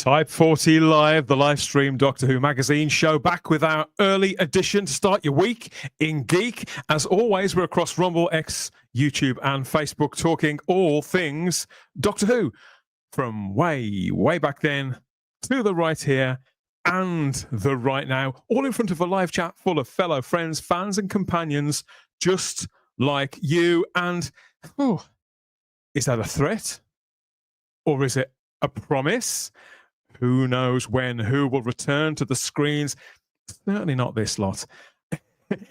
Type 40 Live, the live stream Doctor Who magazine show, back with our early edition to start your week in Geek. As always, we're across Rumble, X, YouTube and Facebook, talking all things Doctor Who, from way, way back then to the right here and the right now, all in front of a live chat full of fellow friends, fans and companions just like you. And, is that a threat? Or is it a promise? Who knows when who will return to the screens? Certainly not this lot.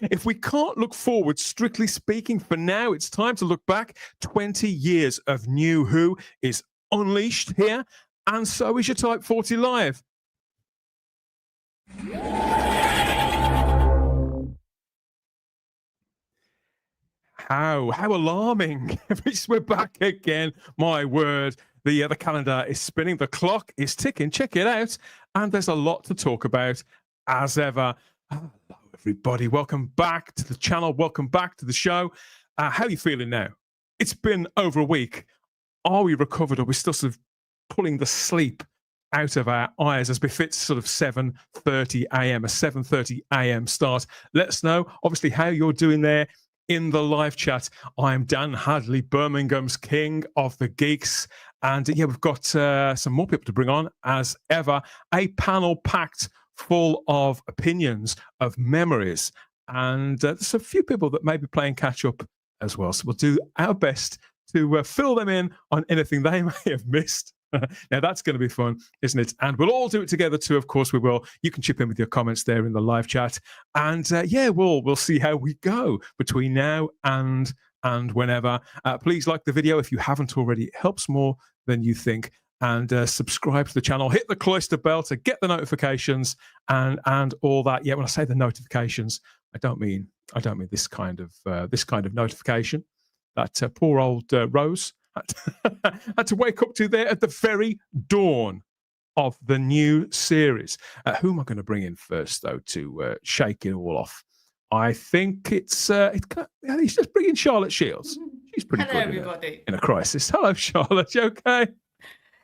If we can't look forward, strictly speaking, for now, it's time to look back. 20 years of New Who is unleashed here, and so is your Type 40 Live. How alarming. We're back again. My word. The calendar is spinning. The clock is ticking. Check it out. And there's a lot to talk about as ever. Hello, everybody. Welcome back to the channel. Welcome back to the show. How are you feeling now? It's been over a week. Are we recovered? Or are we still sort of pulling the sleep out of our eyes as befits sort of 7:30 a.m., a 7:30 a.m. start? Let us know, obviously, how you're doing there in the live chat. I'm Dan Hadley, Birmingham's King of the Geeks. And yeah, we've got some more people to bring on as ever. A panel packed full of opinions, of memories. And there's a few people that may be playing catch up as well. So we'll do our best to fill them in on anything they may have missed. Now that's going to be fun, isn't it? And we'll all do it together too. Of course we will. You can chip in with your comments there in the live chat, and yeah, we'll see how we go between now and whenever. Please like the video if you haven't already. It helps more than you think. And subscribe to the channel. Hit the cloister bell to get the notifications and all that. Yeah, when I say the notifications, I don't mean this kind of notification that poor old Rose had to wake up to there at the very dawn of the new series. Who am I going to bring in first, though, to shake it all off? I think it's just bring in Charlotte Shields. She's pretty Hello, good everybody. in a crisis. Hello, Charlotte. You okay?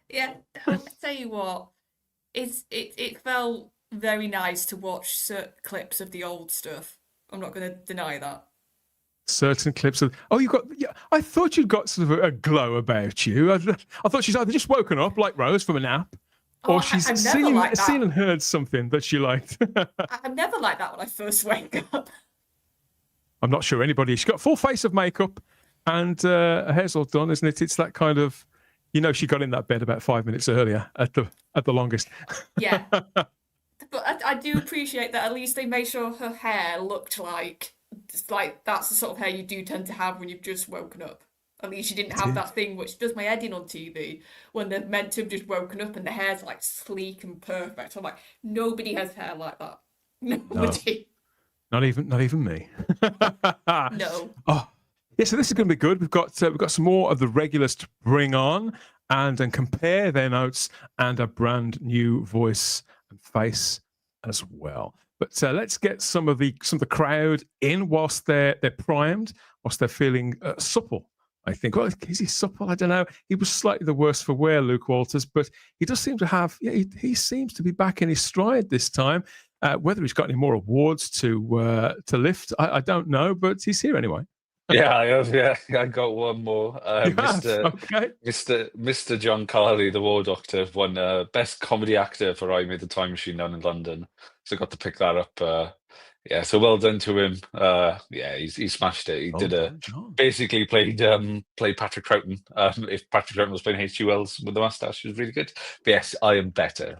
Yeah, I'll tell you what, it felt very nice to watch certain clips of the old stuff. I'm not going to deny that. Certain clips of I thought you'd got sort of a glow about you. I thought she's either just woken up like Rose from a nap, or she's seen and heard something that she liked. I'm never like that when I first wake up. I'm not sure anybody. She's got a full face of makeup and her hair's all done, isn't it? It's that kind of, she got in that bed about 5 minutes earlier at the longest. Yeah, but I do appreciate that at least they made sure her hair looked like that's the sort of hair you do tend to have when you've just woken up. At least you didn't have that thing which does my head in on TV when they're meant to have just woken up and the hair's like sleek and perfect. I'm like, nobody has hair like that. Nobody. No. Not even me. No. Oh, yeah. So this is going to be good. We've got some more of the regulars to bring on and compare their notes and a brand new voice and face as well. But let's get some of the crowd in whilst they're primed, whilst they're feeling supple. I think. Well, is he supple? I don't know. He was slightly the worse for wear, Luke Walters, but he does seem to have. Yeah, he seems to be back in his stride this time. Whether he's got any more awards to lift, I don't know, but he's here anyway. Yeah, I have. Yeah, I got one more. Mr. John Carley, the War Doctor, won Best Comedy Actor for I Made the Time Machine down in London. So I got to pick that up. Yeah, so well done to him. Yeah, he smashed it. He basically played Patrick Troughton. If Patrick Troughton was playing H.G. Wells with the mustache, it was really good. But yes, I am better.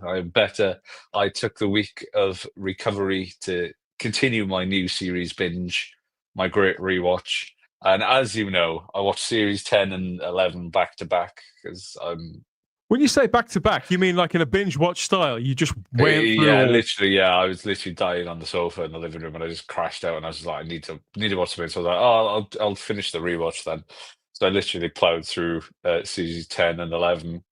I took the week of recovery to continue my new series binge, my great rewatch. And as you know, I watched series 10 and 11 back to back because I'm. When you say back to back, you mean like in a binge watch style? You just went through. Yeah, literally. Yeah, I was literally dying on the sofa in the living room, and I just crashed out. And I was like, I need to watch something. So I was like, I'll finish the rewatch then. So I literally plowed through series 10 and 11.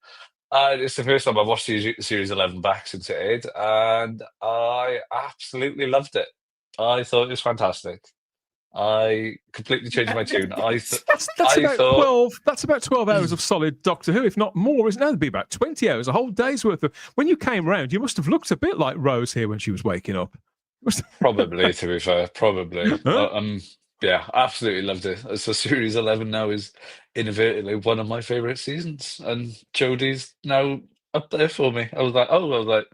It's the first time I've watched series 11 back since it aired, and I absolutely loved it. I thought it was fantastic. I completely changed my tune. That's I about thought 12. That's about 12 hours of solid Doctor Who, if not more. Isn't it? That'd be about 20 hours, a whole day's worth of. When you came round, you must have looked a bit like Rose here when she was waking up. probably, to be fair, probably. Huh? Yeah, absolutely loved it. So Series 11 now is inadvertently one of my favorite seasons, and Jodie's now up there for me. I was like,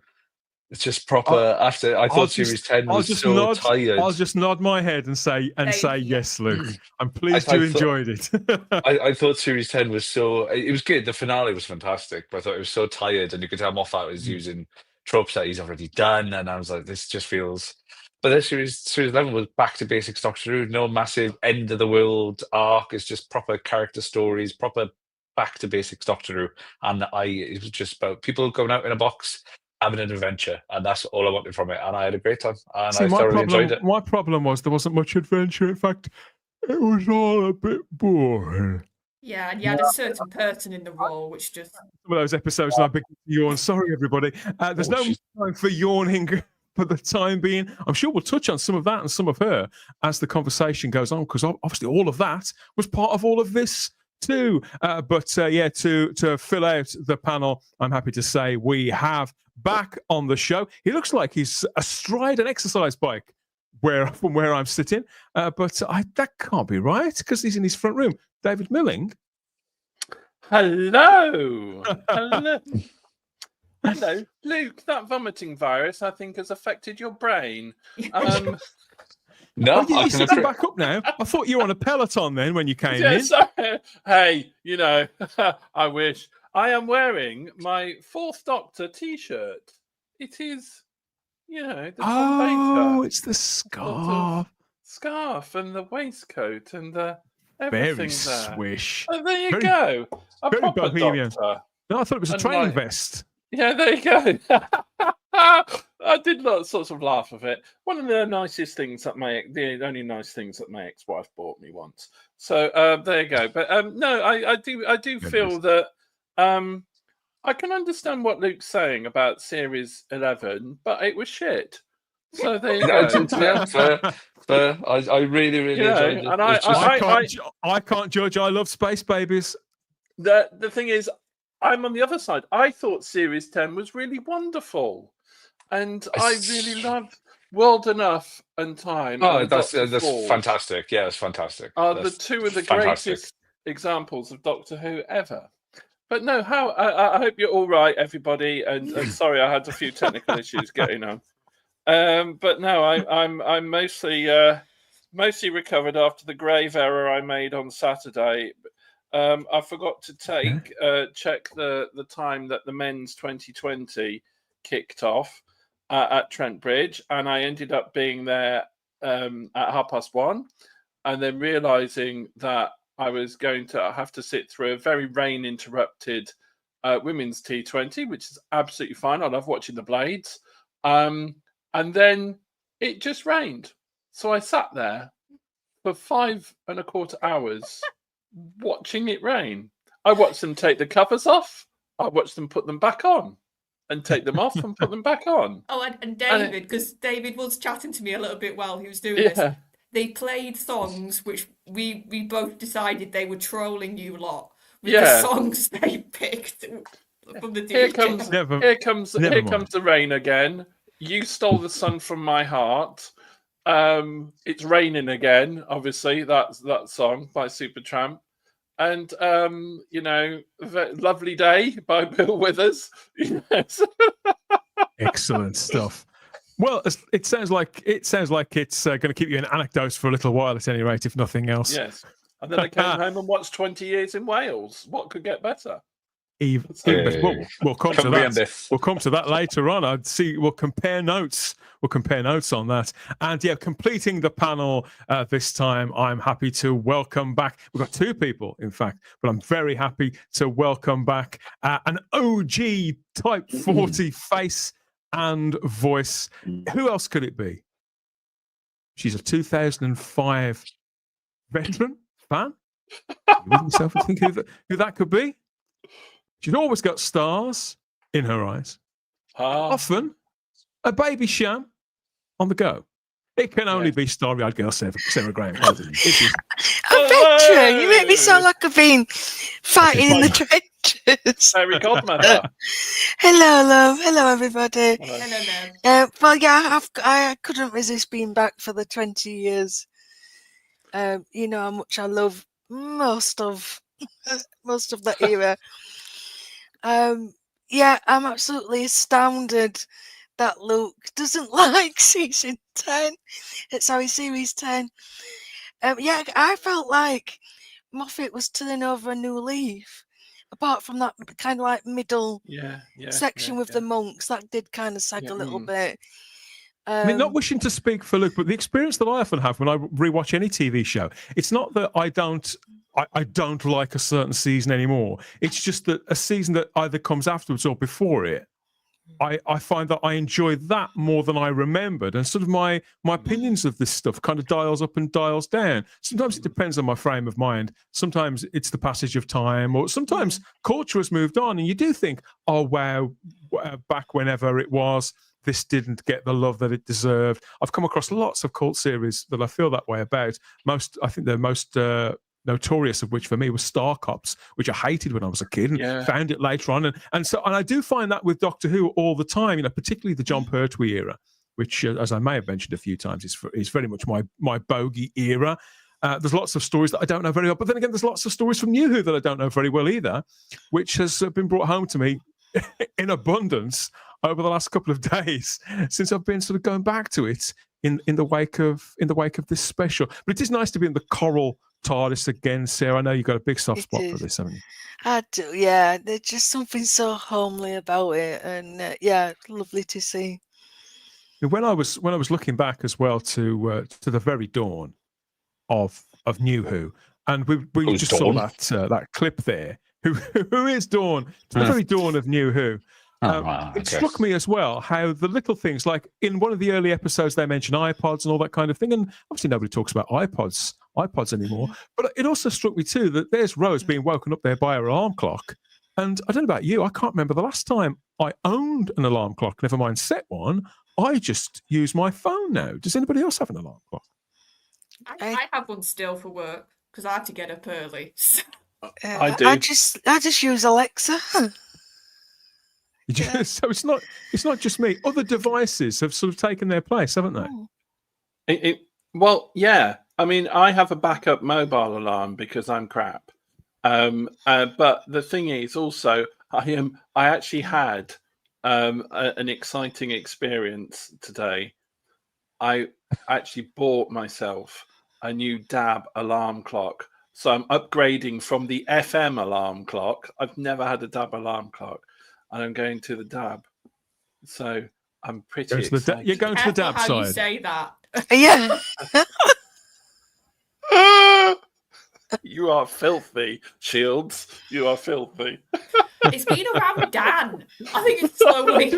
it's just proper. After I thought Series 10 was so tired. I'll just nod my head and say yes, Luke. I'm pleased you enjoyed it. I thought Series 10 was so. It was good. The finale was fantastic, but I thought it was so tired, and you could tell Moffat was using tropes that he's already done, and I was like, this just feels. But this series 11 was back to basics Doctor Who. No massive end of the world arc. It's just proper character stories, proper back to basics Doctor Who. And it was just about people going out in a box, having an adventure, and that's all I wanted from it. And I had a great time, and I thoroughly enjoyed it. My problem was there wasn't much adventure. In fact, it was all a bit boring. Yeah, and you had a certain person in the role, which just some of those episodes. I begin to yawn. Sorry, everybody. There's no time for yawning for the time being. I'm sure we'll touch on some of that and some of her as the conversation goes on, because obviously all of that was part of all of this too. To fill out the panel, I'm happy to say we have back on the show. He looks like he's astride an exercise bike from where I'm sitting, but that can't be right because he's in his front room. David Milling. Hello. Hello, Luke. That vomiting virus, I think, has affected your brain. No, you're sitting back up now. I thought you were on a Peloton then when you came in. Sorry. Hey, I wish. I am wearing my Fourth Doctor T-shirt. It is, the Tom Baker. It's the scarf. Scarf and the waistcoat and the very everything there. Swish. Oh, there you go. A very proper bohemian. Doctor. No, I thought it was a training vest. Yeah, there you go. I did sort of laugh of it. One of the nicest things the only nice things that my ex-wife bought me once. So there you go. But no, I do feel that I can understand what Luke's saying about Series 11, but it was shit. So there you go. I really enjoyed it. And I can't judge. I love space babies. The thing is, I'm on the other side. I thought Series 10 was really wonderful. And I really loved World Enough and Time. Oh, and that's Falls. fantastic. Yeah, it's fantastic. The two of the greatest examples of Doctor Who ever. But no, I hope you're all right, everybody. And sorry, I had a few technical issues getting on. But no, I'm mostly recovered after the grave error I made on Saturday. I forgot to check the time that the men's 2020 kicked off at Trent Bridge, and I ended up being there at 1:30, and then realizing that I was going to have to sit through a very rain-interrupted women's T20, which is absolutely fine. I love watching the Blades. And then it just rained. So I sat there for 5.25 hours watching it rain. I watched them take the covers off. I watched them put them back on and take them off and put them back on. Oh, and David, because David was chatting to me a little bit while he was doing this. They played songs which we both decided they were trolling you lot with the songs they picked from the DJ. Here comes the rain again. You stole the sun from my heart. It's raining again. Obviously, that song by Supertramp, and Lovely Day by Bill Withers. Yes. Excellent stuff. Well, it sounds like it's going to keep you in anecdotes for a little while, at any rate, if nothing else. Yes. And then I came home and watched 20 Years in Wales. What could get better? We'll come to that. We'll come to that later on. I'd see. We'll compare notes. On that. And completing the panel this time, I'm happy to welcome back. We've got two people, in fact, but I'm very happy to welcome back an OG Type 40 face and voice. Who else could it be? She's a 2005 veteran fan. You with yourself and think who that could be? She's always got stars in her eyes. Often a baby sham on the go. It can only be starry-eyed girl Sarah Graham. Adventure! You make me sound like I've been fighting in the trenches. Fairy godmother. Hello, love. Hello, everybody. Hello. Well, yeah, I couldn't resist being back for the 20 years. You know how much I love most of that era. Yeah, I'm absolutely astounded that Luke doesn't like season 10. Sorry, series 10. Yeah, I felt like Moffat was turning over a new leaf. Apart from that kind of like middle section with the monks, that did kind of sag a little bit. I mean, not wishing to speak for Luke, but the experience that I often have when I rewatch any TV show, it's not that I don't like a certain season anymore. It's just that a season that either comes afterwards or before it, I find that I enjoy that more than I remembered, and sort of my opinions of this stuff kind of dials up and dials down. Sometimes it depends on my frame of mind. Sometimes it's the passage of time, or sometimes culture has moved on, and you do think, oh wow, back whenever it was, this didn't get the love that it deserved. I've come across lots of cult series that I feel that way about. I think the most notorious of which for me was Star Cops, which I hated when I was a kid and found it later on. And I do find that with Doctor Who all the time, particularly the John Pertwee era, which, as I may have mentioned a few times, is very much my bogey era. There's lots of stories that I don't know very well, but then again, there's lots of stories from New Who that I don't know very well either, which has been brought home to me in abundance over the last couple of days since I've been sort of going back to it in the wake of this special. But it is nice to be in the coral TARDIS again, Sarah. I know you've got a big soft spot for this, haven't you? I do, yeah. There's just something so homely about it, and lovely to see. When I was looking back as well to the very dawn of New Who, and we just saw that clip there. Who is Dawn? To the very dawn of New Who. It struck me as well how the little things, like in one of the early episodes, they mention iPods and all that kind of thing. And obviously nobody talks about iPods anymore. But it also struck me too that there's Rose being woken up there by her alarm clock. And I don't know about you, I can't remember the last time I owned an alarm clock, never mind set one. I just use my phone now. Does anybody else have an alarm clock? I have one still for work because I have to get up early. I do. I just use Alexa. So it's not just me. Other devices have sort of taken their place, haven't they? Well, yeah. I mean, I have a backup mobile alarm because I'm crap. But the thing is, also, I actually had an exciting experience today. I actually bought myself a new DAB alarm clock. So I'm upgrading from the FM alarm clock. I've never had a DAB alarm clock. And I'm going to the DAB. So I'm pretty excited. You're going to the DAB side. How you say that? Yeah. You are filthy, Shields. You are filthy. It's been around Dan. I think it's slowly.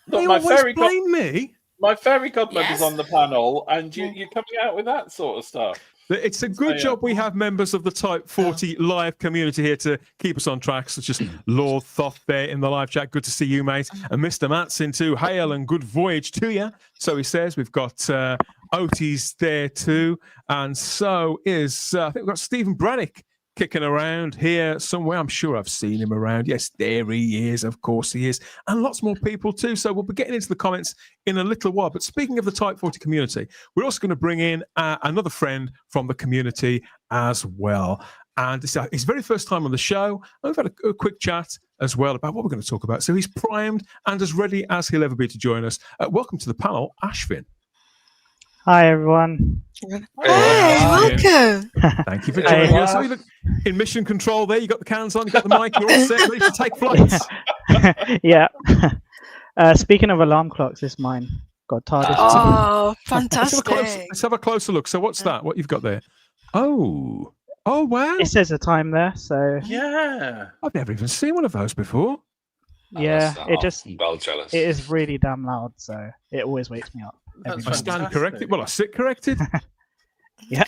Blame me. My fairy godmother's on the panel, and you're coming out with that sort of stuff. It's a good job we have members of the Type 40 live community here to keep us on track, such as Lord Thoth there in the live chat. Good to see you, mate. And Mr. Matson too. Hail and good voyage to you. So he says. We've got Otis there too. And so is, I think we've got Stephen Brannick kicking around here somewhere. I'm sure I've seen him around. Yes, there he is. Of course he is. And lots more people too. So we'll be getting into the comments in a little while. But speaking of the Type 40 community, we're also going to bring in another friend from the community as well. And it's his very first time on the show. And we've had a quick chat as well about what we're going to talk about. So he's primed and as ready as he'll ever be to join us. Welcome to the panel, Ashvin. Hi, everyone. Hey, welcome. Thank you for joining us. So you look in mission control there. You got the cans on, you got the mic, you're all set, ready to take flights. Yeah. Speaking of alarm clocks, this is mine. Got TARDIS. Oh, fantastic. Let's have a closer look. So what's that? What you've got there? Oh, wow. It says the time there, so... Yeah. I've never even seen one of those before. Yeah, I'm well jealous. It is really damn loud, so it always wakes me up. I stand corrected. Well, I sit corrected. Yeah.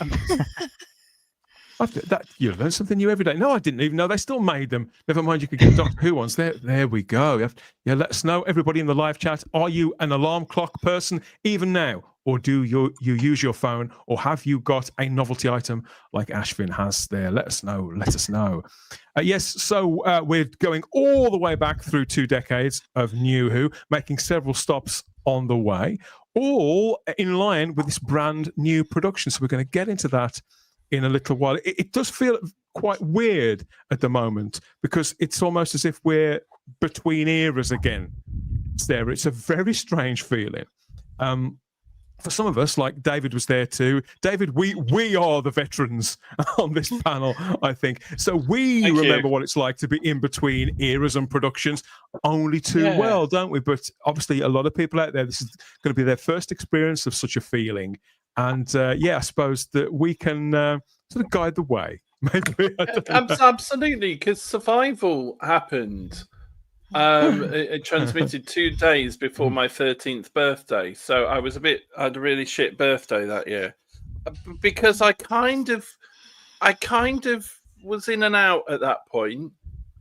You learn something new every day. No, I didn't even know they still made them. Never mind, you could get Doctor Who ones. There we go. Yeah, let us know, everybody in the live chat. Are you an alarm clock person even now, or do you use your phone, or have you got a novelty item like Ashvin has there? Let us know. Let us know. Yes, so we're going all the way back through 2 decades of New Who, making several stops on the way, all in line with this brand new production. So we're going to get into that in a little while. It does feel quite weird at the moment because it's almost as if we're between eras again, Sarah. It's a very strange feeling. For some of us, like David was there too. David, we are the veterans on this panel, I think. So we remember what it's like to be in between eras and productions only too well, don't we? But obviously a lot of people out there, this is going to be their first experience of such a feeling. And I suppose that we can sort of guide the way. Maybe. Absolutely, because Survival happened. It transmitted 2 days before my 13th birthday, so I had a really shit birthday that year because I kind of was in and out at that point,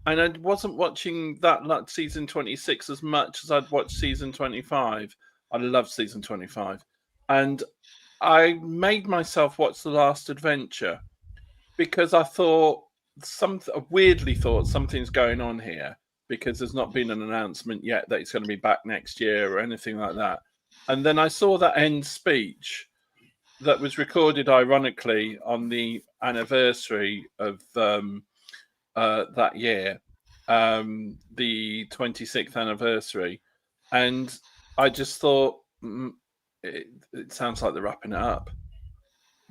and I wasn't watching that season 26 as much as I'd watched season 25. I love season 25, and I made myself watch The Last Adventure because I weirdly thought something's going on here, because there's not been an announcement yet that it's going to be back next year or anything like that. And then I saw that end speech that was recorded ironically on the anniversary of that year, the 26th anniversary. And I just thought, it sounds like they're wrapping it up,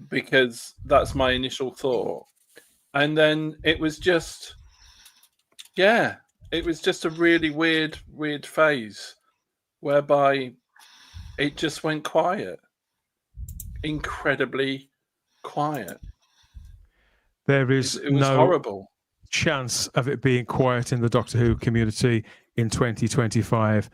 because that's my initial thought. And then it was just, it was just a really weird phase whereby it just went quiet, incredibly quiet. There is it was no horrible chance of it being quiet in the Doctor Who community in 2025.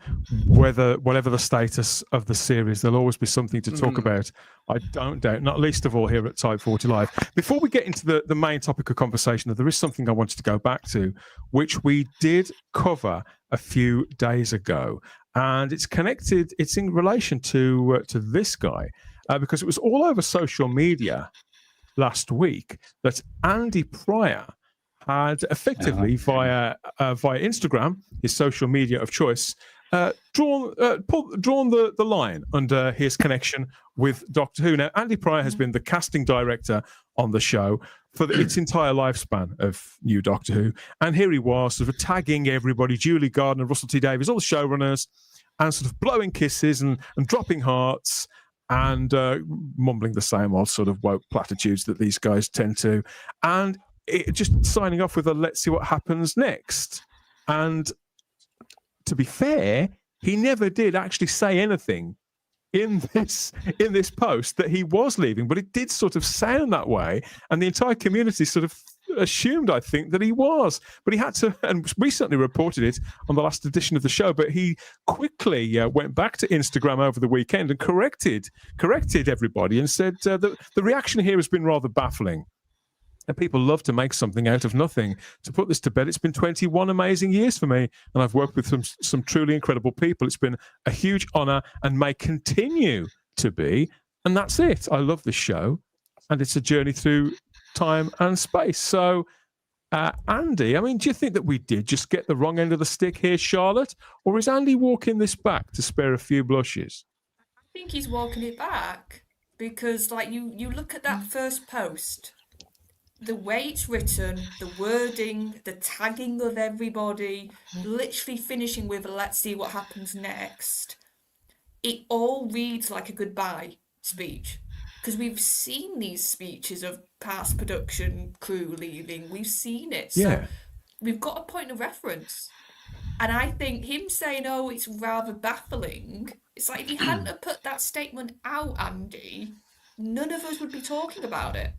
Whatever the status of the series, there'll always be something to talk about. I don't doubt, not least of all here at Type 40 Live. Before we get into the main topic of conversation, there is something I wanted to go back to, which we did cover a few days ago, and it's connected. It's in relation to this guy, because it was all over social media last week that Andy Pryor had effectively via Instagram, his social media of choice, drawn the line under his connection with Doctor Who. Now, Andy Pryor has been the casting director on the show for its entire lifespan of New Doctor Who, and here he was sort of tagging everybody, Julie Gardner, Russell T Davies, all the showrunners, and sort of blowing kisses and dropping hearts and mumbling the same old sort of woke platitudes that these guys tend to, and just signing off with a let's see what happens next. And to be fair, he never did actually say anything in this post that he was leaving, but it did sort of sound that way, and the entire community sort of assumed, I think, that he was. But he had to, and recently reported it on the last edition of the show, but he quickly went back to Instagram over the weekend and corrected everybody and said that the reaction here has been rather baffling. And people love to make something out of nothing. To put this to bed, it's been 21 amazing years for me, and I've worked with some truly incredible people. It's been a huge honor and may continue to be. And that's it. I love this show, and it's a journey through time and space. So, Andy, I mean, do you think that we did just get the wrong end of the stick here, Charlotte? Or is Andy walking this back to spare a few blushes? I think he's walking it back because, like, you look at that first post, the way it's written, the wording, the tagging of everybody, literally finishing with let's see what happens next. It all reads like a goodbye speech. Because we've seen these speeches of past production crew leaving. We've seen it. So we've got a point of reference. And I think him saying, oh, it's rather baffling, it's like if you hadn't have put that statement out, Andy, none of us would be talking about it.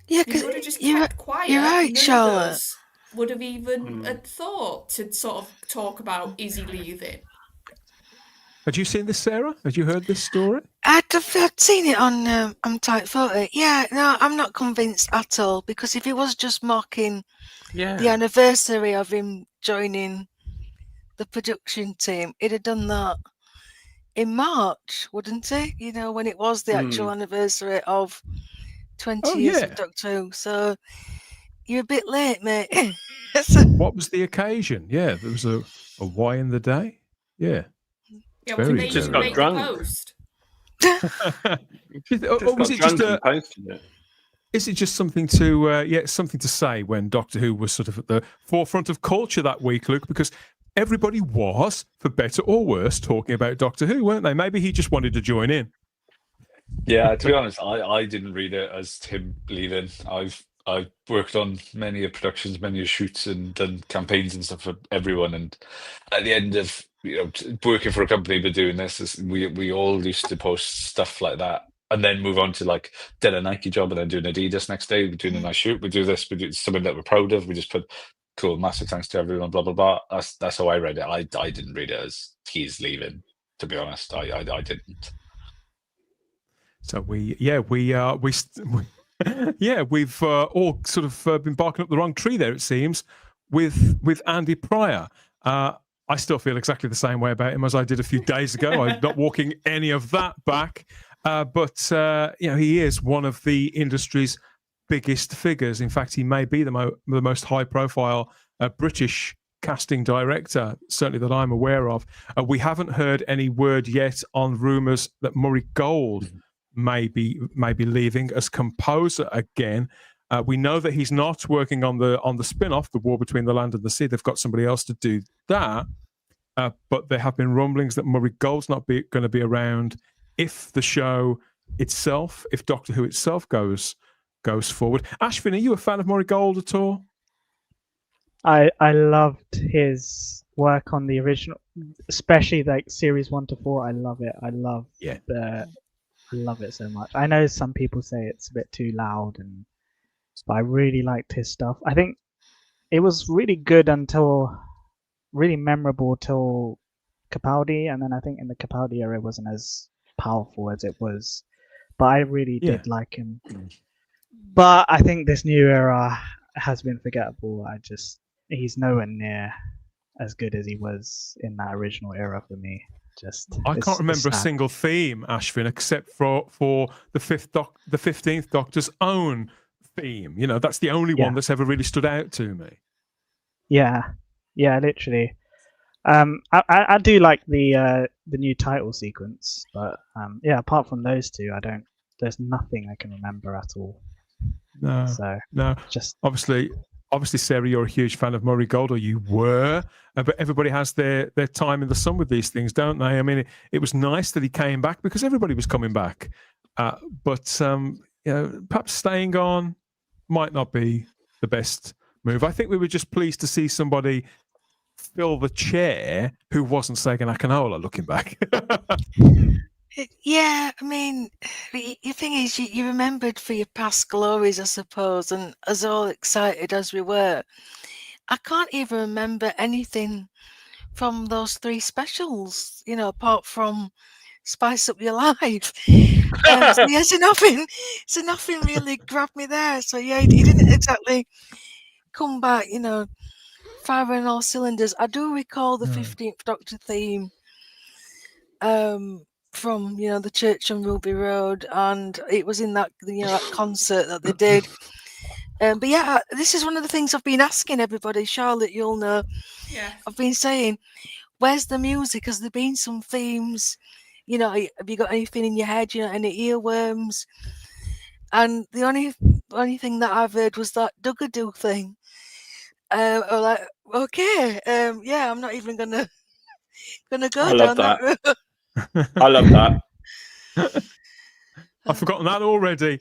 Yeah, because you would have just kept quiet. You're right, none Charlotte. of us would have even had thought to sort of talk about is he leaving. Had you seen this, Sarah? Had you heard this story? I'd seen it on time-rotor. Yeah, no, I'm not convinced at all, because if it was just mocking the anniversary of him joining the production team, he'd have done that in March, wouldn't he? You know, when it was the actual anniversary of 20 years of Doctor Who. So you're a bit late, mate. What was the occasion? Yeah, there was a Y in the day. Yeah. Yeah, Very, maybe just you got make drunk. the post. Or was it just and posted it? is it just something to something to say when Doctor Who was sort of at the forefront of culture that week, Luke? Because everybody was, for better or worse, talking about Doctor Who, weren't they? Maybe he just wanted to join in. Yeah, to be honest, I didn't read it as him leaving. I've worked on many productions, many shoots, and done campaigns and stuff for everyone. And at the end of working for a company but doing this, we all used to post stuff like that, and then move on to like did a Nike job and then doing Adidas next day. We're doing a nice shoot. We do this. We do something that we're proud of. We just put cool, massive thanks to everyone. Blah blah blah. That's how I read it. I didn't read it as he's leaving. To be honest, I didn't. So we've all sort of been barking up the wrong tree there, it seems, with Andy Pryor. I still feel exactly the same way about him as I did a few days ago. I'm not walking any of that back, but he is one of the industry's biggest figures. In fact, he may be the most high-profile British casting director, certainly that I'm aware of. We haven't heard any word yet on rumours that Murray Gold may be leaving as composer again. We know that he's not working on the spin-off, The War Between the Land and the Sea. They've got somebody else to do that. But there have been rumblings that Murray Gold's not going to be around if the show itself, if Doctor Who itself goes forward. Ashvin, are you a fan of Murray Gold at all? I loved his work on the original, especially like series 1 to 4. I love it. I love it so much. I know some people say it's a bit too loud, but I really liked his stuff. I think it was really good until really memorable till Capaldi, and then I think in the Capaldi era it wasn't as powerful as it was. But I really did like him. But I think this new era has been forgettable. He's nowhere near as good as he was in that original era for me. I can't remember a single theme, Ashvin, except for the 15th Doctor's own theme. That's the only one that's ever really stood out to me. Yeah, literally. I do like the new title sequence, but apart from those two, there's nothing I can remember at all. No. Just obviously, Sarah, you're a huge fan of Murray Gold, or you were, but everybody has their time in the sun with these things, don't they? I mean, it was nice that he came back because everybody was coming back, but perhaps staying on might not be the best move. I think we were just pleased to see somebody fill the chair who wasn't Sagan Akinola looking back. Yeah, I mean, the thing is, you remembered for your past glories, I suppose, and as all excited as we were, I can't even remember anything from those 3 specials, apart from Spice Up Your Life. So nothing really grabbed me there. So yeah, he didn't exactly come back, firing all cylinders. I do recall the 15th Doctor theme from the church on Ruby Road, and it was in that that concert that they did. But yeah, this is one of the things I've been asking everybody. Charlotte, you'll know. Yeah. I've been saying, where's the music? Has there been some themes? Have you got anything in your head? Any earworms? And the only thing that I've heard was that Duggadoo thing. I'm like, okay, I'm not even gonna go down that road. I love that. I've forgotten that already.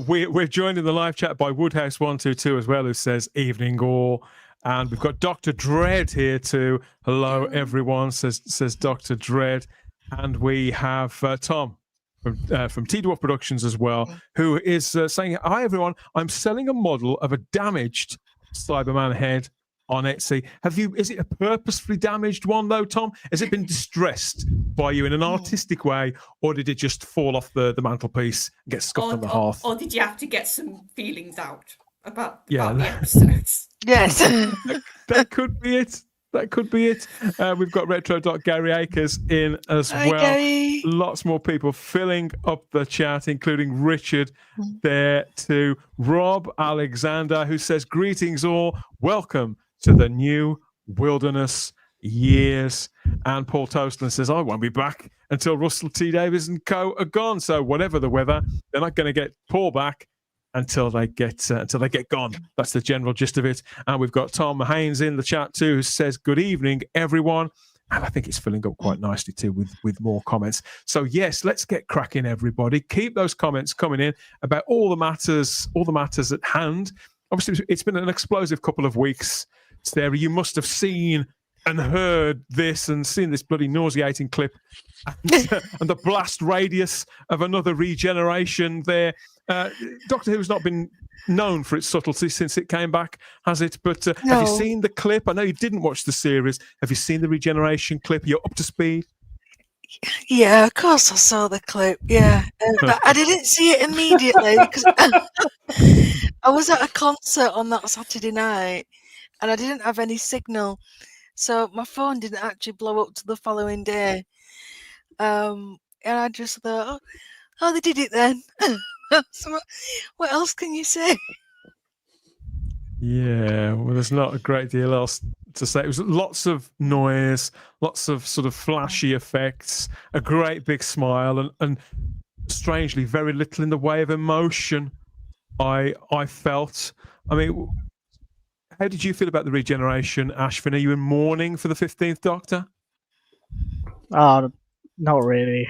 We're joined in the live chat by Woodhouse122 as well, who says evening all. And we've got Dr. Dread here too. Hello, everyone, says Dr. Dread. And we have Tom from T-Dwarf Productions as well, who is saying, hi, everyone. I'm selling a model of a damaged Cyberman head on Etsy. Is it a purposefully damaged one though, Tom? Has it been distressed by you in an artistic way, or did it just fall off the mantelpiece and get scuffed on the hearth? Or did you have to get some feelings out about the Yeah. episodes? Yes. That could be it. That could be it. We've got retro.Gary Akers in as Hi, well. Gary. Lots more people filling up the chat, including Richard there too. Rob Alexander, who says, greetings all. Welcome to the new wilderness years. And Paul Toastland says, I won't be back until Russell T Davies and co are gone. So whatever the weather, they're not going to get Paul back until they get gone. That's the general gist of it. And we've got Tom Haynes in the chat too, who says, good evening, everyone. And I think it's filling up quite nicely too with more comments. So yes, let's get cracking, everybody. Keep those comments coming in about all the matters at hand. Obviously, it's been an explosive couple of weeks, Sarah. You must have seen and heard this and seen this bloody nauseating clip and the blast radius of another regeneration there. Doctor Who's not been known for its subtlety since it came back, has it? But No. Have you seen the clip? I know you didn't watch the series. Have you seen the regeneration clip? You're up to speed? Yeah, of course I saw the clip. Yeah, but I didn't see it immediately because I was at a concert on that Saturday night and I didn't have any signal, so my phone didn't actually blow up to the following day. And I just thought, oh, they did it then. So what else can you say? Yeah, well, there's not a great deal else to say. It was lots of noise, lots of sort of flashy effects, a great big smile, and strangely, very little in the way of emotion. I felt. I mean, how did you feel about the regeneration, Ashvin? Are you in mourning for the 15th Doctor? Not really.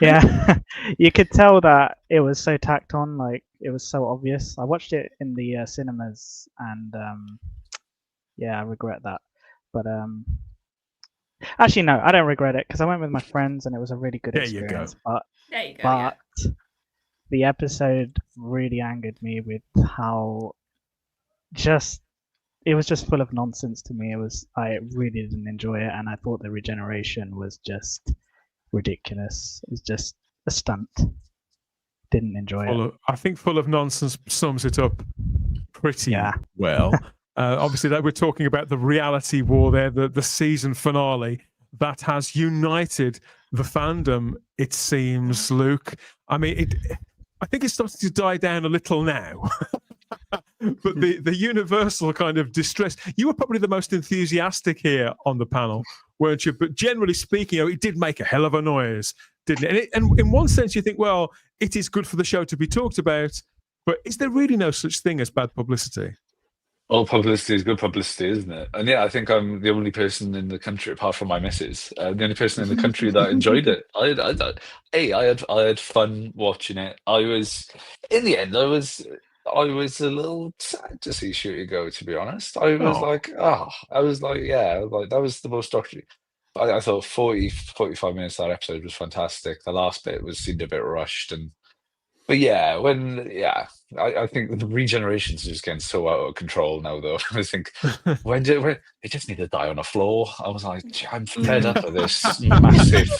Yeah, you could tell that it was so tacked on, like it was so obvious. I watched it in the cinemas, and yeah, I regret that. But actually, no, I don't regret it because I went with my friends, and it was a really good experience. There you go. But the episode really angered me with how it was just full of nonsense to me. I really didn't enjoy it, and I thought the regeneration was just ridiculous. It was just a stunt. Didn't enjoy it. I think full of nonsense sums it up pretty well. Obviously, that we're talking about the reality war there, the season finale that has united the fandom. It seems, Luke. I mean, I think it's starting to die down a little now. But the universal kind of distress. You were probably the most enthusiastic here on the panel, weren't you? But generally speaking, it did make a hell of a noise, didn't it? And in one sense, you think, well, it is good for the show to be talked about. But is there really no such thing as bad publicity? All publicity is good publicity, isn't it? And yeah, I think I'm the only person in the country, apart from my missus, the only person in the country that enjoyed it. I had fun watching it. In the end, I was a little sad to see Shooty go, to be honest. I was like, that was the most documentary. I thought 45 minutes of that episode was fantastic. The last bit seemed a bit rushed, I think the regenerations are just getting so out of control now, though. I think it just need to die on the floor. I was like, I'm fed up of this massive.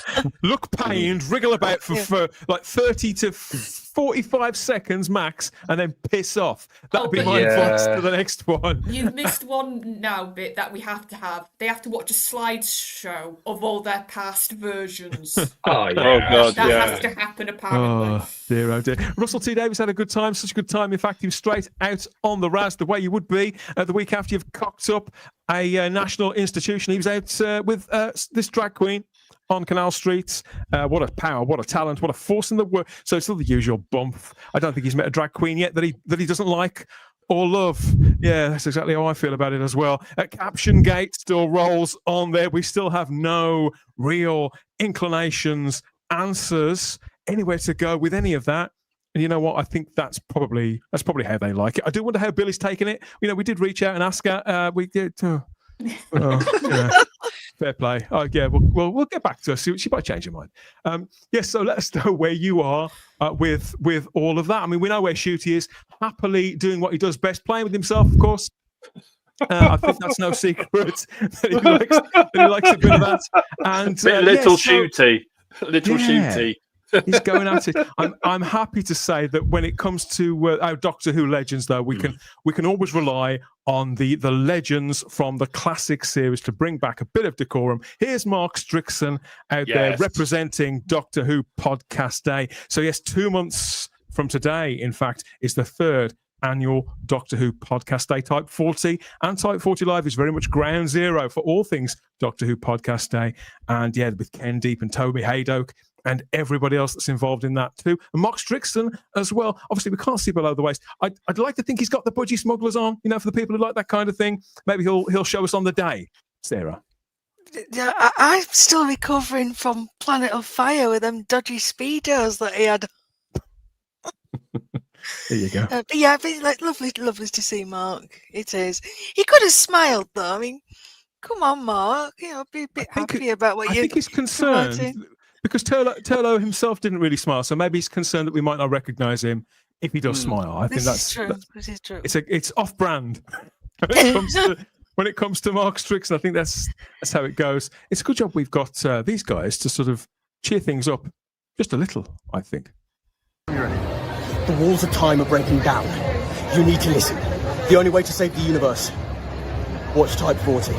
Look pained, wriggle about for like 30 to 45 seconds max, and then piss off. That'd be my advice to the next one. You've missed one now bit that we have to have. They have to watch a slideshow of all their past versions. Oh God, that has to happen, apparently. Oh dear, oh dear. Russell T Davies had a good time, such a good time. In fact, he was straight out on the Raz, the way you would be the week after you've cocked up a national institution. He was out with this drag queen on Canal Street. What a power, what a talent, what a force in the world. So it's still the usual bump. I don't think he's met a drag queen yet that he doesn't like or love. Yeah, that's exactly how I feel about it as well. Caption Gate still rolls on there. We still have no real inclinations, answers, anywhere to go with any of that. And you know what? I think that's probably how they like it. I do wonder how Billy's taking it. You know, we did reach out and ask her. We did. Yeah. Fair play. Oh, yeah, we'll get back to her. She might change her mind. Yes, so let us know where you are with all of that. I mean, we know where Shooty is, happily doing what he does best, playing with himself, of course. I think that's no secret that he likes a bit of that. And Shooty. Shooty. He's going at it. I'm happy to say that when it comes to our Doctor Who legends, though, we can always rely on the legends from the classic series to bring back a bit of decorum. Here's Mark Strickson out there representing Doctor Who Podcast Day. So yes, 2 months from today, in fact, is the third annual Doctor Who Podcast Day. Type 40 and Type 40 Live is very much ground zero for all things Doctor Who Podcast Day. And yeah, with Ken Deep and Toby Haydock and everybody else that's involved in that too. And Mark Strickson as well. Obviously, we can't see below the waist. I'd like to think he's got the budgie smugglers on, for the people who like that kind of thing. Maybe he'll show us on the day, Sarah. Yeah, I'm still recovering from Planet of Fire with them dodgy speedos that he had. There you go. Yeah, but lovely to see Mark. It is. He could have smiled though. I mean, come on, Mark. Be a bit happy about what you. I think he's concerned because Turlo himself didn't really smile, so maybe he's concerned that we might not recognise him if he does smile. I think that's true. This is true. It's off-brand when it comes to Mark Strickson. I think that's how it goes. It's a good job we've got these guys to sort of cheer things up just a little, I think. The walls of time are breaking down. You need to listen. The only way to save the universe. Watch Type 40.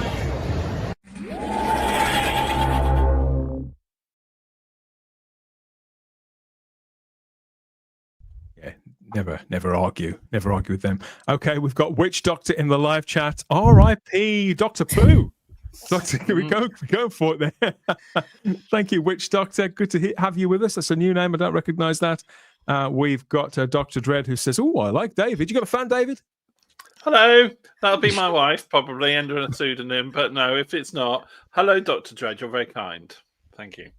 Yeah, never argue with them. Okay, we've got Witch Doctor in the live chat. R.I.P. Dr. Pooh. Doctor, here we go for it there. Thank you, Witch Doctor. Good to have you with us. That's a new name. I don't recognise that. We've got Dr. Dread who says, "Oh, I like David." You got a fan, David? Hello. That'll be my wife, probably under a pseudonym. But no, if it's not, hello, Dr. Dread. You're very kind. Thank you.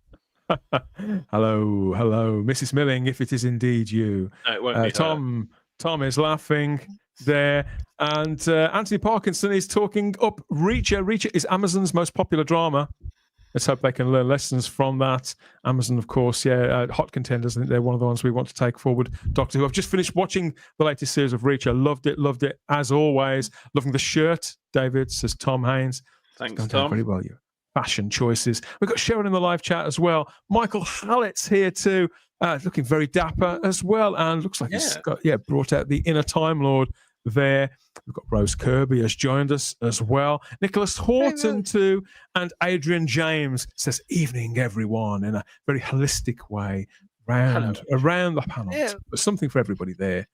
hello, Mrs. Milling. If it is indeed you, no, it won't be Tom. Tom is laughing there, and Anthony Parkinson is talking up Reacher. Reacher is Amazon's most popular drama. Let's hope they can learn lessons from that. Amazon, of course, hot contenders. I think they're one of the ones we want to take forward. Doctor Who. I've just finished watching the latest series of Reacher. Loved it as always. Loving the shirt, David, says Tom Haynes. Thanks, Tom. Very well, you fashion choices. We've got Sharon in the live chat as well. Michael Hallett's here too, looking very dapper as well, and looks like he's got brought out the inner Time Lord there. We've got Rose Kirby has joined us as well. Nicholas Horton too, and Adrian James says evening everyone in a very holistic way around the panel. Yeah. There's something for everybody there.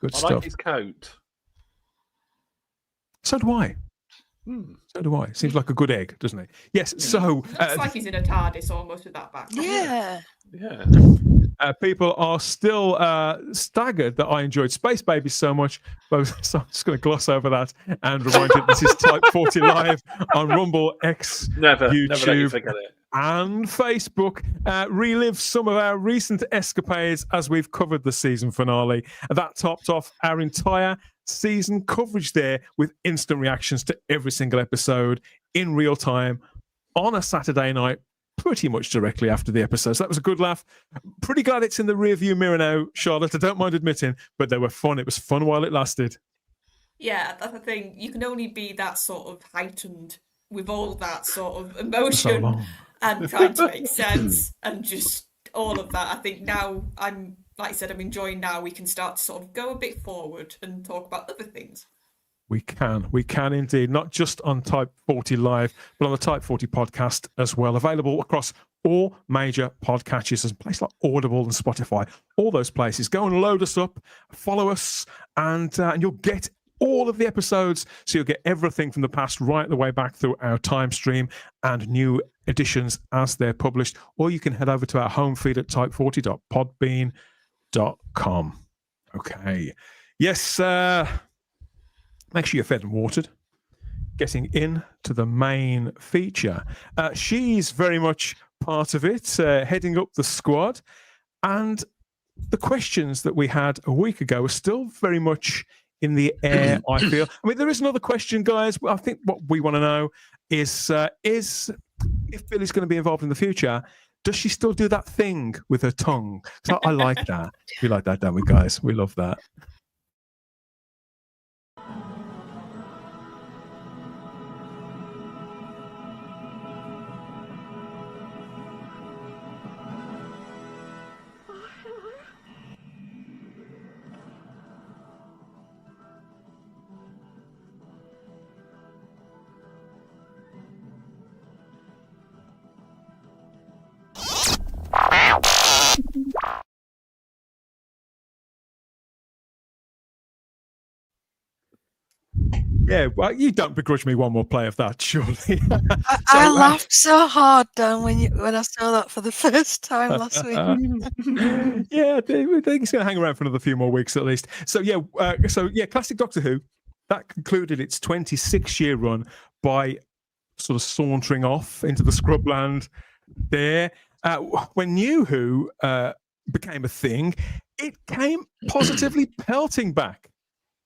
Good stuff. I like his coat. So do I. So do I. Seems like a good egg, doesn't it? Yes. So looks like he's in a TARDIS almost with that background. Yeah. People are still staggered that I enjoyed Space Babies so much, so I'm just going to gloss over that and remind you this is Type 40 Live on Rumble, X, YouTube, never let you forget it. And Facebook. Relive some of our recent escapades as we've covered the season finale. That topped off our entire season coverage there with instant reactions to every single episode in real time on a Saturday night, pretty much directly after the episode. So that was a good laugh. Pretty glad it's in the rearview mirror now, Charlotte. I don't mind admitting, but they were fun. It was fun while it lasted. Yeah, that's the thing. You can only be that sort of heightened with all that sort of emotion and trying to make sense and just all of that. I think now like I said, I'm enjoying now we can start to sort of go a bit forward and talk about other things. We can indeed, not just on Type 40 Live, but on the Type 40 podcast as well. Available across all major podcatchers, as places like Audible and Spotify, all those places. Go and load us up, follow us, and you'll get all of the episodes. So you'll get everything from the past right the way back through our time stream and new editions as they're published. Or you can head over to our home feed at type40.podbean.com. Okay. Yes, make sure you're fed and watered. Getting into the main feature. She's very much part of it, heading up the squad. And the questions that we had a week ago are still very much in the air, I feel. I mean, there is another question, guys. I think what we want to know, is if Billy's going to be involved in the future, does she still do that thing with her tongue? So I like that. We like that, don't we, guys? We love that. Yeah, well, you don't begrudge me one more play of that, surely. I laughed so hard, Dan, when I saw that for the first time last week. Yeah, I think it's going to hang around for another few more weeks at least. So yeah, classic Doctor Who, that concluded its 26-year run by sort of sauntering off into the scrubland there. When New Who became a thing, it came positively pelting back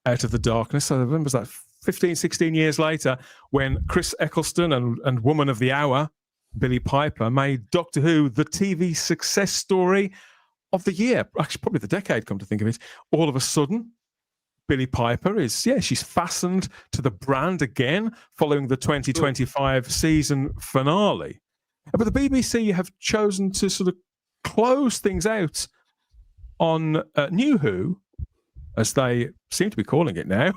out of the darkness. I remember that 15, 16 years later when Chris Eccleston and Woman of the Hour, Billie Piper, made Doctor Who the TV success story of the year, actually probably the decade, come to think of it. All of a sudden, Billie Piper she's fastened to the brand again following the 2025 season finale. But the BBC have chosen to sort of close things out on New Who, as they seem to be calling it now,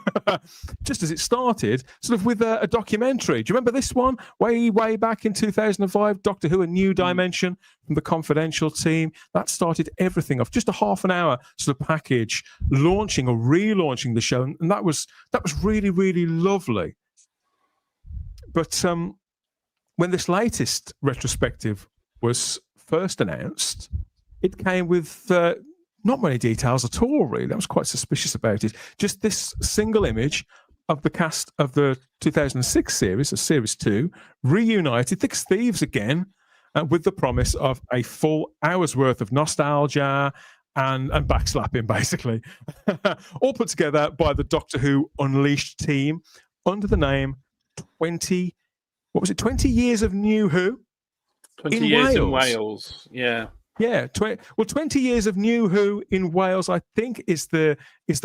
just as it started, sort of with a documentary. Do you remember this one? Way back in 2005, Doctor Who, A New Dimension from the Confidential team. That started everything off. Just a half an hour sort of package, launching or relaunching the show. And that was really, really lovely. But when this latest retrospective was first announced, it came with not many details at all, really. I was quite suspicious about it. Just this single image of the cast of the 2006 series, Series 2, reunited, thick as thieves again, with the promise of a full hour's worth of nostalgia and backslapping, basically. All put together by the Doctor Who Unleashed team under the name 20 Years of New Who? 20 years in Wales, yeah. Yeah, 20 Years of New Who in Wales, I think, is the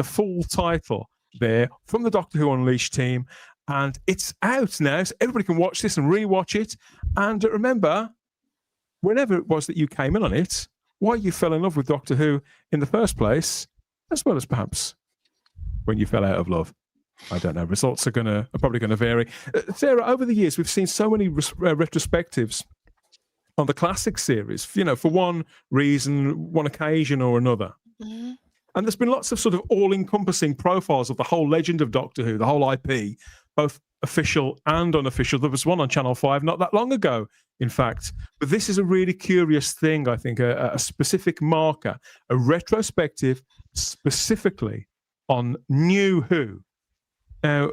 full title there from the Doctor Who Unleashed team, and it's out now, so everybody can watch this and rewatch it. And remember, whenever it was that you came in on it, why you fell in love with Doctor Who in the first place, as well as perhaps when you fell out of love. I don't know. Results are probably going to vary. Sarah, over the years, we've seen so many retrospectives on the classic series, for one reason, one occasion or another. Mm-hmm. And there's been lots of sort of all-encompassing profiles of the whole legend of Doctor Who, the whole IP, both official and unofficial. There was one on Channel 5 not that long ago, in fact. But this is a really curious thing, I think, a specific marker, a retrospective specifically on New Who. Now,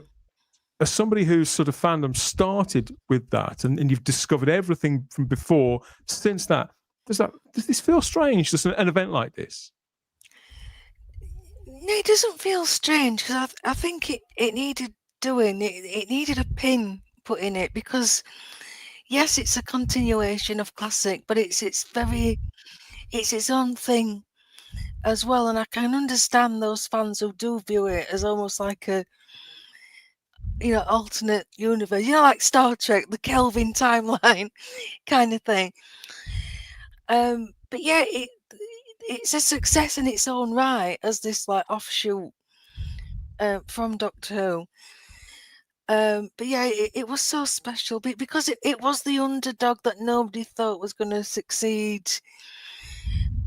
as somebody whose sort of fandom started with that, and you've discovered everything from before, since that, does this feel strange, just an event like this? No, it doesn't feel strange, because I think it needed doing. It needed a pin put in it, because yes, it's a continuation of classic, but it's its own thing as well. And I can understand those fans who do view it as almost like a alternate universe, like Star Trek, the Kelvin timeline kind of thing. But yeah, it's a success in its own right as this like offshoot from Doctor Who. But yeah, it was so special because it was the underdog that nobody thought was going to succeed.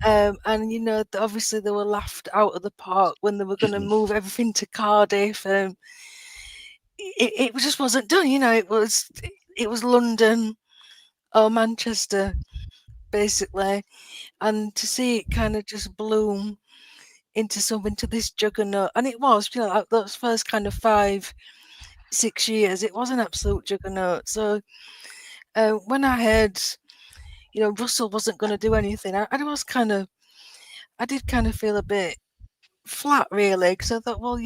And obviously they were laughed out of the park when they were going to move everything to Cardiff. It just wasn't done, it was London or Manchester, basically. And to see it kind of just bloom into something, to this juggernaut. And it was, like those first kind of 5-6 years, it was an absolute juggernaut. So when I heard, Russell wasn't going to do anything, I did kind of feel a bit flat, really, because I thought, well,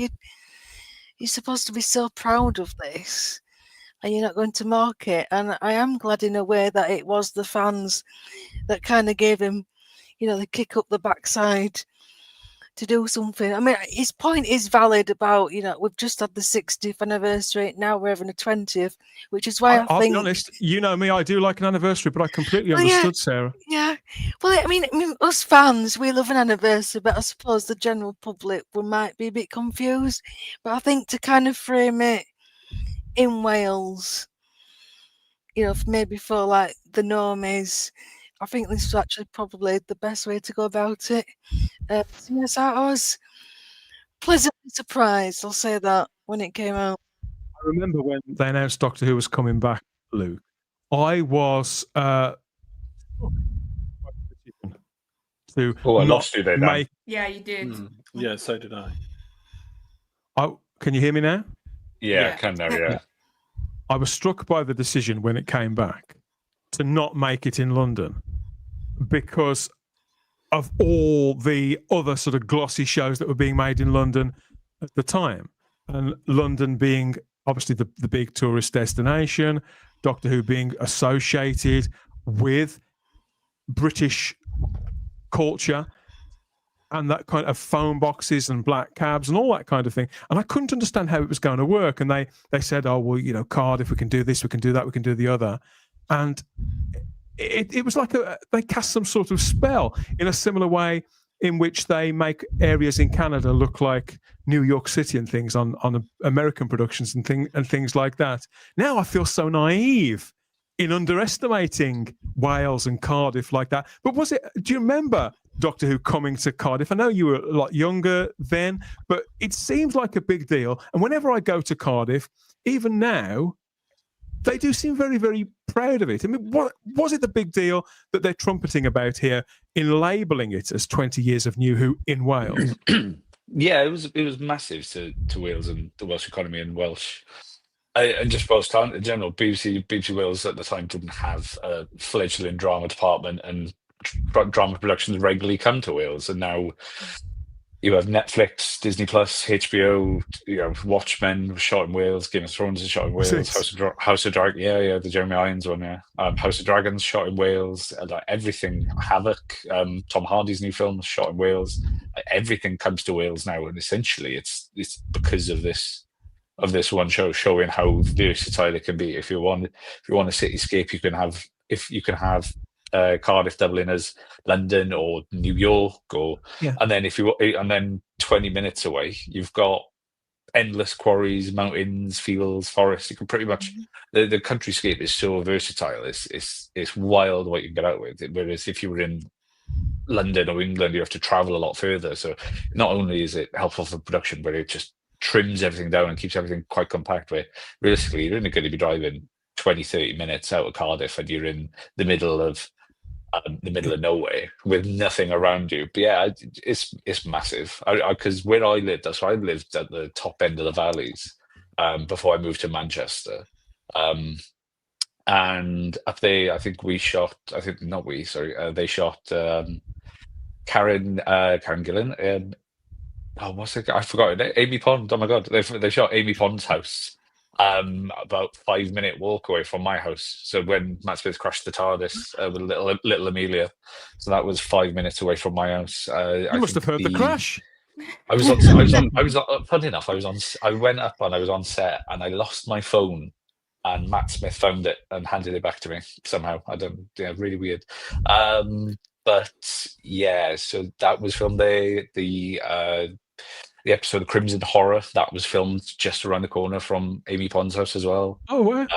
you're supposed to be so proud of this, and you're not going to mock it. And I am glad in a way that it was the fans that kind of gave him, the kick up the backside to do something. I mean, his point is valid about, we've just had the 60th anniversary, now we're having a 20th, which is why I'll be honest, you know me, I do like an anniversary, but I completely understood, Sarah. Yeah. Well, I mean, us fans, we love an anniversary, but I suppose the general public might be a bit confused. But I think to kind of frame it in Wales, maybe for like the normies, I think this is actually probably the best way to go about it. Yes, I was pleasantly surprised, I'll say that, when it came out. I remember when they announced Doctor Who was coming back, Luke. I was I lost you there, Dan. Yeah, you did. Yeah, so did I. Oh, can you hear me now? Yeah, I can now, yeah. I was struck by the decision when it came back to not make it in London because of all the other sort of glossy shows that were being made in London at the time. And London being obviously the big tourist destination, Doctor Who being associated with British culture and that kind of phone boxes and black cabs and all that kind of thing. And I couldn't understand how it was going to work. And they said, oh, well, Cardiff, we can do this, we can do that, we can do the other. And it was like they cast some sort of spell in a similar way in which they make areas in Canada look like New York City and things on American productions and things like that. Now I feel so naive in underestimating Wales and Cardiff like that. But do you remember Doctor Who coming to Cardiff? I know you were a lot younger then, but it seems like a big deal. And whenever I go to Cardiff, even now, they do seem very, very proud of it. I mean, what was it the big deal that they're trumpeting about here in labelling it as 20 years of New Who in Wales? Yeah, it was massive to Wales and the Welsh economy and Welsh. And just Welsh in general, BBC Wales at the time didn't have a fledgling drama department, and drama productions regularly come to Wales. And now you have Netflix, Disney Plus, HBO. Watchmen was shot in Wales. Game of Thrones is shot in Wales. House of Dragons, yeah, the Jeremy Irons one, yeah. House of Dragons shot in Wales. Everything. Havoc, Tom Hardy's new film is shot in Wales. Everything comes to Wales now, and essentially it's because of this one show, showing how versatile it can be. If you want a cityscape, you can have Cardiff, Dublin as London or New York, and then 20 minutes away you've got endless quarries, mountains, fields, forests. You can pretty much the countryscape is so versatile. It's wild what you can get out with. Whereas if you were in London or England, you have to travel a lot further. So not only is it helpful for production, but it just trims everything down and keeps everything quite compact. Where realistically, you're only going to be driving 20-30 minutes out of Cardiff, and you're in the middle of nowhere with nothing around you. But yeah, it's massive. Because where I lived, I lived at the top end of the valleys before I moved to Manchester. And up there, I think they shot Karen Gillan. What's it? I forgot it. Amy Pond. Oh my god, they shot Amy Pond's house. About 5-minute walk away from my house. So when Matt Smith crashed the TARDIS with little Amelia, so that was 5 minutes away from my house. You must have heard the crash. I was funny enough. I went up and I was on set, and I lost my phone, and Matt Smith found it and handed it back to me somehow. Really weird. But yeah, so that was filmed there. The episode of Crimson Horror, that was filmed just around the corner from Amy Pond's house as well. Oh, wow.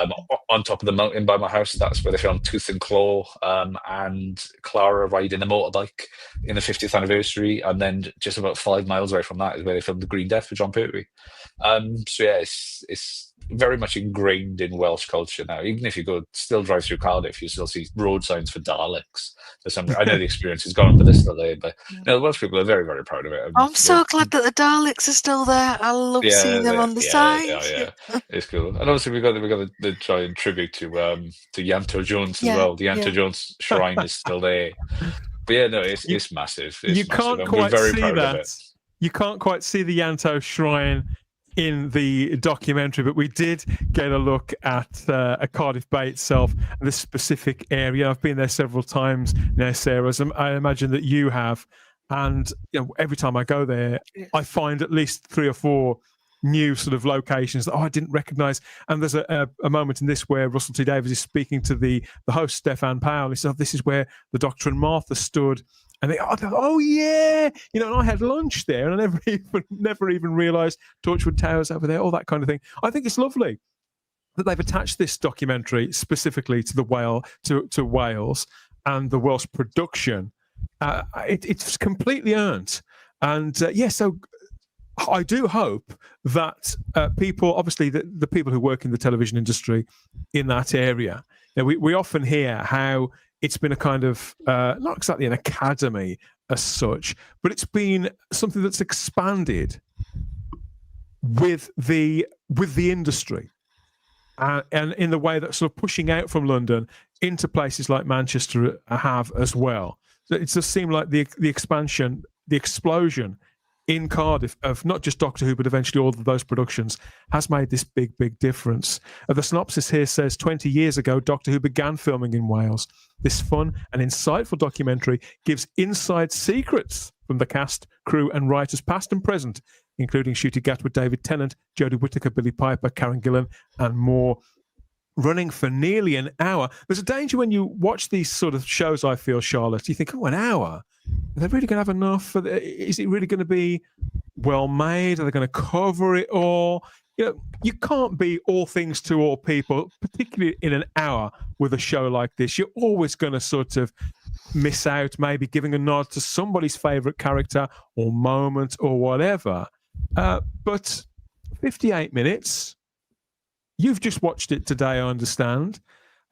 On top of the mountain by my house, that's where they filmed Tooth and Claw and Clara riding a motorbike in the 50th anniversary. And then just about 5 miles away from that is where they filmed The Green Death with John Pertwee. So yeah, it's very much ingrained in Welsh culture now. Even if you still drive through Cardiff, you still see road signs for Daleks. I know the experience has gone on, but they're still there. But the Welsh people are very, very proud of it. I'm so glad that the Daleks are still there. I love seeing them on the side. Yeah, it's cool. And obviously we got the giant tribute to Yanto Jones as well. The Yanto Jones shrine is still there. But yeah, no, it's massive. You can't quite see that. You can't quite see the Yanto shrine in the documentary, but we did get a look at Cardiff Bay itself, this specific area. I've been there several times now, Sarah, as I imagine that you have. And every time I go there, I find at least 3 or 4 new sort of locations that I didn't recognise. And there's a moment in this where Russell T Davies is speaking to the host, Stefan Powell. He said, "This is where the Doctor and Martha stood." And they, oh yeah, and I had lunch there, and I never even realised Torchwood Towers over there, all that kind of thing. I think it's lovely that they've attached this documentary specifically to to Wales and the Welsh production. It's completely earned, and so I do hope that people, obviously the people who work in the television industry in that area, we often hear how it's been a kind of not exactly an academy as such, but it's been something that's expanded with the industry, and in the way that sort of pushing out from London into places like Manchester have as well. So it just seemed like the expansion, the explosion in Cardiff of not just Doctor Who, but eventually all of those productions has made this big difference. The synopsis here says 20 years ago, Doctor Who began filming in Wales. This fun and insightful documentary gives inside secrets from the cast, crew and writers past and present, including Ncuti Gatwa, David Tennant, Jodie Whittaker, Billy Piper, Karen Gillan and more. Running for nearly an hour. There's a danger when you watch these sort of shows, I feel, Charlotte, you think, an hour? Are they really going to have enough? Is it really going to be well made? Are they going to cover it all? You can't be all things to all people, particularly in an hour with a show like this. You're always going to sort of miss out, maybe giving a nod to somebody's favourite character or moment or whatever. But 58 minutes, you've just watched it today, I understand.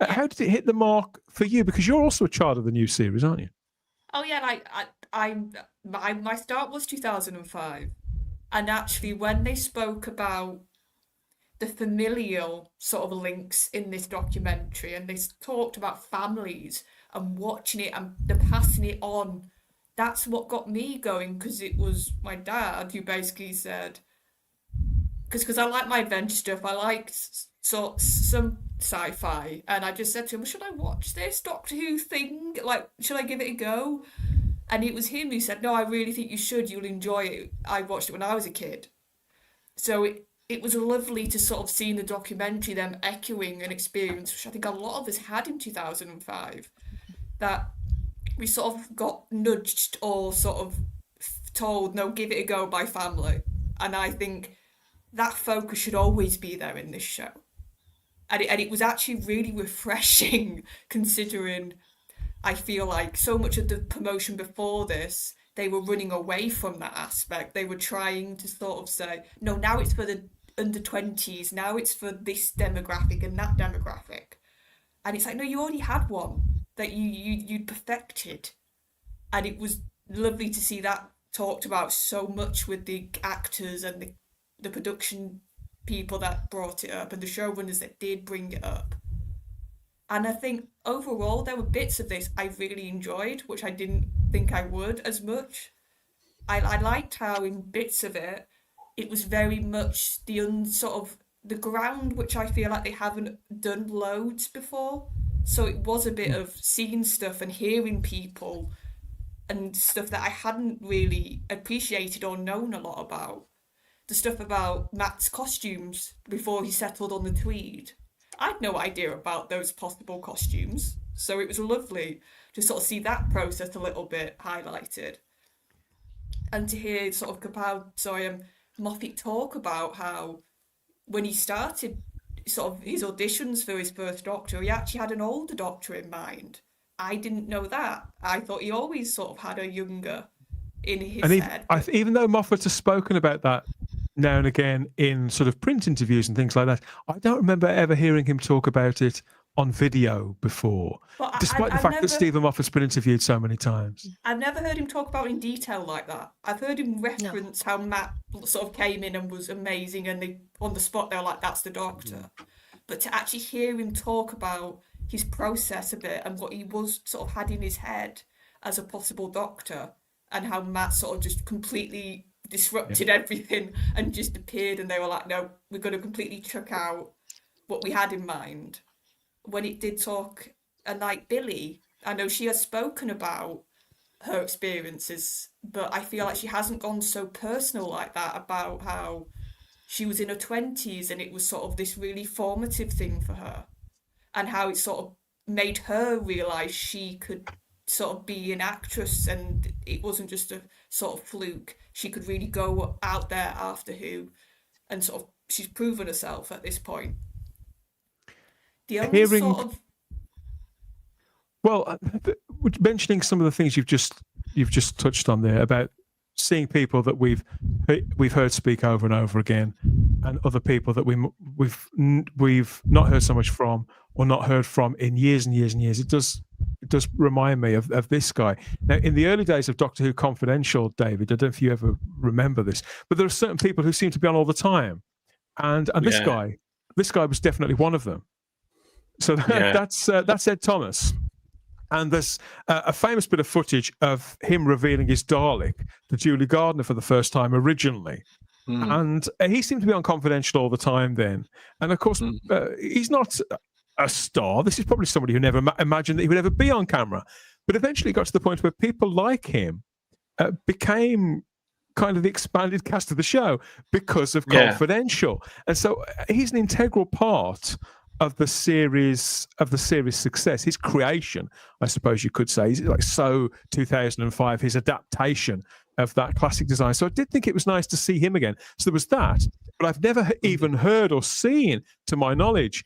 How did it hit the mark for you? Because you're also a child of the new series, aren't you? Oh yeah, my start was 2005, and actually when they spoke about the familial sort of links in this documentary, and they talked about families and watching it and the passing it on, that's what got me going, because it was my dad who basically said, because I like my adventure stuff, I like some sci-fi, and I just said to him, should I watch this Doctor Who thing? Like, should I give it a go? And it was him who said, no, I really think you should, you'll enjoy it. I watched it when I was a kid. So it was lovely to sort of see in the documentary them echoing an experience, which I think a lot of us had in 2005, that we sort of got nudged or sort of told, no, give it a go by family. And I think that focus should always be there in this show. And it was actually really refreshing, considering I feel like so much of the promotion before this, they were running away from that aspect. They were trying to sort of say, no, now it's for the under 20s, now it's for this demographic and that demographic. And it's like, no, you already had one that you'd perfected. And it was lovely to see that talked about so much with the actors and the production people that brought it up and the showrunners that did bring it up. And I think overall there were bits of this I really enjoyed, which I didn't think I would as much. I liked how in bits of it, it was very much the ground, which I feel like they haven't done loads before. So it was a bit of seeing stuff and hearing people and stuff that I hadn't really appreciated or known a lot about. The stuff about Matt's costumes before he settled on the tweed. I had no idea about those possible costumes. So it was lovely to sort of see that process a little bit highlighted. And to hear sort of Moffat talk about how when he started sort of his auditions for his first Doctor, he actually had an older Doctor in mind. I didn't know that. I thought he always sort of had a younger in his head. Even though Moffat has spoken about that now and again in sort of print interviews and things like that, I don't remember ever hearing him talk about it on video before, despite the fact that Stephen Moffat's been interviewed so many times. I've never heard him talk about it in detail like that. I've heard him reference how Matt sort of came in and was amazing, and they on the spot they were like, that's the Doctor. But to actually hear him talk about his process a bit and what he was sort of had in his head as a possible Doctor, and how Matt sort of just completely disrupted everything and just appeared, and they were like, no, we're going to completely chuck out what we had in mind. When it did talk, and like Billy, I know she has spoken about her experiences, but I feel like she hasn't gone so personal like that about how she was in her 20s and it was sort of this really formative thing for her, and how it sort of made her realise she could sort of be an actress and it wasn't just a sort of fluke. She could really go out there after Who, and sort of she's proven herself at this point. The only sort of mentioning some of the things you've just touched on there about seeing people that we've heard speak over and over again, and other people that we've not heard so much from, or not heard from in years and years and years. It does remind me of this guy. Now, in the early days of Doctor Who Confidential, David, I don't know if you ever remember this, but there are certain people who seem to be on all the time, and this guy was definitely one of them. So that's Ed Thomas. And there's a famous bit of footage of him revealing his Dalek to Julie Gardner for the first time originally. And he seemed to be on Confidential all the time then. And of course, he's not a star. This is probably somebody who never imagined that he would ever be on camera. But eventually got to the point where people like him became kind of the expanded cast of the show because of Confidential. And so he's an integral part of the series success, his creation, I suppose you could say. He's like 2005, his adaptation of that classic design. So I did think it was nice to see him again. So there was that, but I've never even heard or seen, to my knowledge,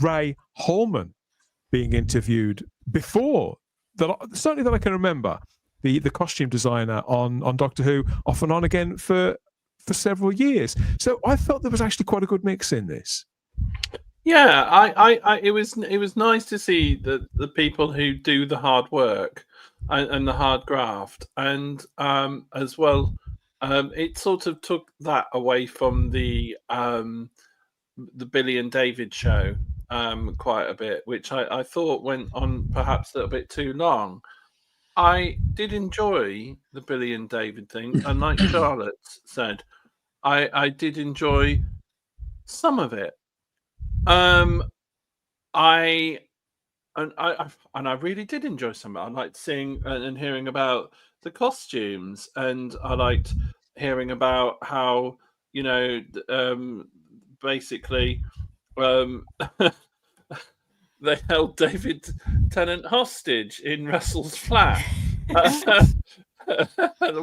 Ray Holman being interviewed before. Certainly that I can remember. The costume designer on Doctor Who, off and on again for several years. So I felt there was actually quite a good mix in this. Yeah, it was nice to see the people who do the hard work and the hard graft, and as well, it sort of took that away from the Billy and David show quite a bit, which I thought went on perhaps a little bit too long. I did enjoy the Billy and David thing, and like Charlotte said, I did enjoy some of it. I really did enjoy some of it. I liked seeing and hearing about the costumes, and I liked hearing about how, basically they held David Tennant hostage in Russell's flat. And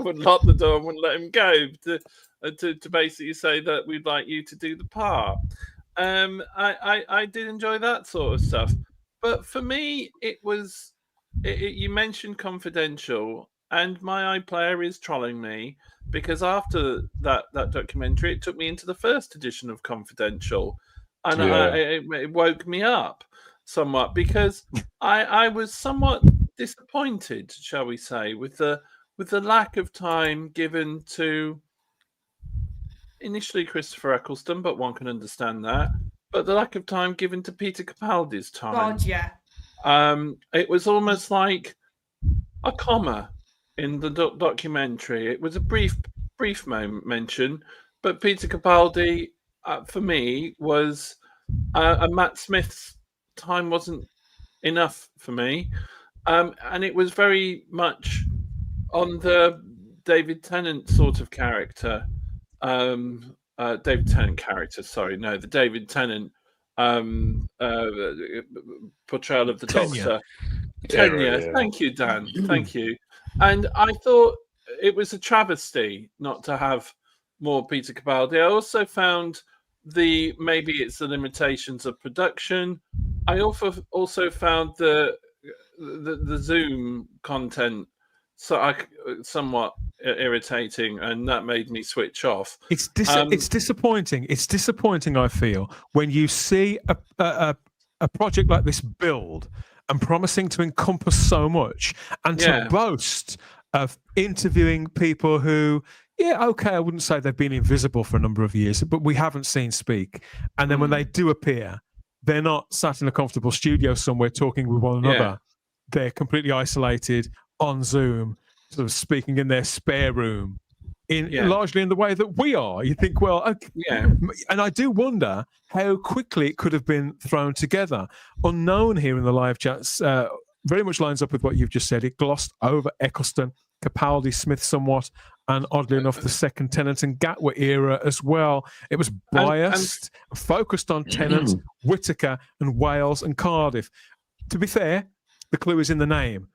wouldn't lock the door and wouldn't let him go to basically say that we'd like you to do the part. I did enjoy that sort of stuff, but for me, it was. You mentioned Confidential, and my iPlayer is trolling me because after that documentary, it took me into the first edition of Confidential, and it woke me up somewhat because I was somewhat disappointed, shall we say, with the lack of time given to. Initially Christopher Eccleston, but one can understand that. But the lack of time given to Peter Capaldi's time. God, yeah. It was almost like a comma in the documentary. It was a brief mention, but Peter Capaldi, for me, was Matt Smith's time wasn't enough for me. And it was very much on the David Tennant sort of character. The David Tennant portrayal of the Doctor. Tenure. Thank you, Dan. Thank you. And I thought it was a travesty not to have more Peter Capaldi. I also found maybe it's the limitations of production. I also found the Zoom content somewhat irritating, and that made me switch off. It's disappointing. It's disappointing, I feel, when you see a project like this build and promising to encompass so much, and to boast of interviewing people who, I wouldn't say they've been invisible for a number of years, but we haven't seen speak. And then when they do appear, they're not sat in a comfortable studio somewhere talking with one another. They're completely isolated on Zoom, sort of speaking in their spare room largely in the way that we are. You think, well, okay. And I do wonder how quickly it could have been thrown together. Unknown here in the live chats very much lines up with what you've just said. It glossed over Eccleston, Capaldi, Smith somewhat, and oddly enough, the second Tennant and Gatwa era as well. It was biased, focused on Tennant, Whittaker, and Wales and Cardiff. To be fair, the clue is in the name.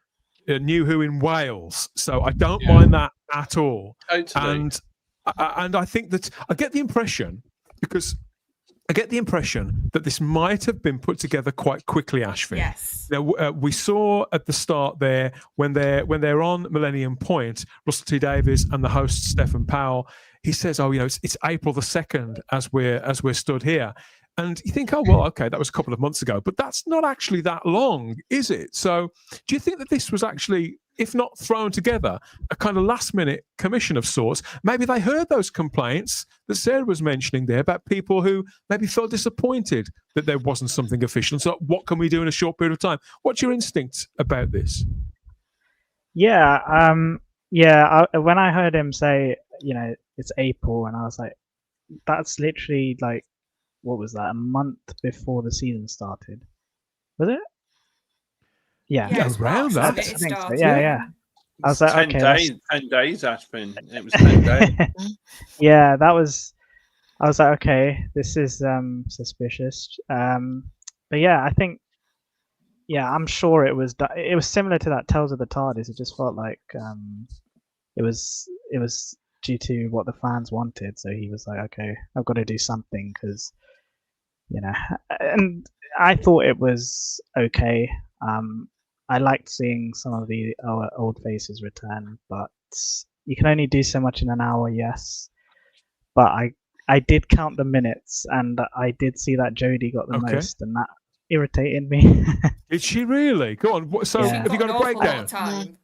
New Who in Wales, so I don't mind that at all. Totally. And I think that I get the impression that this might have been put together quite quickly, Ashvin. Yes. Now, we saw at the start there when they're on Millennium Point, Russell T Davies and the host Stephen Powell. He says, "Oh, it's April the 2nd as we're stood here." And you think, oh, well, okay, that was a couple of months ago, but that's not actually that long, is it? So do you think that this was actually, if not thrown together, a kind of last-minute commission of sorts? Maybe they heard those complaints that Sarah was mentioning there about people who maybe felt disappointed that there wasn't something official. So what can we do in a short period of time? What's your instinct about this? Yeah, when I heard him say, it's April, and I was like, that's literally like, what was that? A month before the season started, was it? Yeah, around that. I think so. Yeah. I was like, 10 okay, days. 10 days, Ashvin. It was 10 days. Yeah, that was. I was like, okay, this is suspicious. But yeah, I think, I'm sure it was similar to that Tales of the TARDIS. It just felt like it was due to what the fans wanted. So he was like, okay, I've got to do something because. And I thought it was okay. I liked seeing some of the old faces return, but you can only do so much in an hour, yes. But I did count the minutes, and I did see that Jodie got the most, and that irritated me. Did she really? Go on. So have you got a breakdown?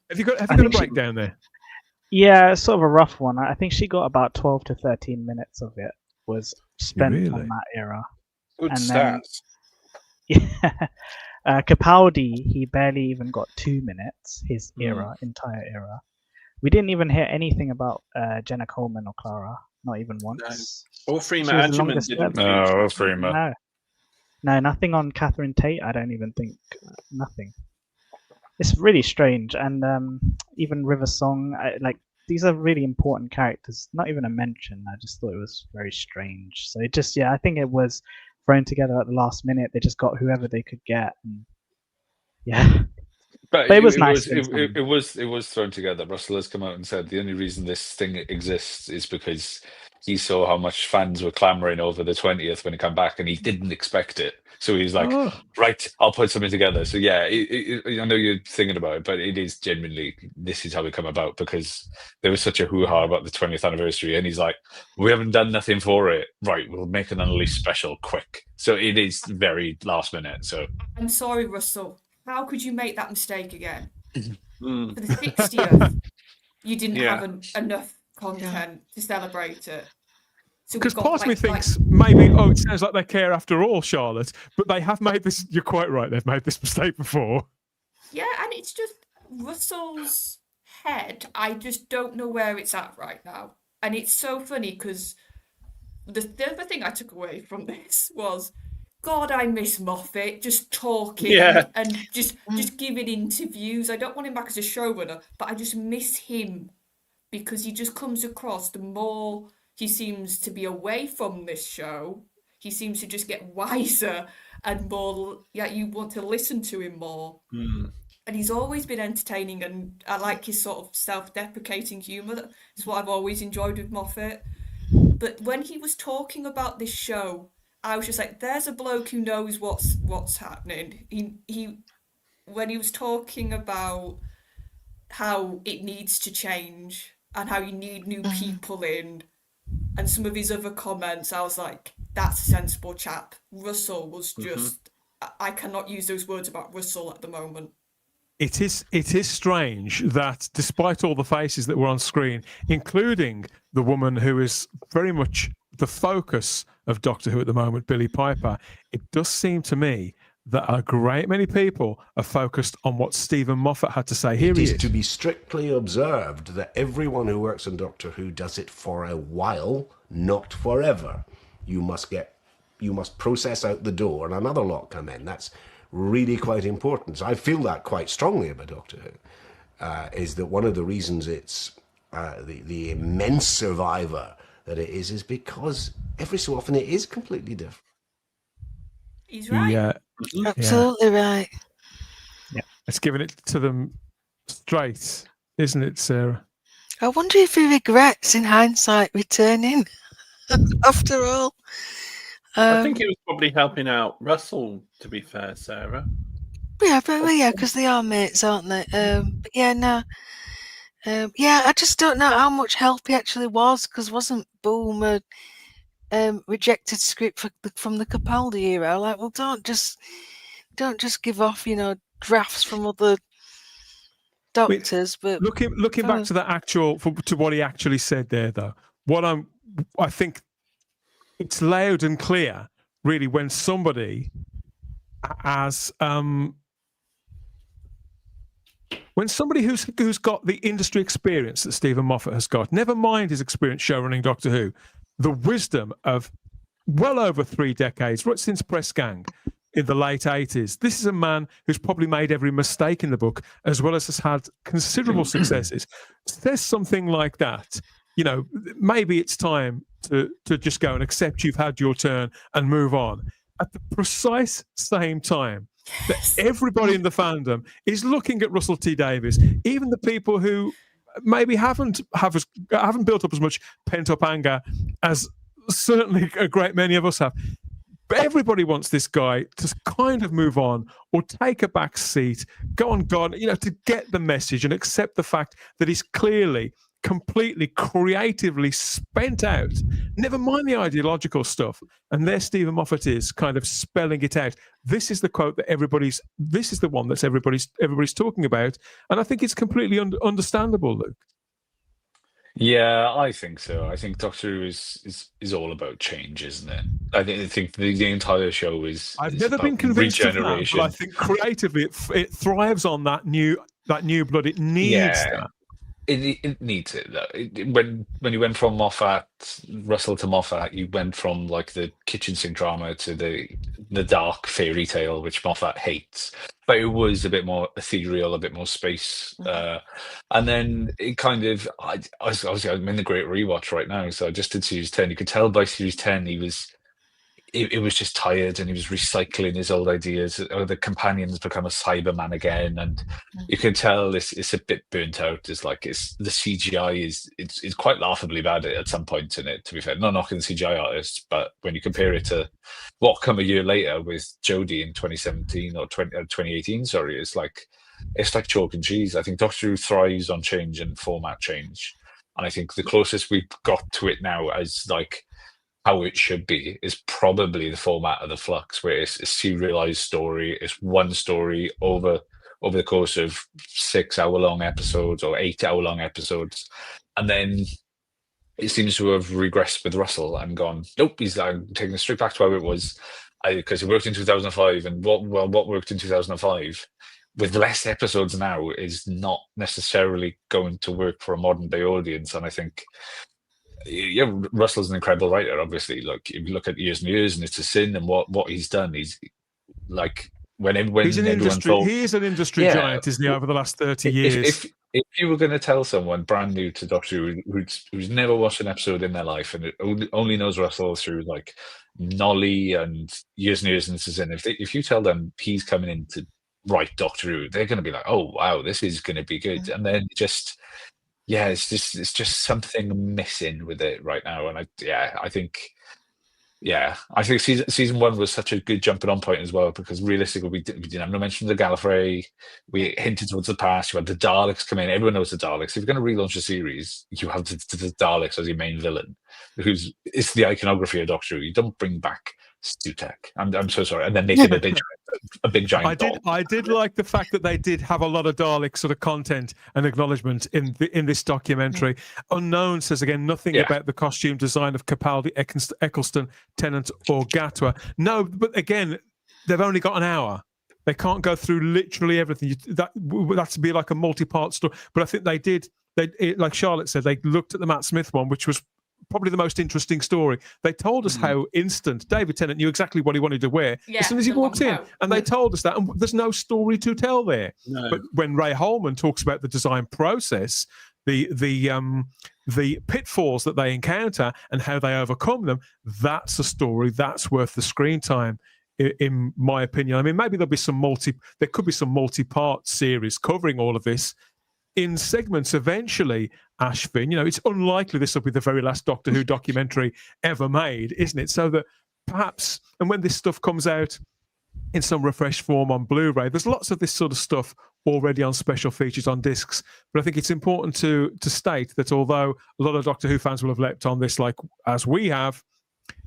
Have you got a breakdown there? Yeah, it's sort of a rough one. I think she got about 12 to 13 minutes of it was spent on that era. Good stats. Capaldi, he barely even got 2 minutes, his entire era. We didn't even hear anything about Jenna Coleman or Clara, not even once. No. Or Freema Agyeman didn't. No, Freema. No, nothing on Catherine Tate, I don't even think. Nothing. It's really strange. And even River Song, these are really important characters, not even a mention. I just thought it was very strange. So it just, I think it was thrown together at the last minute. They just got whoever they could get, and but it was nice. It was thrown together. Russell has come out and said the only reason this thing exists is because he saw how much fans were clamoring over the 20th when it came back, and he didn't expect it. So he's like, right, I'll put something together. So I know you're thinking about it, but it is genuinely, this is how it come about, because there was such a hoo-ha about the 20th anniversary, and he's like, we haven't done nothing for it. Right, we'll make an Unleashed special quick. So it is very last minute. So I'm sorry, Russell. How could you make that mistake again? For the 60th, you didn't have enough content to celebrate it. Because part of me thinks maybe, it sounds like they care after all, Charlotte, but they have made this, you're quite right, they've made this mistake before. Yeah, and it's just Russell's head, I just don't know where it's at right now. And it's so funny because the other thing I took away from this was, God, I miss Moffat just talking and just giving interviews. I don't want him back as a showrunner, but I just miss him because he just comes across, the more he seems to be away from this show, he seems to just get wiser and more, you want to listen to him more. And he's always been entertaining, and I like his sort of self-deprecating humour. That's what I've always enjoyed with Moffat. But when he was talking about this show, I was just like, there's a bloke who knows what's happening. He when he was talking about how it needs to change and how you need new people in, and some of his other comments, I was like, that's a sensible chap. Russell was just, I cannot use those words about Russell at the moment. It is strange that despite all the faces that were on screen, including the woman who is very much the focus of Doctor Who at the moment, Billie Piper, it does seem to me that a great many people are focused on what Stephen Moffat had to say. Here he is. It is to be strictly observed that everyone who works on Doctor Who does it for a while, not forever. You must process out the door and another lot come in. That's really quite important. So I feel that quite strongly about Doctor Who, is that one of the reasons it's the immense survivor that it is because every so often it is completely different. He's right. Absolutely right. Yeah, it's giving it to them straight, isn't it, Sarah? I wonder if he regrets, in hindsight, returning. After all, I think he was probably helping out Russell. To be fair, Sarah. Yeah, but because they are mates, aren't they? But yeah, no. Yeah, I just don't know how much help he actually was, because wasn't Boom a rejected script from the Capaldi era? Like, well, don't just give off, drafts from other doctors. But looking back to the to what he actually said there, though, I think it's loud and clear, really, when somebody who's got the industry experience that Stephen Moffat has got, never mind his experience showrunning Doctor Who, the wisdom of well over 3 decades, right since Press Gang in the late 80s. This is a man who's probably made every mistake in the book, as well as has had considerable successes. Says something like that, maybe it's time to just go and accept you've had your turn and move on. At the precise same time that everybody in the fandom is looking at Russell T Davies, even the people who maybe haven't built up as much pent-up anger as certainly a great many of us have. But everybody wants this guy to kind of move on or take a back seat, go on God, to get the message and accept the fact that he's clearly completely creatively spent out, never mind the ideological stuff. And there Stephen Moffat is kind of spelling it out. This is the quote that this is the one that's everybody's talking about. And I think it's completely understandable, Luke. Yeah, I think so. I think Doctor Who is all about change, isn't it? I think the entire show is. I've never been convinced of that, but I think creatively it thrives on that new blood. It needs that. It needs it. When you went from Russell to Moffat, you went from like the kitchen sink drama to the dark fairy tale, which Moffat hates. But it was a bit more ethereal, a bit more space. And then it kind of, I'm in the great rewatch right now, so I just did series 10. You could tell by series 10 it was just tired and he was recycling his old ideas. The companions become a Cyberman again, and you can tell it's a bit burnt out. It's like the CGI is quite laughably bad at some points in it, to be fair. Not knocking the CGI artists, but when you compare it to what come a year later with Jodie in 2017 or 2018, sorry, it's like chalk and cheese. I think Doctor Who thrives on change and format change, and I think the closest we've got to it now as like how it should be is probably the format of the Flux, where it's a serialized story. It's one story over the course of 6-hour-long episodes or 8-hour-long episodes, and then it seems to have regressed with Russell and gone, nope, he's taking it straight back to how it was, because it worked in 2005, and what worked in 2005 with less episodes now is not necessarily going to work for a modern day audience. And I think, yeah, Russell's an incredible writer, obviously. Like, if you look at Years and Years and It's a Sin and what he's done, he's like, when he's an industry, he is an industry giant, isn't he, over the last 30 years? If you were going to tell someone brand new to Doctor Who who's never watched an episode in their life and only knows Russell through like Nolly and Years and Years and It's a Sin, if you tell them he's coming in to write Doctor Who, they're going to be like, oh wow, this is going to be good. And then it's just something missing with it right now. And I think season 1 was such a good jumping on point as well, because realistically we didn't have no mention of the Gallifrey. We hinted towards the past. You had the Daleks come in. Everyone knows the Daleks. If you're going to relaunch a series, you have the Daleks as your main villain, because it's the iconography of Doctor Who. You don't bring back Stutek. I'm so sorry. And then make it a big giant dog. I did like the fact that they did have a lot of Dalek sort of content and acknowledgement in this documentary. Unknown says again nothing about the costume design of Capaldi, Eccleston, Tennant, or Gatwa. No, but again, they've only got an hour. They can't go through literally everything. That's to be like a multi-part story. But I think they did. Like Charlotte said, they looked at the Matt Smith one, which was probably the most interesting story. They told us how instant David Tennant knew exactly what he wanted to wear as soon as he walked in, and they told us that. And there's no story to tell there. No. But when Ray Holman talks about the design process, the pitfalls that they encounter and how they overcome them, that's a story that's worth the screen time, in my opinion. I mean, maybe there could be some multi-part series covering all of this in segments eventually, Ashvin. It's unlikely this will be the very last Doctor Who documentary ever made, isn't it? So that perhaps, and when this stuff comes out in some refreshed form on Blu-ray, there's lots of this sort of stuff already on special features on discs. But I think it's important to state that although a lot of Doctor Who fans will have leapt on this, like as we have,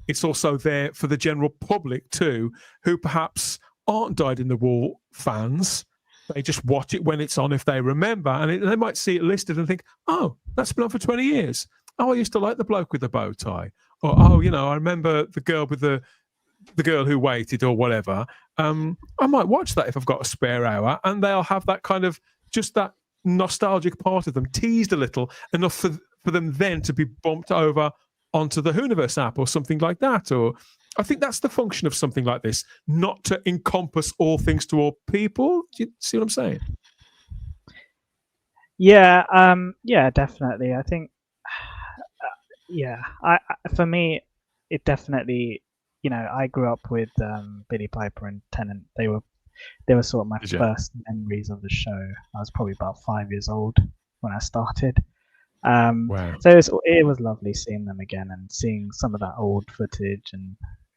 it's also there for the general public too, who perhaps aren't dyed-in-the-wool fans. They just watch it when it's on if they remember, and they might see it listed and think, oh, that's been on for 20 years. Oh, I used to like the bloke with the bow tie. Or, oh, I remember the girl with the girl who waited, or whatever. I might watch that if I've got a spare hour, and they'll have that kind of, just that nostalgic part of them teased a little, enough for them then to be bumped over onto the Whoniverse app or something like that. Or I think that's the function of something like this, not to encompass all things to all people. Do you see what I'm saying? Yeah, definitely. I think, for me, it definitely, I grew up with Billy Piper and Tennant. They were sort of my first memories of the show. I was probably about 5 years old when I started. Wow. So it was lovely seeing them again and seeing some of that old footage and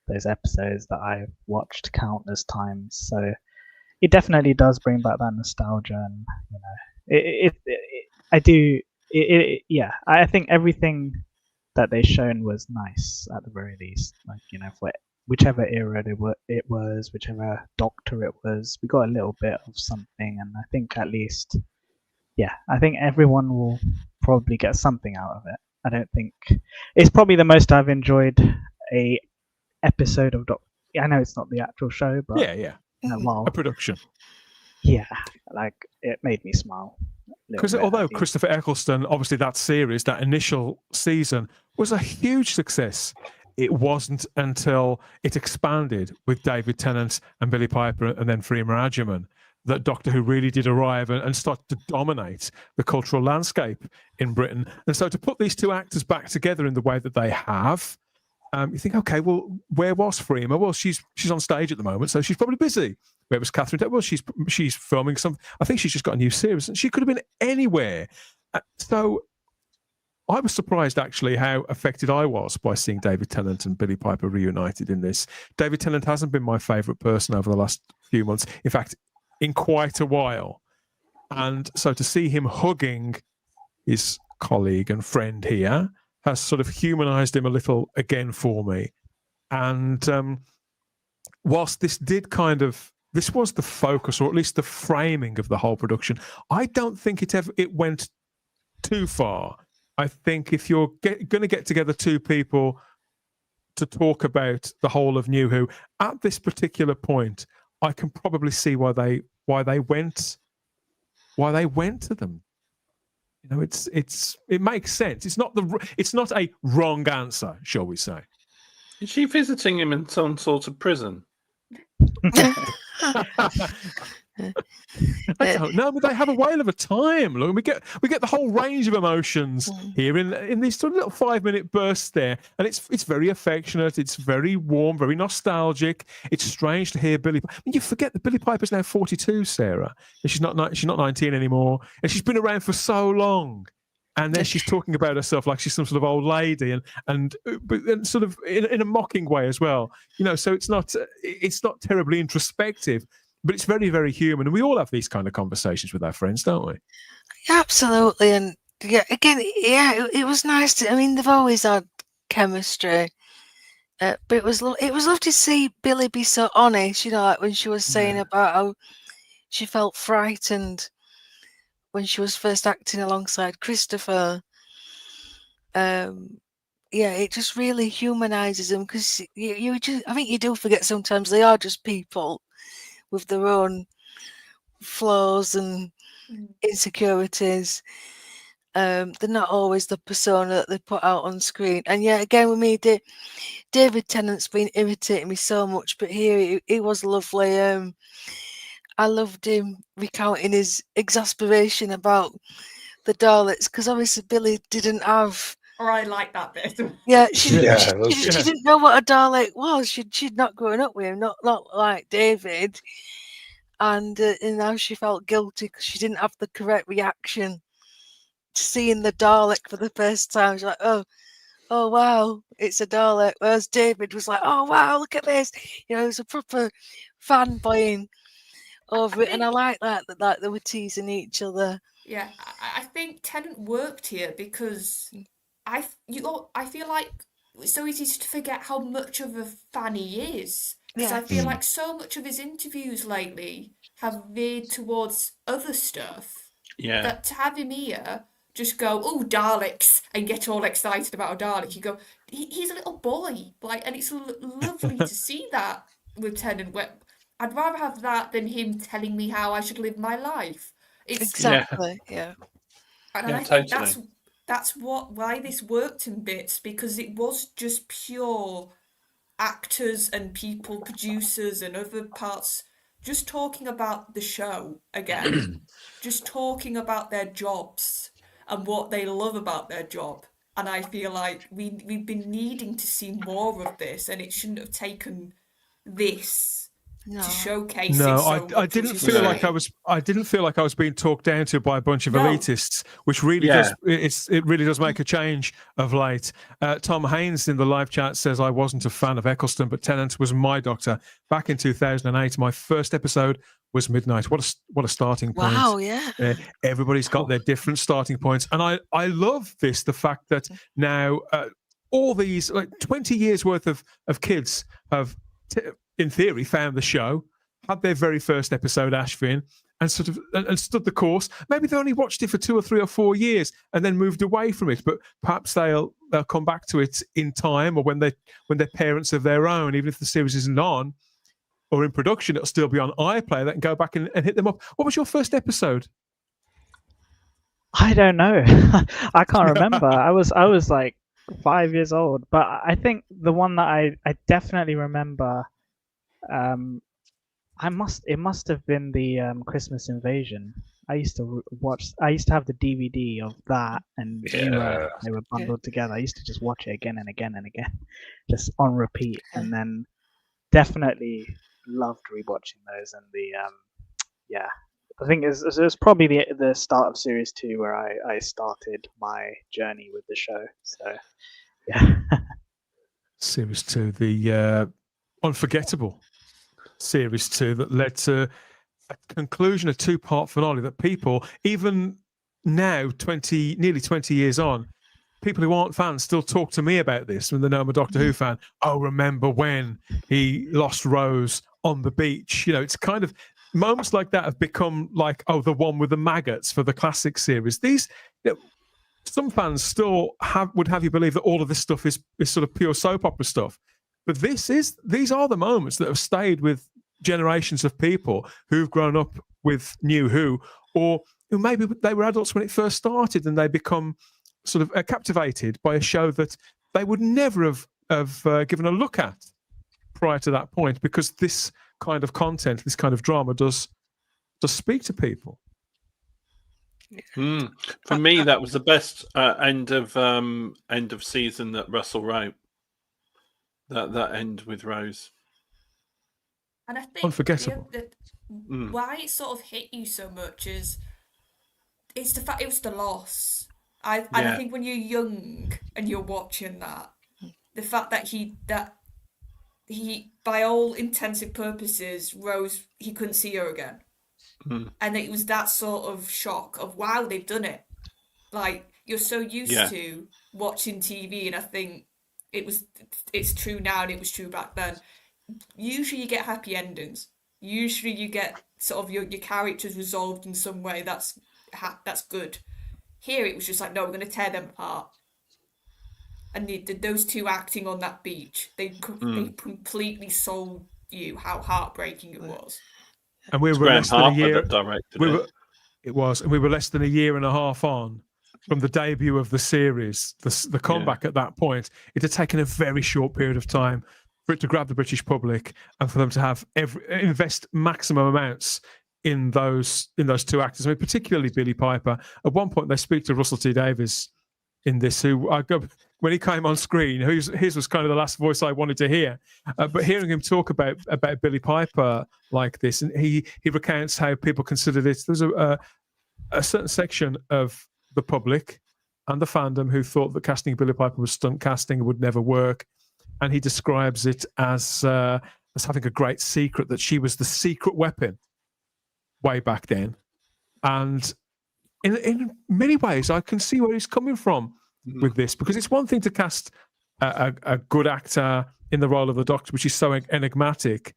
those episodes that I've watched countless times. So it definitely does bring back that nostalgia, and I think everything that they shown was nice at the very least. Like, for whichever era it was, whichever Doctor it was, we got a little bit of something, and I think at least, I think everyone will probably get something out of it. I don't think it's probably the most I've enjoyed a episode of Doctor. I know it's not the actual show, but a production. Yeah, like it made me smile. Because although Christopher Eccleston, obviously that series, that initial season was a huge success, it wasn't until it expanded with David Tennant and Billy Piper and then Freema Agyeman that Doctor Who really did arrive and start to dominate the cultural landscape in Britain. And so to put these two actors back together in the way that they have, you think, okay, well, where was Freema? Well, she's on stage at the moment, so she's probably busy. Where was Catherine? Well, she's filming some. I think she's just got a new series, and she could have been anywhere. So I was surprised actually how affected I was by seeing David Tennant and Billy Piper reunited in this. David Tennant hasn't been my favourite person over the last few months. In fact, in quite a while. And so to see him hugging his colleague and friend here has sort of humanized him a little again for me. And whilst this was the focus, or at least the framing of the whole production, I don't think it went too far. I think if you're going to get together two people to talk about the whole of New Who at this particular point, I can probably see why they went to them. It makes sense. It's not a wrong answer, shall we say? Is she visiting him in some sort of prison? I don't know, but they have a whale of a time. Look, we get the whole range of emotions here in these sort of little 5-minute bursts there, and it's very affectionate. It's very warm, very nostalgic. It's strange to hear Billy. I mean, you forget that Billy Piper's now 42, Sarah, and she's not 19 anymore, and she's been around for so long. And then she's talking about herself like she's some sort of old lady, and sort of in a mocking way as well. So it's not terribly introspective, but it's very, very human. And we all have these kind of conversations with our friends, don't we? Absolutely. And it was nice. I mean, they've always had chemistry, but it was lovely to see Billy be so honest. Like when she was saying about how she felt frightened when she was first acting alongside Christopher. yeah, it just really humanizes them, because you just, I think you do forget sometimes they are just people with their own flaws and insecurities. They're not always the persona that they put out on screen. And yeah, again with me, David Tennant's been irritating me so much, but here he was lovely. I loved him recounting his exasperation about the Daleks, because obviously Billy didn't have. Or I like that bit. Yeah, she Yeah, didn't know what a Dalek was. She'd not grown up with him, not like David. And now she felt guilty because she didn't have the correct reaction to seeing the Dalek for the first time. She's like, oh wow, it's a Dalek. Whereas David was like, oh wow, look at this. You know, it was a proper fanboying over it, and I like that they were teasing each other. Yeah, I think Tennant worked here because I feel like it's so easy to forget how much of a fan he is. Because I feel like so much of his interviews lately have veered towards other stuff. Yeah. That to have him here just go, oh, Daleks, and get all excited about a Dalek. You go, he's a little boy, like, and it's lovely to see that with Tennant. I'd rather have that than him telling me how I should live my life. Exactly, yeah. And Yeah, I think totally. that's why this worked in bits, because it was just pure actors and people, producers and other parts, just talking about the show again, just talking about their jobs and what they love about their job. And I feel like we've been needing to see more of this, and it shouldn't have taken this to showcase it so much. I didn't feel like I didn't feel like I was being talked down to by a bunch of elitists, which really does it really does make a change of late. Tom Haynes in the live chat says, I wasn't a fan of Eccleston, but Tennant was my Doctor back in 2008. My first episode was Midnight. What a starting point. Wow, yeah. Everybody's got their different starting points, and I love this, the fact that now all these, like, 20 years worth of kids have in theory found the show, had their very first episode, Ashvin, and sort of and stood the course. Maybe they only watched it for 2 or 3 or 4 years and then moved away from it, but perhaps they'll come back to it in time, or when they're parents of their own, even if the series isn't on or in production, it'll still be on iPlayer. They can go back and hit them up. What was your first episode? I don't know. I can't remember. I was like 5 years old, but I think the one that I definitely remember, it must have been the Christmas Invasion. I used to have the DVD of that, and they were bundled together. I used to just watch it again and again and again, just on repeat. And then definitely loved rewatching those. And I think it was probably the start of series 2 where I started my journey with the show. So yeah. Series 2, the unforgettable series 2 that led to a conclusion, a 2-part finale that people, even now, nearly 20 years on, people who aren't fans still talk to me about this when they know I'm a Doctor Who fan. Oh, remember when he lost Rose on the beach? You know, it's kind of moments like that have become like, oh, the one with the maggots for the classic series. These, some fans still would have you believe that all of this stuff is sort of pure soap opera stuff. But these are the moments that have stayed with generations of people who've grown up with New Who, or who maybe they were adults when it first started and they become sort of captivated by a show that they would never have given a look at prior to that point, because this kind of content, this kind of drama does speak to people. For me, that was the best end of season that Russell wrote. That end with Rose. And I think unforgettable. Why it sort of hit you so much is it's the fact it was the loss. And I think when you're young and you're watching that, the fact that he by all intensive purposes, Rose, he couldn't see her again. And it was that sort of shock of, wow, they've done it. Like, you're so used to watching TV, and I think it's true now and it was true back then. Usually you get happy endings. Usually you get sort of your characters resolved in some way that's good. Here it was just like, no, we're going to tear them apart. and those two acting on that beach, they completely sold you how heartbreaking it was. And we were less than a year. We were less than a year and a half on from the debut of the series. The comeback at that point, it had taken a very short period of time for it to grab the British public and for them to have invest maximum amounts in those two actors. I mean, particularly Billy Piper. At one point, they speak to Russell T Davies in this, who when he came on screen, his was kind of the last voice I wanted to hear. But hearing him talk about Billy Piper like this, and he recounts how people consider this. There's a certain section of the public and the fandom who thought that casting Billy Piper was stunt casting and would never work, and he describes it as having a great secret, that she was the secret weapon way back then. And in many ways, I can see where he's coming from with this, because it's one thing to cast a good actor in the role of the Doctor, which is so enigmatic,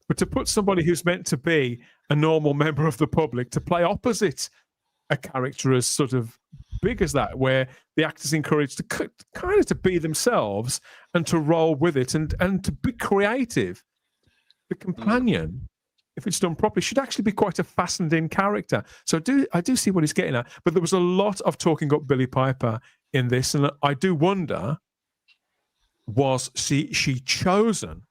but to put somebody who's meant to be a normal member of the public to play opposite a character as sort of big as that, where the actor's encouraged to kind of to be themselves and to roll with it and to be creative. The companion, if it's done properly, should actually be quite a fastened-in character. So I do see what he's getting at. But there was a lot of talking up Billy Piper in this, and I do wonder, was she chosen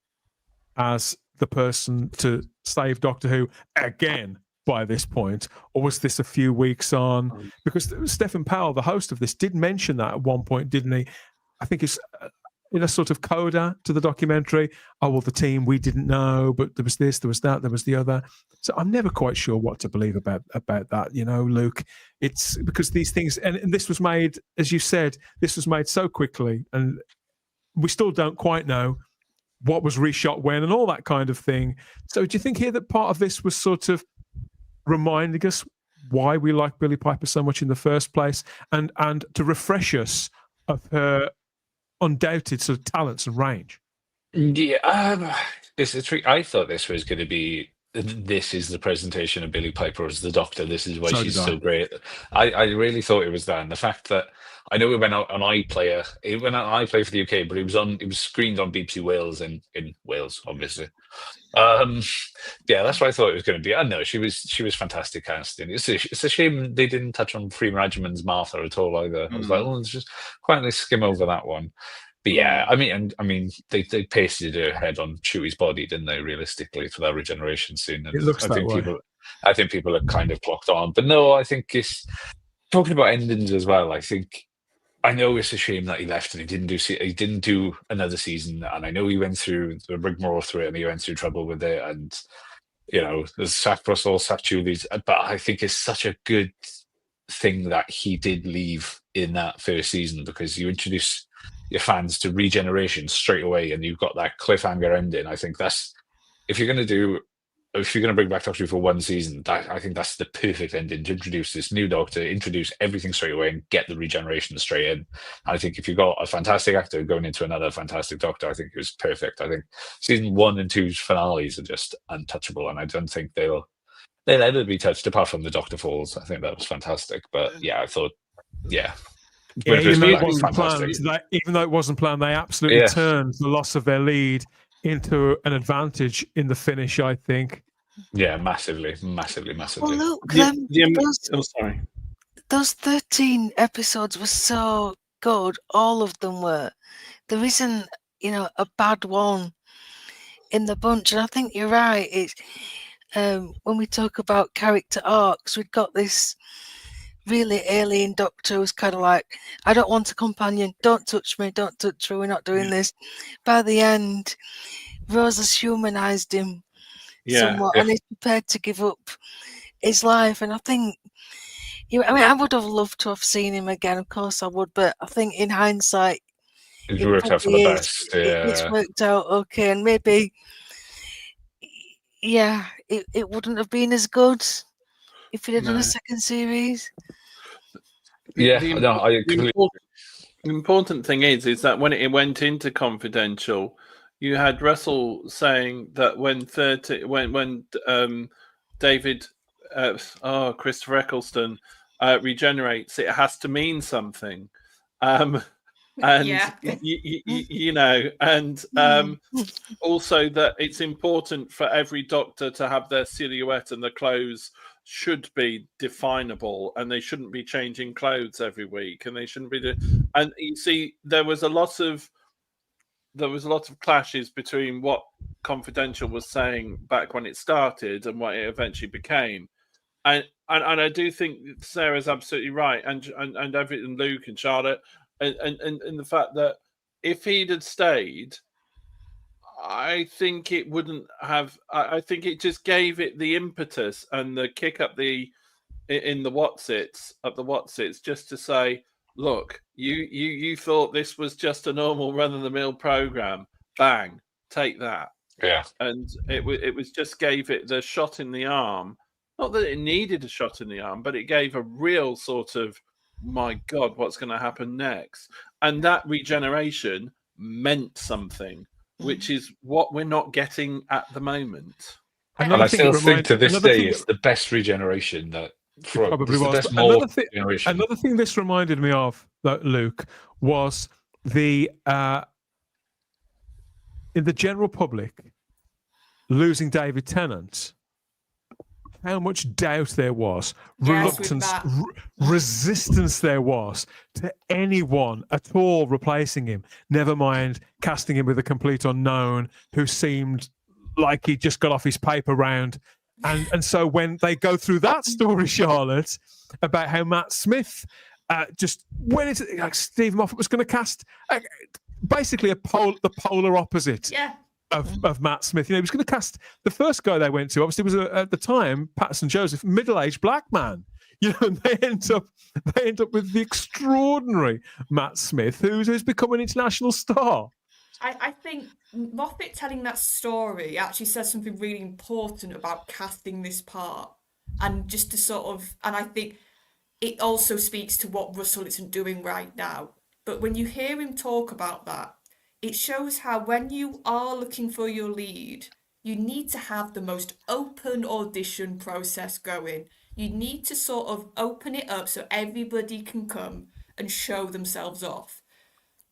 as the person to save Doctor Who again by this point, or was this a few weeks on? Because Stephen Powell, the host of this, did mention that at one point, didn't he? I think it's in a sort of coda to the documentary. Oh, well, the team, we didn't know, but there was this, there was that, there was the other. So I'm never quite sure what to believe about that, Luke. It's because these things, and this was made, as you said, this was made so quickly, and we still don't quite know what was reshot when and all that kind of thing. So do you think here that part of this was sort of reminding us why we like Billy Piper so much in the first place, and to refresh us of her undoubted sort of talents and range? Yeah, it's a trick. I thought this was going to be, this is the presentation of Billy Piper as the Doctor. This is why she's so great. I really thought it was that, and the fact that I know it went out on iPlayer. It went out on iPlayer for the UK, but it was screened on BBC Wales in Wales, obviously. Yeah, that's what I thought it was going to be. I know she was fantastic casting. It's a shame they didn't touch on Freeman Regiment's Martha at all either. I was like, let's just quietly skim over that one. But yeah, I mean, they pasted her head on Chewie's body, didn't they? Realistically, for that regeneration scene, and it looks that way. I think people are kind of clocked on. But no, I think it's talking about endings as well. I know it's a shame that he left and he didn't do another season, and I know he went through the rigmarole through it, and he went through trouble with it, and there's sacked Russell, sacked Julie, but I think it's such a good thing that he did leave in that first season, because you introduce your fans to regeneration straight away, and you've got that cliffhanger ending. I think that's, if you're going to bring back Doctor Who for one season, I think that's the perfect ending, to introduce this new Doctor, introduce everything straight away, and get the regeneration straight in. And I think if you've got a fantastic actor going into another fantastic Doctor, I think it was perfect. I think season 1 and 2's finales are just untouchable, and I don't think they'll ever be touched, apart from the Doctor Falls. I think that was fantastic. But yeah, I thought, yeah. Even though it wasn't planned, they absolutely turned the loss of their lead into an advantage in the finish, I think. Yeah, massively. Well, look, sorry. Those 13 episodes were so good. All of them were. There isn't, a bad one in the bunch. And I think you're right. It's when we talk about character arcs, we've got this really alien Doctor who's kind of like, I don't want a companion, don't touch me, we're not doing this. By the end, Rose has humanized him somewhat, and he's prepared to give up his life. And I think, I would have loved to have seen him again, of course I would, but I think in hindsight, it worked out for the best. It's worked out okay, and maybe, it wouldn't have been as good if we had done a second series. The important thing is that when it went into confidential, you had Russell saying that when David, Christopher Eccleston regenerates, it has to mean something. and Yeah. you know, and also that it's important for every Doctor to have their silhouette, and the clothes should be definable, and they shouldn't be changing clothes every week, and they shouldn't be and you see there was a lot of clashes between what Confidential was saying back when it started and what it eventually became. And I do think Sarah's absolutely right, and everything, Luke and Charlotte, and the fact that if he'd had stayed, I think it wouldn't have. I think it just gave it the impetus and the kick up in the Watsits, just to say, look, you thought this was just a normal run of the mill program. Bang, take that. Yeah, and it was just gave it the shot in the arm. Not that it needed a shot in the arm, but it gave a real sort of, my God, what's going to happen next? And that regeneration meant something, which is what we're not getting at the moment. And I still think to this day it's the best regeneration that probably was. Another thing this reminded me of, Luke, was the in the general public losing David Tennant. How much doubt there was, reluctance, resistance there was to anyone at all replacing him. Never mind casting him with a complete unknown who seemed like he just got off his paper round. And so when they go through that story, Charlotte, about how Matt Smith just went into, like, Steve Moffat was going to cast basically the polar opposite. Yeah. Of Matt Smith. You know, he was going to cast the first guy they went to, obviously, was at the time Patterson Joseph, middle-aged black man. You know, and they end up with the extraordinary Matt Smith, who's become an international star. I think Moffat telling that story actually says something really important about casting this part, and just to sort of, and I think it also speaks to what Russell isn't doing right now. But when you hear him talk about that, it shows how when you are looking for your lead, you need to have the most open audition process going. You need to sort of open it up so everybody can come and show themselves off.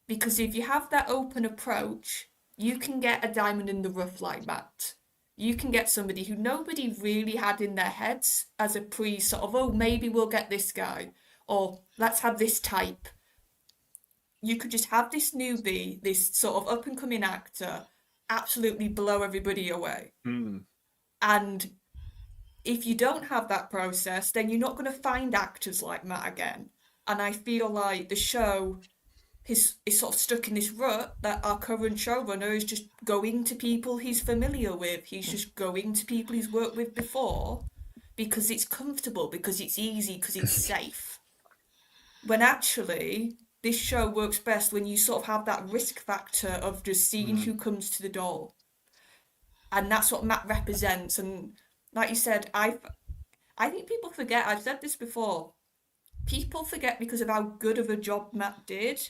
Because if you have that open approach, you can get a diamond in the rough like that. You can get somebody who nobody really had in their heads as a sort of, oh, maybe we'll get this guy, or let's have this type. You could just have this newbie, this sort of up-and-coming actor, absolutely blow everybody away. And if you don't have that process, then you're not going to find actors like Matt again. And I feel like the show is sort of stuck in this rut that our current showrunner is just going to people he's familiar with. He's just going to people he's worked with before because it's comfortable, because it's easy, because it's safe. When actually, this show works best when you sort of have that risk factor of just seeing who comes to the door. And that's what Matt represents. And like you said, I think people forget, I've said this before, people forget because of how good of a job Matt did.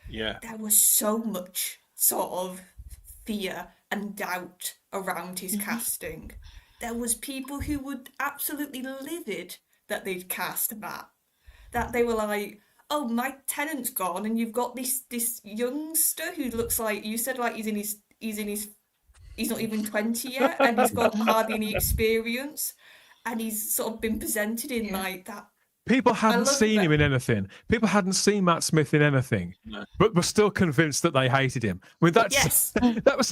Yeah. There was so much sort of fear and doubt around his casting. There was people who were absolutely livid that they'd cast Matt. That they were like, oh, my Tennant's gone, and you've got this youngster who looks like, you said, like he's not even 20 yet, and he's got hardly any experience, and he's sort of been presented in like that. People hadn't seen him in anything. People hadn't seen Matt Smith in anything, but were still convinced that they hated him. I mean, that was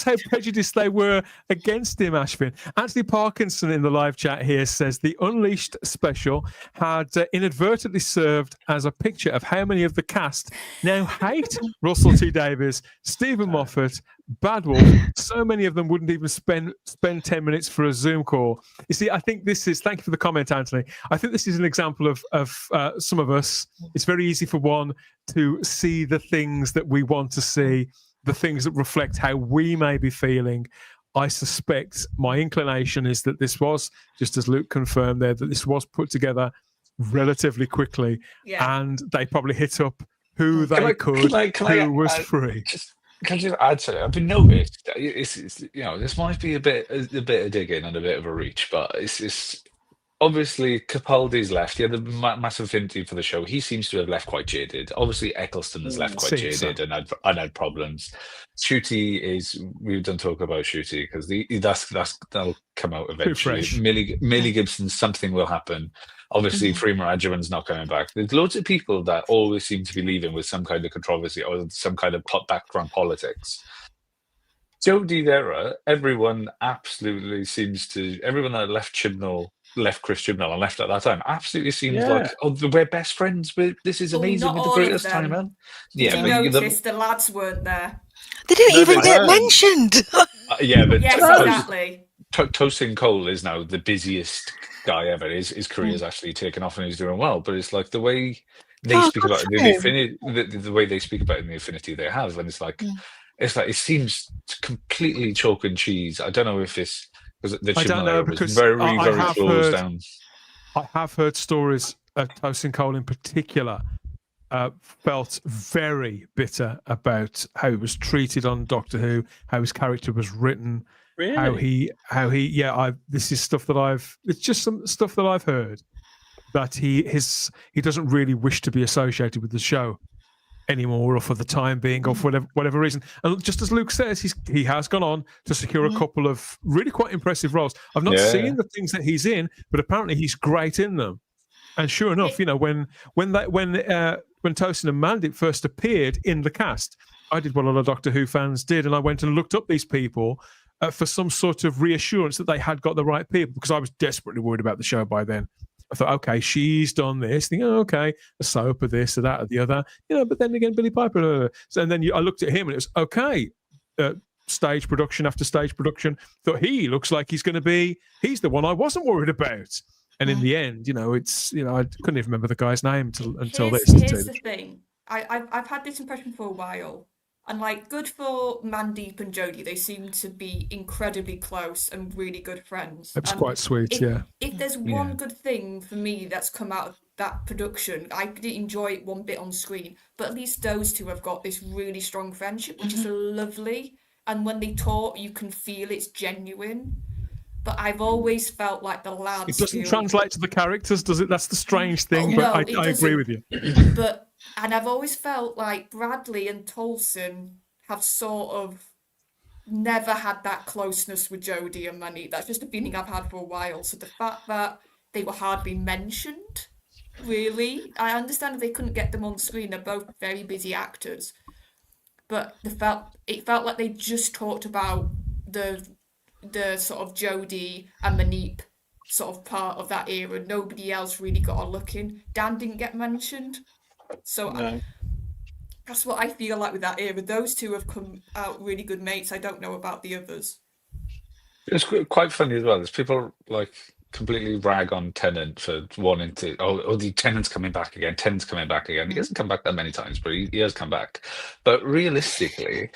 how prejudiced they were against him. Ashvin. Anthony Parkinson in the live chat here says the Unleashed special had inadvertently served as a picture of how many of the cast now hate Russell T Davies, Stephen Moffat, Bad Wolf. So many of them wouldn't even spend 10 minutes for a Zoom call. You see, I think this is, thank you for the comment, Anthony. I think this is an example of some of us. It's very easy for one to see the things that we want to see, the things that reflect how we may be feeling. I suspect my inclination is that this was, just as Luke confirmed there, that this was put together relatively quickly, and they probably hit up who they could, who was free. Can I just add to it? I've been noticed. It's you know, this might be a bit of digging and a bit of a reach, but it's obviously Capaldi's left. He had a massive affinity for the show. He seems to have left quite jaded. Obviously Eccleston has left quite jaded and had problems. Shooty is, we don't talk about Shooty because that'll come out eventually. Millie Gibson, something will happen. Obviously Freema Agyeman's not coming back. There's loads of people that always seem to be leaving with some kind of controversy or some kind of background politics. Jodie Vera, everyone absolutely seems to, everyone that left Chris Chibnall and left at that time absolutely seems like, oh, we're best friends. This is amazing. We're the greatest time, man. Did you notice the lads weren't there? They didn't even get mentioned. But exactly. Tosin Cole is now the busiest guy ever. His career's actually taken off and he's doing well. But it's like the way they speak about the way they speak about it and the affinity they have, and it's like it seems completely chalk and cheese. I don't know if it's because the Chibnall was very closed down. I have heard stories of Tosin Cole in particular felt very bitter about how he was treated on Doctor Who, how his character was written, this is stuff that it's just some stuff that I've heard, that he doesn't really wish to be associated with the show anymore, or for the time being, or for whatever reason. And just as Luke says, he has gone on to secure a couple of really quite impressive roles. I've not seen the things that he's in, but apparently he's great in them. And sure enough, when Tosin and Mandip first appeared in the cast, I did what a lot of Doctor Who fans did, and I went and looked up these people for some sort of reassurance that they had got the right people, because I was desperately worried about the show by then. I thought, okay, she's done this. Okay, a soap or this or that or the other. But then again, Billy Piper. And then I looked at him and it was, okay, stage production after stage production. Thought he looks like he's the one I wasn't worried about. And in the end, I couldn't even remember the guy's name until this. Here's the thing. I've had this impression for a while. And good for Mandeep and Jodie. They seem to be incredibly close and really good friends. It's quite sweet, If there's one good thing for me that's come out of that production, I didn't enjoy it one bit on screen, but at least those two have got this really strong friendship, which is lovely. And when they talk, you can feel it's genuine. But I've always felt like the lads. It doesn't translate to the characters, does it? That's the strange thing. No, but I agree with you. And I've always felt like Bradley and Tolson have sort of never had that closeness with Jodie and Manny. That's just a feeling I've had for a while. So the fact that they were hardly mentioned, really, I understand that they couldn't get them on screen. They're both very busy actors, but it felt like they just talked about the sort of Jodie and Mandeep sort of part of that era. Nobody else really got a look in. Dan didn't get mentioned. So that's what I feel like with that era. Those two have come out really good mates. I don't know about the others. It's quite funny as well. There's people completely rag on Tennant for wanting to. The Tennant's coming back again. Tennant's coming back again. He hasn't come back that many times, but he has come back. But realistically,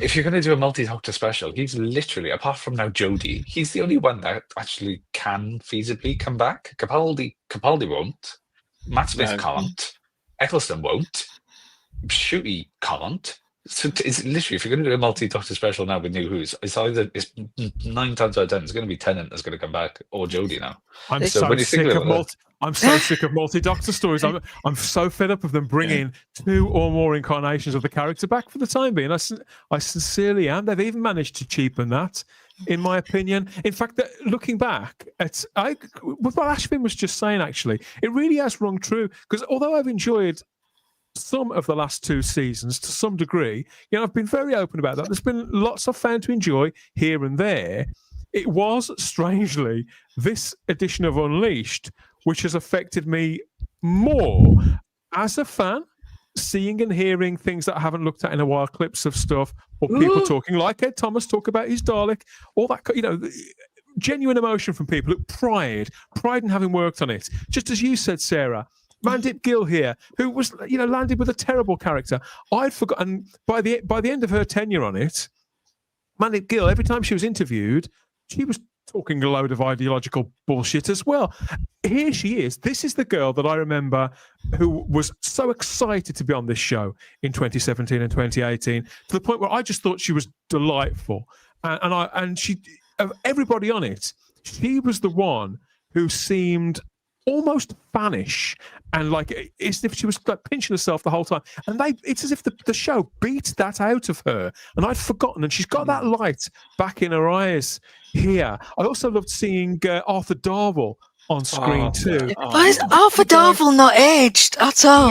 if you're going to do a multi-Doctor special, he's literally, apart from now Jodie, he's the only one that actually can feasibly come back. Capaldi won't. Matt Smith can't. Eccleston won't. Shooty can't. So it's literally, if you're going to do a multi-Doctor special now with New Who's, it's 9 times out of 10 it's going to be Tennant that's going to come back, or Jodie now. I'm so sick of multi-Doctor stories. I'm so fed up of them bringing 2 or more incarnations of the character back for the time being. I sincerely am. They've even managed to cheapen that, in my opinion. In fact, looking back at what Ashvin was just saying, actually, it really has rung true. Because although I've enjoyed some of the last 2 seasons to some degree, I've been very open about that. There's been lots I've found to enjoy here and there. It was, strangely, this edition of Unleashed which has affected me more as a fan, seeing and hearing things that I haven't looked at in a while, clips of stuff, or people talking, like Ed Thomas talk about his Dalek, all that, genuine emotion from people, pride in having worked on it. Just as you said, Sarah, Mandip Gill here, who was, landed with a terrible character. I'd forgotten by the end of her tenure on it, Mandip Gill, every time she was interviewed, she was talking a load of ideological bullshit as well. Here she is. This is the girl that I remember who was so excited to be on this show in 2017 and 2018, to the point where I just thought she was delightful. And she, of everybody on it, she was the one who seemed almost fanish and like it's as if she was like pinching herself the whole time. And it's as if the show beat that out of her. And I'd forgotten, and she's got that light back in her eyes here. I also loved seeing Arthur Darvill on screen too. Why is Arthur Darvill not aged at all?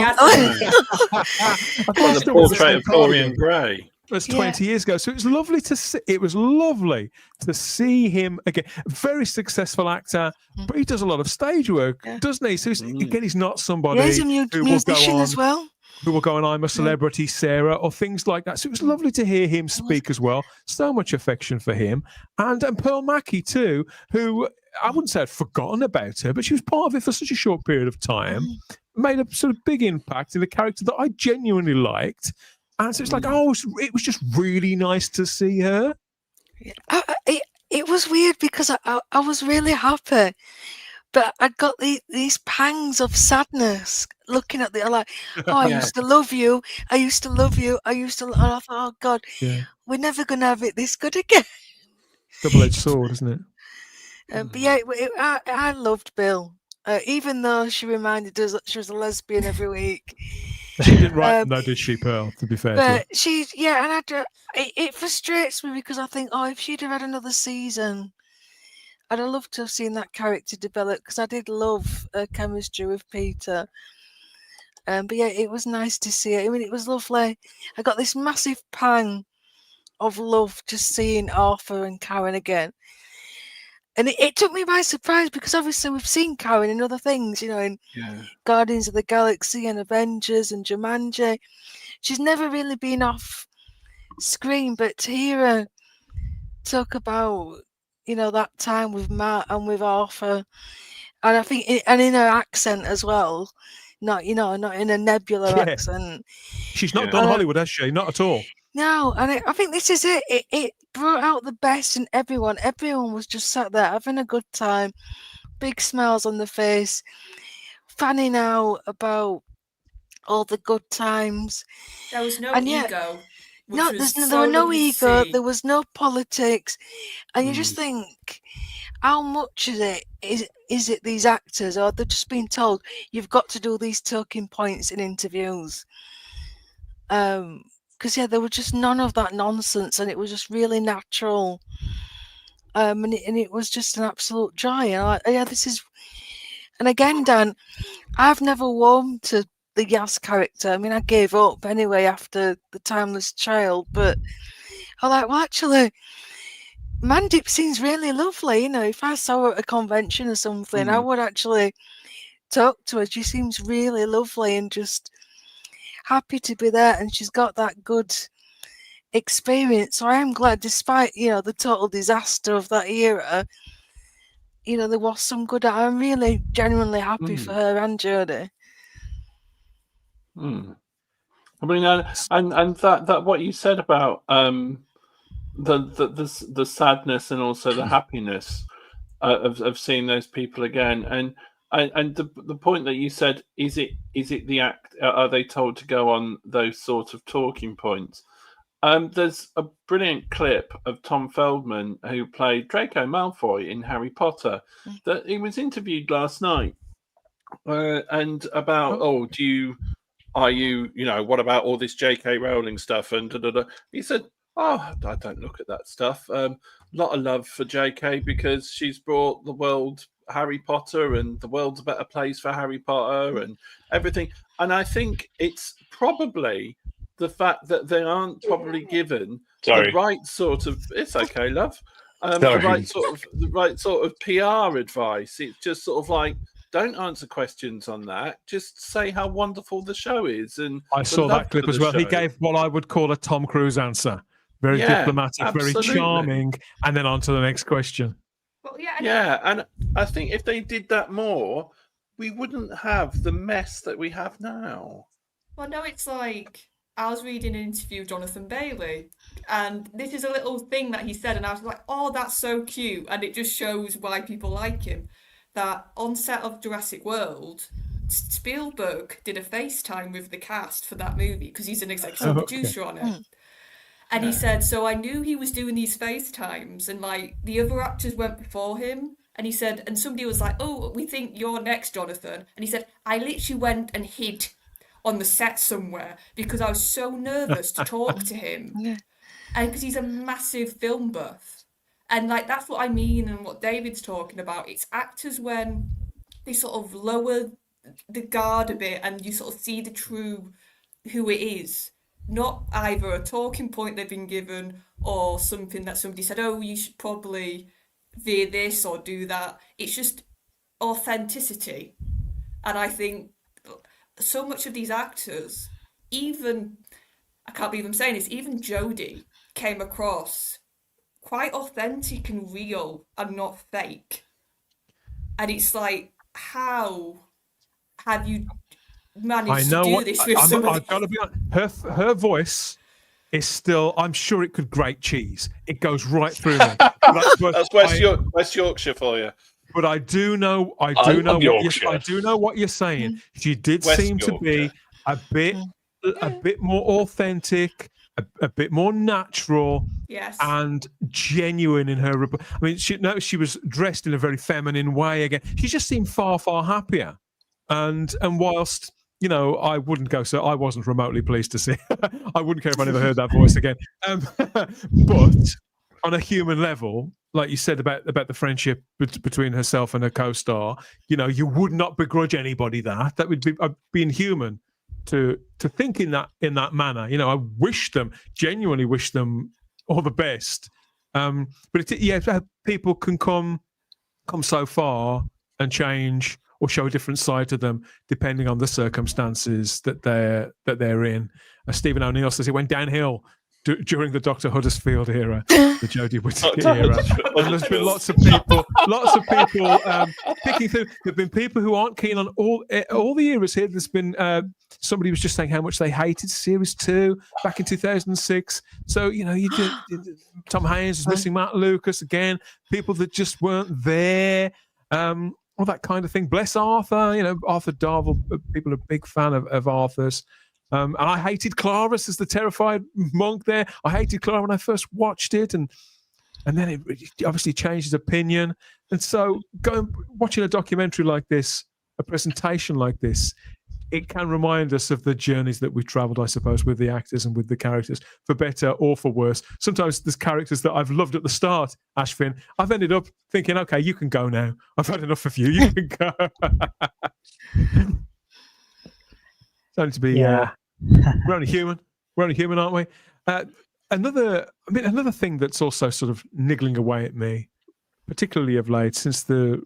The portrait of Dorian Gray. That's 20 years ago. So it was lovely to see. It was lovely to see him again. Very successful actor, but he does a lot of stage work, doesn't he? So again, he's not somebody He's a who musician will go on, as well. who will go on I'm a Celebrity, Sarah, or things like that. So it was lovely to hear him speak as well. So much affection for him. And Pearl Mackie too, who I wouldn't say I'd forgotten about her, but she was part of it for such a short period of time, made a sort of big impact in a character that I genuinely liked. And so it's like, it was just really nice to see her. It was weird because I was really happy, but I got these pangs of sadness looking at like, I used to love you, I used to love you, I used to, and I thought, oh God, we're never going to have it this good again. Double-edged sword, isn't it? But yeah, I loved Bill, even though she reminded us that she was a lesbian every week. She didn't write them, though, did she, Pearl? To be fair, but and it frustrates me because I think, if she'd have had another season, I'd have loved to have seen that character develop because I did love her chemistry with Peter. But yeah, it was nice to see it. I mean, it was lovely. I got this massive pang of love just seeing Arthur and Karen again. And it took me by surprise because obviously we've seen Karen in other things, in Guardians of the Galaxy and Avengers and Jumanji. She's never really been off screen, but to hear her talk about, that time with Matt and with Arthur, and I think, and in her accent as well, not in a Nebula accent. She's not done Hollywood, has she? Not at all. No, and I think this is it. It brought out the best in everyone. Everyone was just sat there having a good time, big smiles on the face, fanning out about all the good times. There was no ego. No, there were no ego. There was no politics, and you just think, how much is it these actors, or they're just being told you've got to do these talking points in interviews? Because there was just none of that nonsense, and it was just really natural. And it was just an absolute joy. And this is, and again, Dan, I've never warmed to the Yaz character. I mean, I gave up anyway after The Timeless Child, but I'm like, well, actually, Mandip seems really lovely. If I saw her at a convention or something, I would actually talk to her. She seems really lovely and just happy to be there, and she's got that good experience. So I am glad, despite the total disaster of that era, there was some good. I'm really genuinely happy for her and Jodie. I mean, and that what you said about the sadness and also the happiness of seeing those people again, and the point that you said, is it the act? Are they told to go on those sort of talking points? There's a brilliant clip of Tom Feldman, who played Draco Malfoy in Harry Potter, that he was interviewed last night, and about are you what about all this J.K. Rowling stuff and He said, I don't look at that stuff. Lot of love for J.K. because she's brought the world Harry Potter, and the world's a better place for Harry Potter and everything. And I think it's probably the fact that they aren't probably given the right sort of, it's okay, love, the right sort of PR advice. It's just sort of like, don't answer questions on that. Just say how wonderful the show is. And I saw that clip as well. He gave what I would call a Tom Cruise answer. Very diplomatic, absolutely. Very charming, and then on to the next question. Well, and I think if they did that more, we wouldn't have the mess that we have now. Well, no, it's like, I was reading an interview with Jonathan Bailey, and this is a little thing that he said, and I was like, oh, that's so cute, and it just shows why people like him. That on set of Jurassic World, Spielberg did a FaceTime with the cast for that movie because he's an executive producer on it. And he said, so I knew he was doing these FaceTimes, and like the other actors went before him And he said, and somebody was like, "Oh, we think you're next, Jonathan." And he said, "I literally went and hid on the set somewhere because I was so nervous to talk to him." Yeah. And because he's a massive film buff. And like that's what I mean and what David's talking about. It's actors when they sort of lower the guard a bit and you sort of see the true who it is. Not either a talking point they've been given or something that somebody said, "Oh, you should probably veer this or do that." It's just authenticity. And I think so much of these actors, even, I can't believe I'm saying this, even Jodie came across quite authentic and real and not fake. And it's like, how have you managed to do this with somebody? I've got to be honest, her voice is still, I'm sure it could grate cheese. It goes right through me. That's West Yorkshire for you. But I do know what you're saying. She did seem to be a bit more authentic, a bit more natural, Yes. and genuine in her. I mean, she was dressed in a very feminine way again. She just seemed far, far happier. And whilst, you know, I wouldn't go, so I wasn't remotely pleased to see. I wouldn't care if I never heard that voice again. But on a human level, like you said about the friendship between herself and her co-star, you know, you would not begrudge anybody that. That would be inhuman to think in that manner. You know, I genuinely wish them all the best. But people can come so far and change or show a different side to them depending on the circumstances that they're in. Stephen O'Neill says it went downhill during the Dr. Huddersfield era, the Jodie Whittaker era, and there's been lots of people picking through. There've been people who aren't keen on all the eras here. There's been somebody was just saying how much they hated Series 2 back in 2006. So you know, you did Tom Haynes was missing Matt Lucas again. People that just weren't there. All that kind of thing. Bless Arthur, you know, Arthur Darvill. People are a big fan of Arthur's. And I hated Clarus as the terrified monk there. I hated Clara when I first watched it, and then it obviously changed his opinion. And so watching a documentary like this, a presentation like this, it can remind us of the journeys that we've travelled, I suppose, with the actors and with the characters, for better or for worse. Sometimes there's characters that I've loved at the start, Ashvin. I've ended up thinking, okay, you can go now. I've had enough of you. You can go. It's only to be... we're only human. We're only human, aren't we? Another thing that's also sort of niggling away at me, particularly of late, since the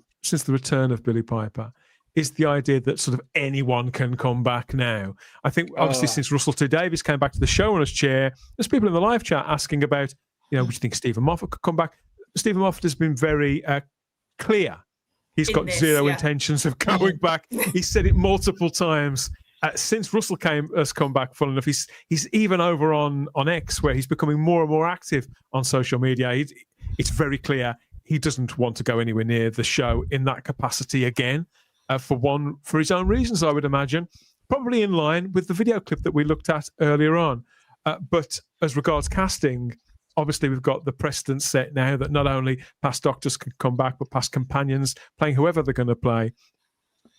return of Billy Piper, is the idea that sort of anyone can come back now. I think obviously since Russell T Davies came back to the showrunner's chair, there's people in the live chat asking about, you know, would you think Stephen Moffat could come back? Stephen Moffat has been very clear. He's got zero intentions of going back. He said it multiple times. Since Russell has come back, full enough, he's even over on X, where he's becoming more and more active on social media. It's very clear he doesn't want to go anywhere near the show in that capacity again, for his own reasons, I would imagine, probably in line with the video clip that we looked at earlier on. But as regards casting, obviously we've got the precedent set now that not only past Doctors can come back, but past companions playing whoever they're going to play.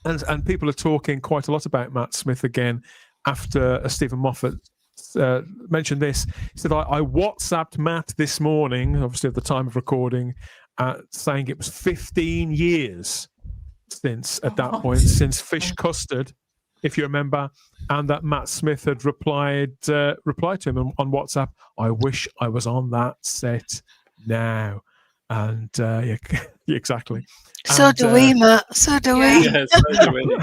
And people are talking quite a lot about Matt Smith again after Stephen Moffat mentioned this. He said, I WhatsApped Matt this morning, obviously at the time of recording, saying it was 15 years since Fish Custard, if you remember, and that Matt Smith had replied to him on WhatsApp, "I wish I was on that set now." And exactly. So do we, Matt. So do we. Yeah, so do we.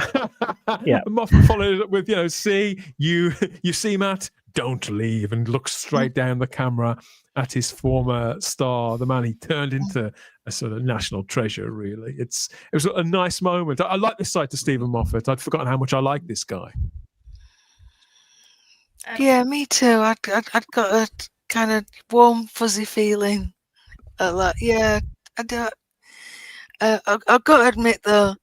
Yeah. Moffat followed it up with, see, you see, Matt, don't leave, and looks straight down the camera at his former star, the man he turned into a sort of national treasure, really. It was a nice moment. I like this side to Stephen Moffat. I'd forgotten how much I like this guy. Yeah, me too. I'd got a kind of warm, fuzzy feeling. Yeah, I do. I've got to admit, though,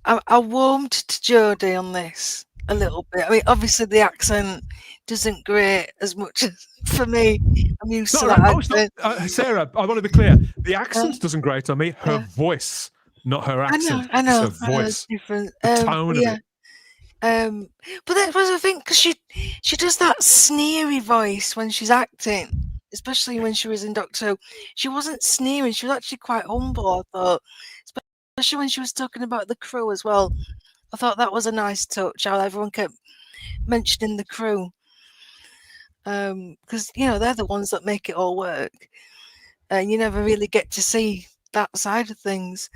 I warmed to Jodie on this. a little bit. I mean, obviously the accent doesn't grate as much as for me. I'm used to that accent. Sarah, I want to be clear. The accent doesn't grate on me. Her voice, not her accent. I know. It's her voice. It's different. The tone of it. But that was the thing, because she does that sneery voice when she's acting, especially when she was in Doctor Who. She wasn't sneering, she was actually quite humble, I thought, especially when she was talking about the crew as well. I thought that was a nice touch, how everyone kept mentioning the crew, because they're the ones that make it all work, and you never really get to see that side of things.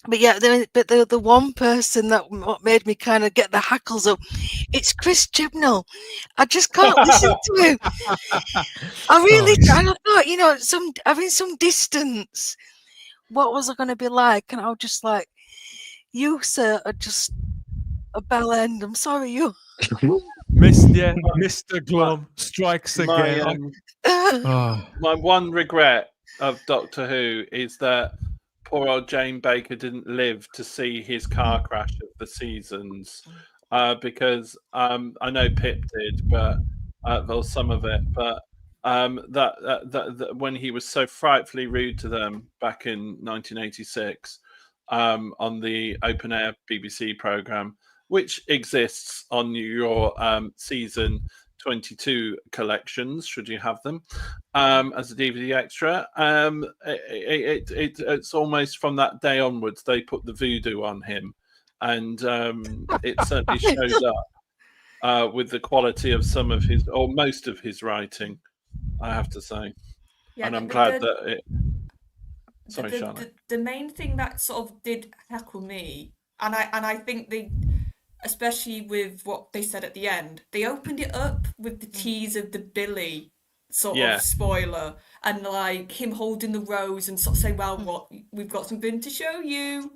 But yeah, the one person that made me kind of get the hackles up, it's Chris Chibnall. I just can't listen to him. I really, I thought, having some distance, what was I going to be like? And I was just like, you, sir, are just a bell end. I'm sorry, you. Mr. Glum strikes again. My one regret of Doctor Who is that poor old Jane Baker didn't live to see his car crash of the seasons, because I know Pip did, but well, some of it. But that when he was so frightfully rude to them back in 1986 on the open air BBC program, which exists on your season 22 collections, should you have them, as a DVD extra. It's almost from that day onwards they put the voodoo on him, and it certainly shows up with the quality of some of his, or most of his writing, I have to say. Yeah, and I'm glad that it. Sorry, Charlotte. The main thing that sort of did heckle me, and I think they, especially with what they said at the end, they opened it up with the tease of the Billy sort of spoiler, and like him holding the rose and sort of saying, well, what, we've got something to show you.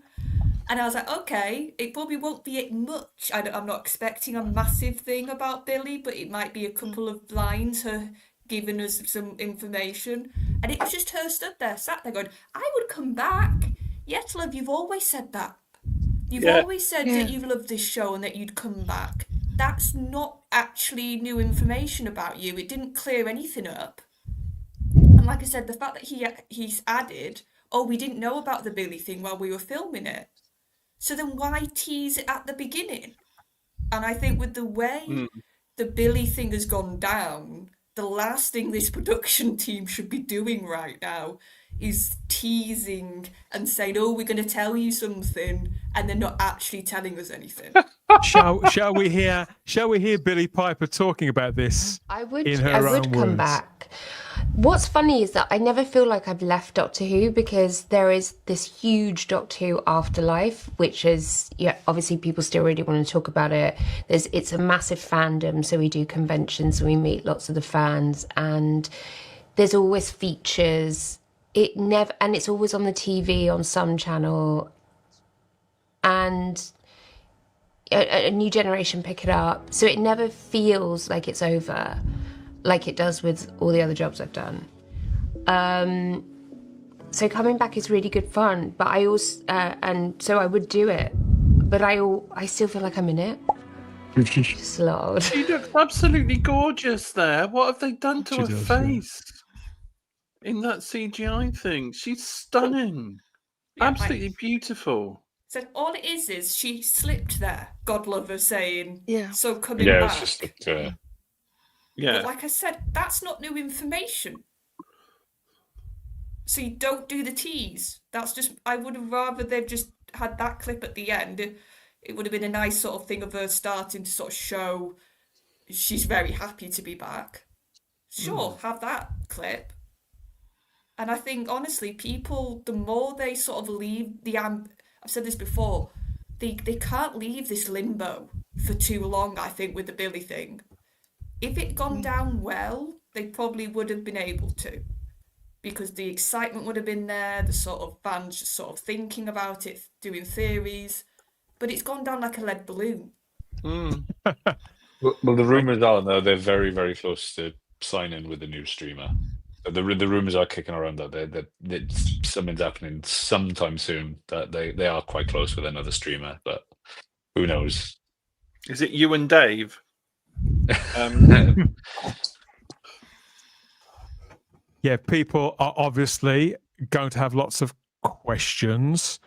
And I was like, okay, it probably won't be much. I'm not expecting a massive thing about Billy, but it might be a couple of lines, her giving us some information. And it was just her sat there going, I would come back. Yes, love, you've always said that. You've always said that you love this show and that you'd come back. That's not actually new information about you. It didn't clear anything up. And like I said, the fact that he's added, we didn't know about the Billy thing while we were filming it. So then why tease it at the beginning? And I think with the way the Billy thing has gone down, the last thing this production team should be doing right now is teasing and saying, we're going to tell you something, and they're not actually telling us anything. Shall we hear Billy Piper talking about this? I would come back. What's funny is that I never feel like I've left Doctor Who, because there is this huge Doctor Who afterlife, which is, obviously people still really want to talk about it. It's a massive fandom, so we do conventions and we meet lots of the fans, and there's always features. And it's always on the TV on some channel, and a new generation pick it up, so it never feels like it's over, like it does with all the other jobs I've done. So coming back is really good fun, but I also and so I would do it, but I still feel like I'm in it. Just Lord. She looks absolutely gorgeous there. What have they done to her face? In that CGI thing, she's stunning. Absolutely beautiful. So all it is she slipped there. God love her saying, so coming back. It's just But like I said, that's not new information. So you don't do the tease. That's just, I would have rather they've just had that clip at the end. It would have been a nice sort of thing of her starting to sort of show she's very happy to be back. Sure, have that clip. And I think, honestly, people, the more they sort of leave I've said this before, they can't leave this limbo for too long, I think, with the Billy thing. If it gone down well, they probably would have been able to. Because the excitement would have been there, the sort of fans just sort of thinking about it, doing theories. But it's gone down like a lead balloon. Well, the rumours are, though, they're very, very close to signing with the new streamer. The rumours are kicking around that something's happening sometime soon, that they are quite close with another streamer, but who knows? Is it you and Dave? Yeah, people are obviously going to have lots of questions.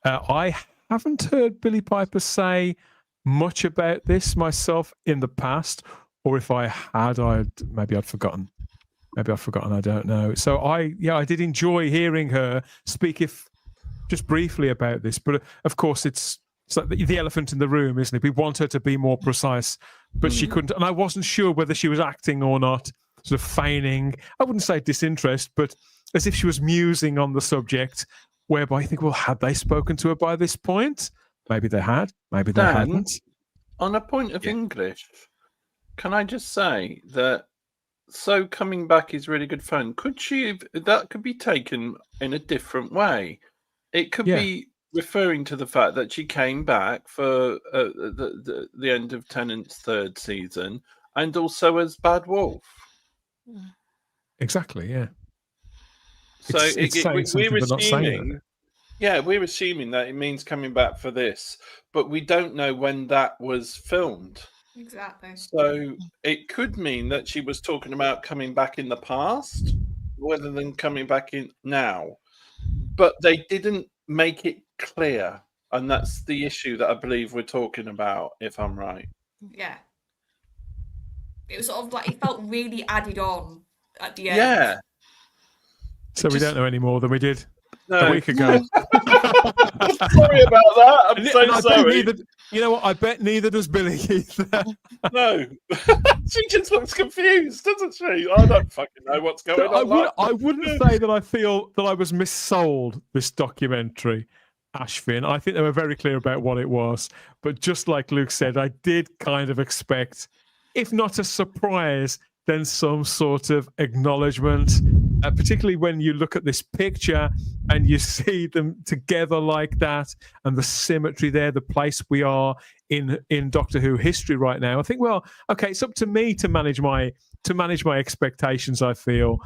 I haven't heard Billy Piper say much about this myself in the past, or if I had, maybe I'd forgotten. Maybe I've forgotten. I don't know. So I did enjoy hearing her speak, if just briefly, about this. But of course, it's like the elephant in the room, isn't it? We want her to be more precise, but she couldn't. And I wasn't sure whether she was acting or not, sort of feigning, I wouldn't say disinterest, but as if she was musing on the subject, whereby you think, well, had they spoken to her by this point? Maybe they had, maybe they hadn't. On a point of English, can I just say that so coming back is really good fun. That could be taken in a different way. It could be referring to the fact that she came back for the end of Tennant's third season, and also as Bad Wolf. Exactly, yeah. So we're assuming, we're assuming that it means coming back for this, but we don't know when that was filmed. Exactly. So it could mean that she was talking about coming back in the past rather than coming back in now. But they didn't make it clear. And that's the issue that I believe we're talking about, if I'm right. Yeah. It was sort of like, it felt really added on at the end. Yeah. So we don't know any more than we did a week ago. Sorry about that. I'm so sorry. You know what? I bet neither does Billy either. No. She just looks confused, doesn't she? I don't fucking know what's going on. I wouldn't say that I feel that I was missold this documentary, Ashvin. I think they were very clear about what it was. But just like Luke said, I did kind of expect, if not a surprise, then some sort of acknowledgement, particularly when you look at this picture and you see them together like that, and the symmetry there, the place we are in Doctor Who history right now. I think, well, okay, it's up to me to manage my expectations. I feel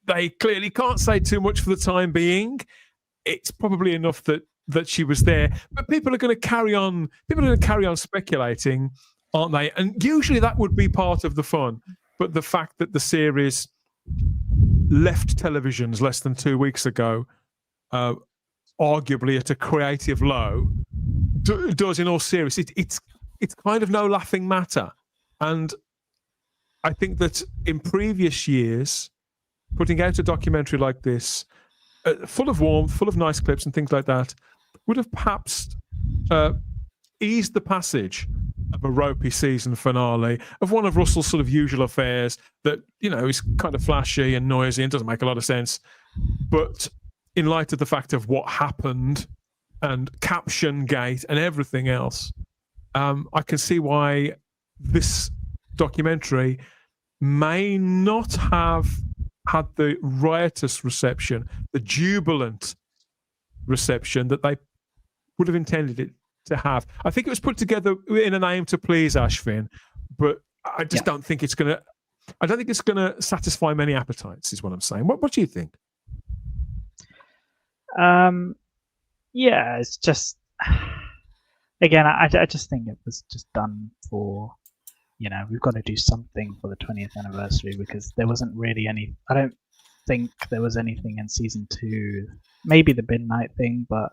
they clearly can't say too much for the time being. It's probably enough that she was there, but people are going to carry on. People are going to carry on speculating, aren't they? And usually that would be part of the fun. But the fact that the series left televisions less than 2 weeks ago, arguably at a creative low, does, in all seriousness, it's kind of no laughing matter. And I think that in previous years, putting out a documentary like this, full of warmth, full of nice clips and things like that, would have perhaps eased the passage of a ropey season finale of one of Russell's sort of usual affairs that, you know, is kind of flashy and noisy and doesn't make a lot of sense. But in light of the fact of what happened and Caption Gate and everything else, I can see why this documentary may not have had the riotous reception, the jubilant reception that they would have intended it to have. I think it was put together in an aim to please Ashvin, but I just don't think it's going to. I don't think it's going to satisfy many appetites. Is what I'm saying. What do you think? Yeah, it's just, again, I just think it was just done for, you know, we've got to do something for the 20th anniversary, because there wasn't really any. I don't think there was anything in season 2. Maybe the midnight thing, but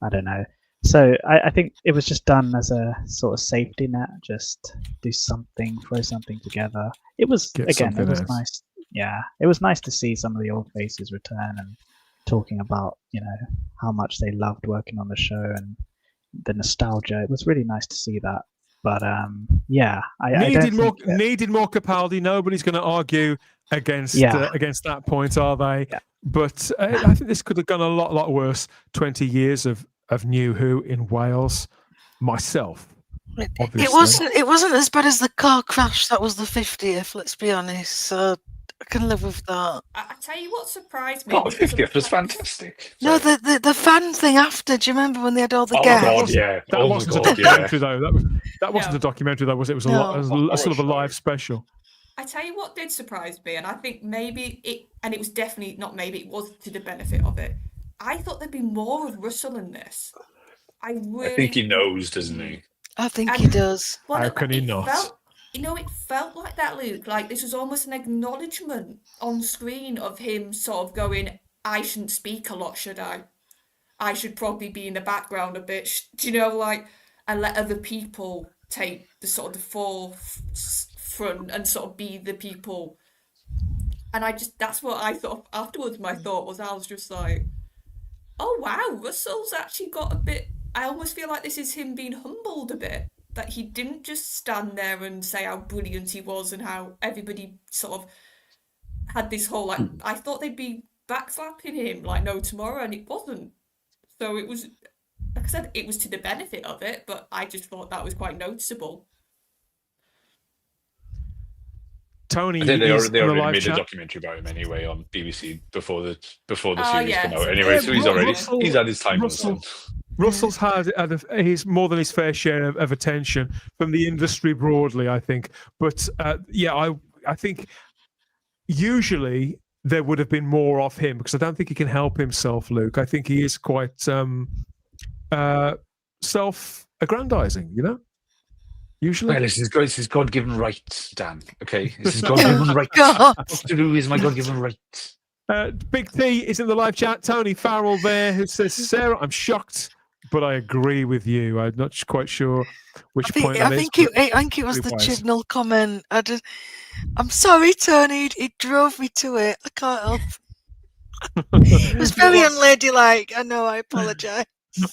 I don't know. So I think it was just done as a sort of safety net, just do something, throw something together. It was, again, it was nice. Yeah, it was nice to see some of the old faces return and talking about, you know, how much they loved working on the show and the nostalgia. It was really nice to see that. But yeah, needed more Capaldi. Nobody's going to argue against that point, are they? Yeah. But I think this could have gone a lot worse. 20 years of New Who in Wales. Myself, obviously. It wasn't as bad as the car crash that was the 50th. Let's be honest. So I can live with that. I tell you what surprised me. Oh, the 50th was fantastic. No, the fan thing after. Do you remember when they had all the guests? guests? God, yeah. That wasn't a documentary though. That wasn't a documentary though, was it? It was a sort of a live special. I tell you what did surprise me, and I think maybe it, and it was definitely not maybe, it was to the benefit of it. I thought there'd be more of Russell in this. I think he knows, doesn't he? I think he does. Well, How can he it not? it felt like that, Luke. Like this was almost an acknowledgement on screen of him sort of going, I shouldn't speak a lot, should I? I should probably be in the background a bit, do you know, like, and let other people take the sort of the forefront and sort of be the people. And that's what I thought afterwards. My thought was, I was just like, oh wow, Russell's actually got a bit. I almost feel like this is him being humbled a bit. That he didn't just stand there and say how brilliant he was and how everybody sort of had this whole, like, I thought they'd be backslapping him like no tomorrow, and it wasn't. So it was, like I said, it was to the benefit of it, but I just thought that was quite noticeable. Tony, I think they already live made chat. a documentary about him anyway on BBC before the series yeah. came out. Anyway, so he's had his time. Russell's had his more than his fair share of attention from the industry broadly, I think. But I think usually there would have been more of him because I don't think he can help himself, Luke. I think he is quite self-aggrandizing, you know? Usually. Well, it's his God-given right, Dan. Okay, it's his God-given right. Doctor Who is my God-given right. Big T is in the live chat. Tony Farrell there, who says, Sarah, I'm shocked, but I agree with you. I'm not quite sure which point that is. I think it was the Chibnall comment. I'm sorry, Tony. It drove me to it. I can't help. It was very unladylike. I know. I apologise.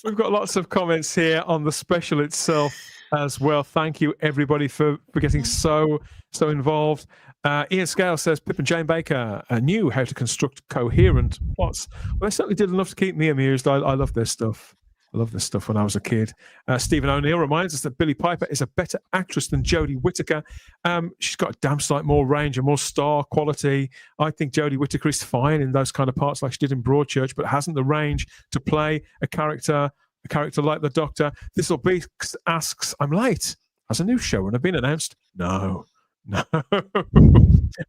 We've got lots of comments here on the special itself as well. Thank you, everybody, for getting so involved. Ian Scale says Pip and Jane Baker knew how to construct coherent plots. Well, they certainly did enough to keep me amused. I love their stuff. I love this stuff when I was a kid. Stephen O'Neill reminds us that Billie Piper is a better actress than Jodie Whittaker. She's got a damn sight more range and more star quality. I think Jodie Whittaker is fine in those kind of parts like she did in Broadchurch, but hasn't the range to play a character like the Doctor. Thistle Beast asks, I'm late. Has a new showrunner been announced? No.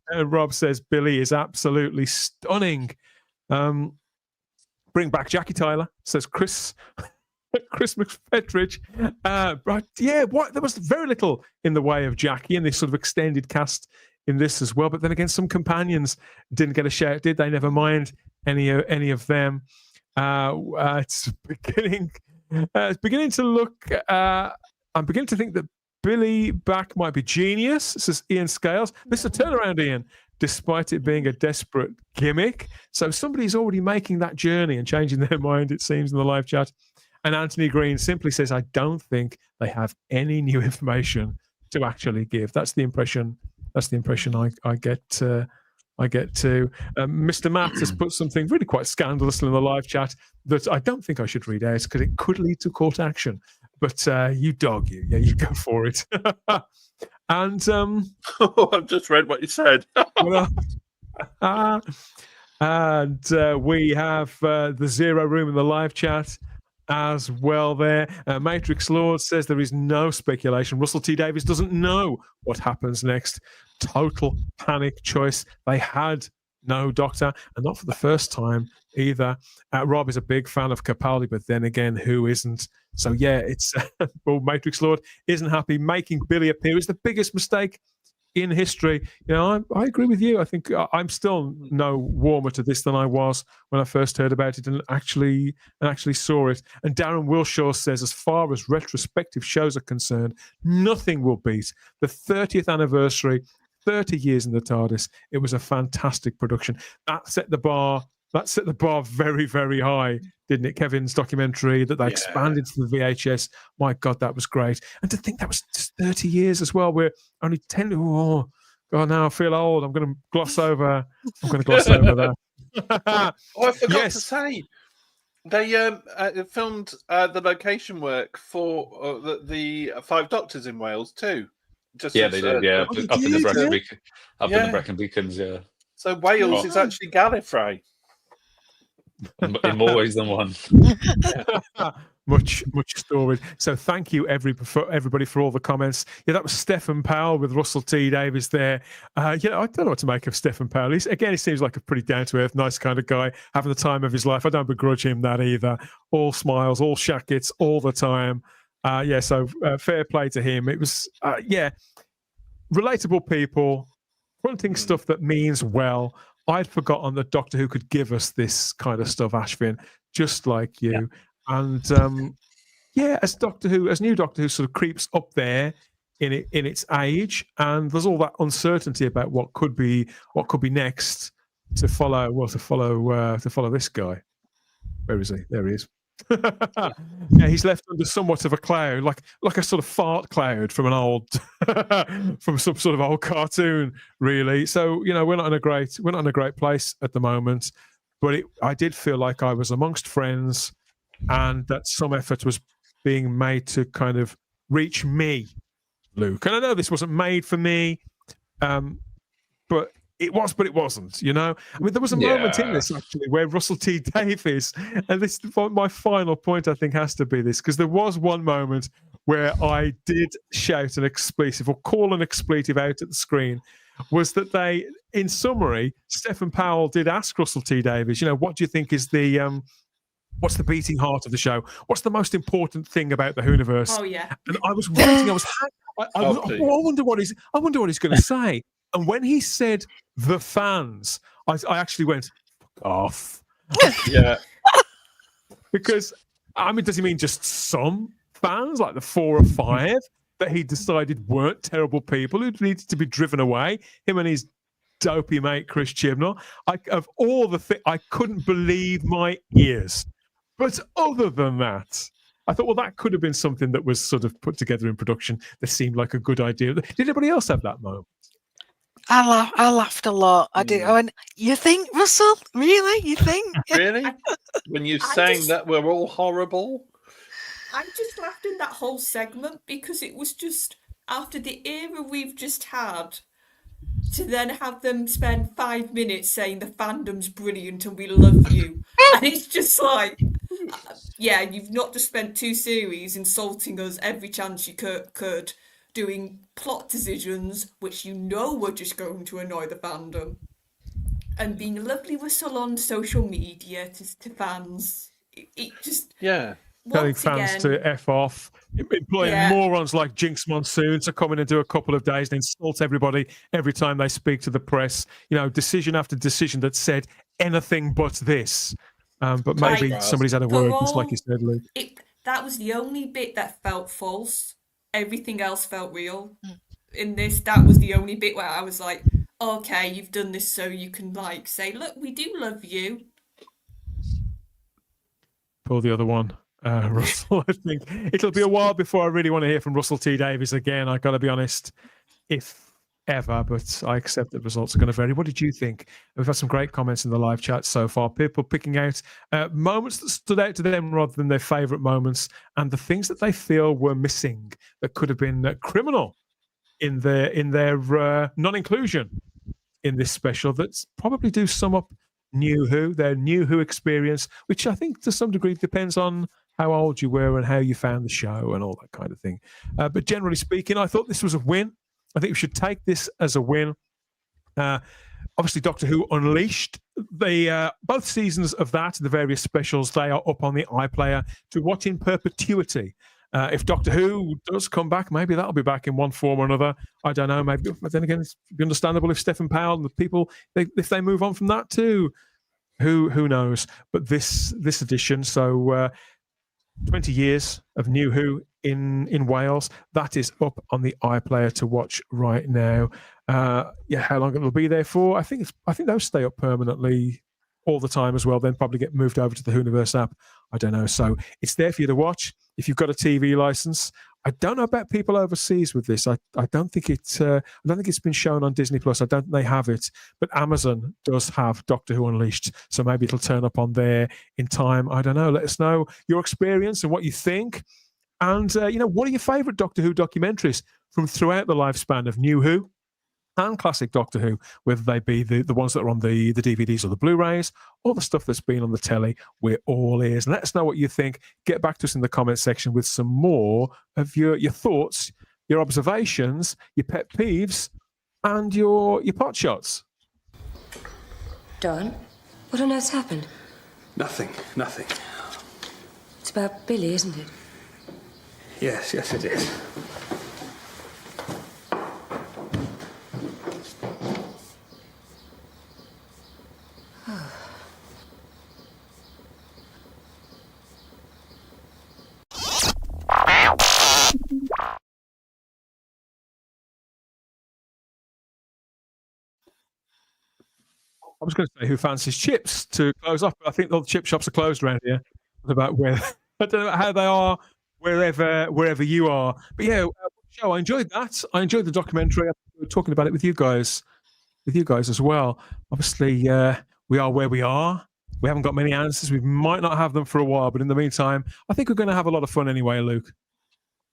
And Rob says Billie is absolutely stunning. Bring back Jackie Tyler, says Chris McFetridge. Right, yeah, there was very little in the way of Jackie in this sort of extended cast in this as well. But then again, some companions didn't get a shout, did they? Never mind any of them. It's beginning to look. I'm beginning to think that Billie back might be genius, says Ian Scales. This is a turnaround, Ian, despite it being a desperate gimmick. So somebody's already making that journey and changing their mind, it seems, in the live chat. And Anthony Green simply says, I don't think they have any new information to actually give. That's the impression I get to. Mr. Matt has put something really quite scandalous in the live chat that I don't think I should read out because it could lead to court action. But you go for it. And I've just read what you said. And we have the Zero Room in the live chat as well there. Matrix Lord says there is no speculation. Russell T Davies doesn't know what happens next. Total panic choice. They had no Doctor, and not for the first time either. Rob is a big fan of Capaldi, but then again, who isn't? So yeah, it's well, Matrix Lord isn't happy. Making Billie appear is the biggest mistake in history. You know, I agree with you. I think I'm still no warmer to this than I was when I first heard about it and actually saw it. And Darren Wilshaw says, as far as retrospective shows are concerned, nothing will beat the 30th anniversary. 30 years in the TARDIS. It was a fantastic production. That set the bar very, very high, didn't it? Kevin's documentary that they expanded to the VHS. My God, that was great. And to think that was just 30 years as well. We're only 10. Oh, God, now I feel old. I'm going to gloss over that. Oh, I forgot to say. They filmed the location work for the Five Doctors in Wales too. They did. Yeah, up in the Brecon Beacons. Yeah. So Wales is actually Gallifrey. In more ways than one. Much storage. So thank you everybody for all the comments. Yeah, that was Stephen Powell with Russell T Davies there. I don't know what to make of Stephen Powell. He seems like a pretty down-to-earth, nice kind of guy, having the time of his life. I don't begrudge him that either. All smiles, all shackets, all the time. So fair play to him. It was, relatable people, fronting stuff that means well. I'd forgotten that Doctor Who could give us this kind of stuff, Ashvin, just like you. Yeah. And as new Doctor Who sort of creeps up there in its age, and there's all that uncertainty about what could be next to follow. Well, to follow this guy. Where is he? There he is. He's left under somewhat of a cloud, like a sort of fart cloud from from some sort of old cartoon, really. So we're not in a great place at the moment. But I did feel like I was amongst friends, and that some effort was being made to kind of reach me, Luke. And I know this wasn't made for me, but it was, but it wasn't, I mean, there was a moment in this, actually, where Russell T Davies, and this, my final point, I think, has to be this, because there was one moment where I did shout an expletive, or call an expletive out at the screen, was that in summary, Stephen Powell did ask Russell T Davies, what do you think is what's the beating heart of the show? What's the most important thing about the Whoniverse? Oh, yeah. And I was waiting, I wonder what he's going to say. And when he said the fans, I actually went, fuck off. Yeah. Because, I mean, does he mean just some fans, like the 4 or 5 that he decided weren't terrible people who needed to be driven away? Him and his dopey mate, Chris Chibnall. Of all the things, I couldn't believe my ears. But other than that, I thought, well, that could have been something that was sort of put together in production that seemed like a good idea. Did anybody else have that moment? I laughed a lot. I did. I went, you think, Russell? Really? You think? Really? When you sang that we're all horrible? I just laughed in that whole segment because it was just, after the era we've just had, to then have them spend 5 minutes saying the fandom's brilliant and we love you. And it's just like, you've not just spent 2 series insulting us every chance you could, doing plot decisions which were just going to annoy the fandom, and being lovely whistle on social media to fans. It just telling fans to F off, employing morons like Jinx Monsoon to come in and do a couple of days and insult everybody every time they speak to the press. Decision after decision that said anything but this. But maybe somebody's had a word, just like you said, Luke. That was the only bit that felt false. Everything else felt real. In this, that was the only bit where I was like, okay, you've done this so you can say, look, we do love you. Pull the other one, Russell. I think it'll be a while before I really want to hear from Russell T Davies again. I got to be honest, if ever, but I accept that results are going to vary. What did you think? We've had some great comments in the live chat so far. People picking out moments that stood out to them rather than their favourite moments, and the things that they feel were missing that could have been criminal in their non-inclusion in this special. That's probably do sum up their New Who experience, which I think to some degree depends on how old you were and how you found the show and all that kind of thing. But generally speaking, I thought this was a win. I think we should take this as a win. Obviously, Doctor Who Unleashed, both seasons of that, the various specials, they are up on the iPlayer to watch in perpetuity. If Doctor Who does come back, maybe that'll be back in one form or another. I don't know. Maybe, but then again, it's understandable if Stephen Powell and the people, if they move on from that too. Who knows? But this edition, so 20 years of New Who in Wales, that is up on the iPlayer to watch right now. How long it'll be there for? I think those stay up permanently all the time as well. Then probably get moved over to the Whoniverse app. I don't know. So it's there for you to watch if you've got a TV license. I don't know about people overseas with this. I don't think it's been shown on Disney Plus. I don't think they have it, but Amazon does have Doctor Who Unleashed, so maybe it'll turn up on there in time. I don't know. Let us know your experience and what you think, and what are your favourite Doctor Who documentaries from throughout the lifespan of New Who and classic Doctor Who, whether they be the ones that are on the DVDs or the Blu-rays, or the stuff that's been on the telly. We're all ears. Let us know what you think. Get back to us in the comments section with some more of your thoughts, your observations, your pet peeves, and your pot shots. Don, what on earth's happened? Nothing. It's about Billy, isn't it? Yes, it is. I was going to say who fancies chips to close off, but I think all the chip shops are closed around here. About where I don't know how they are wherever you are. But yeah, show. I enjoyed that. I enjoyed the documentary. We were talking about it with you guys as well. Obviously, we are where we are. We haven't got many answers. We might not have them for a while, but in the meantime, I think we're going to have a lot of fun anyway, Luke.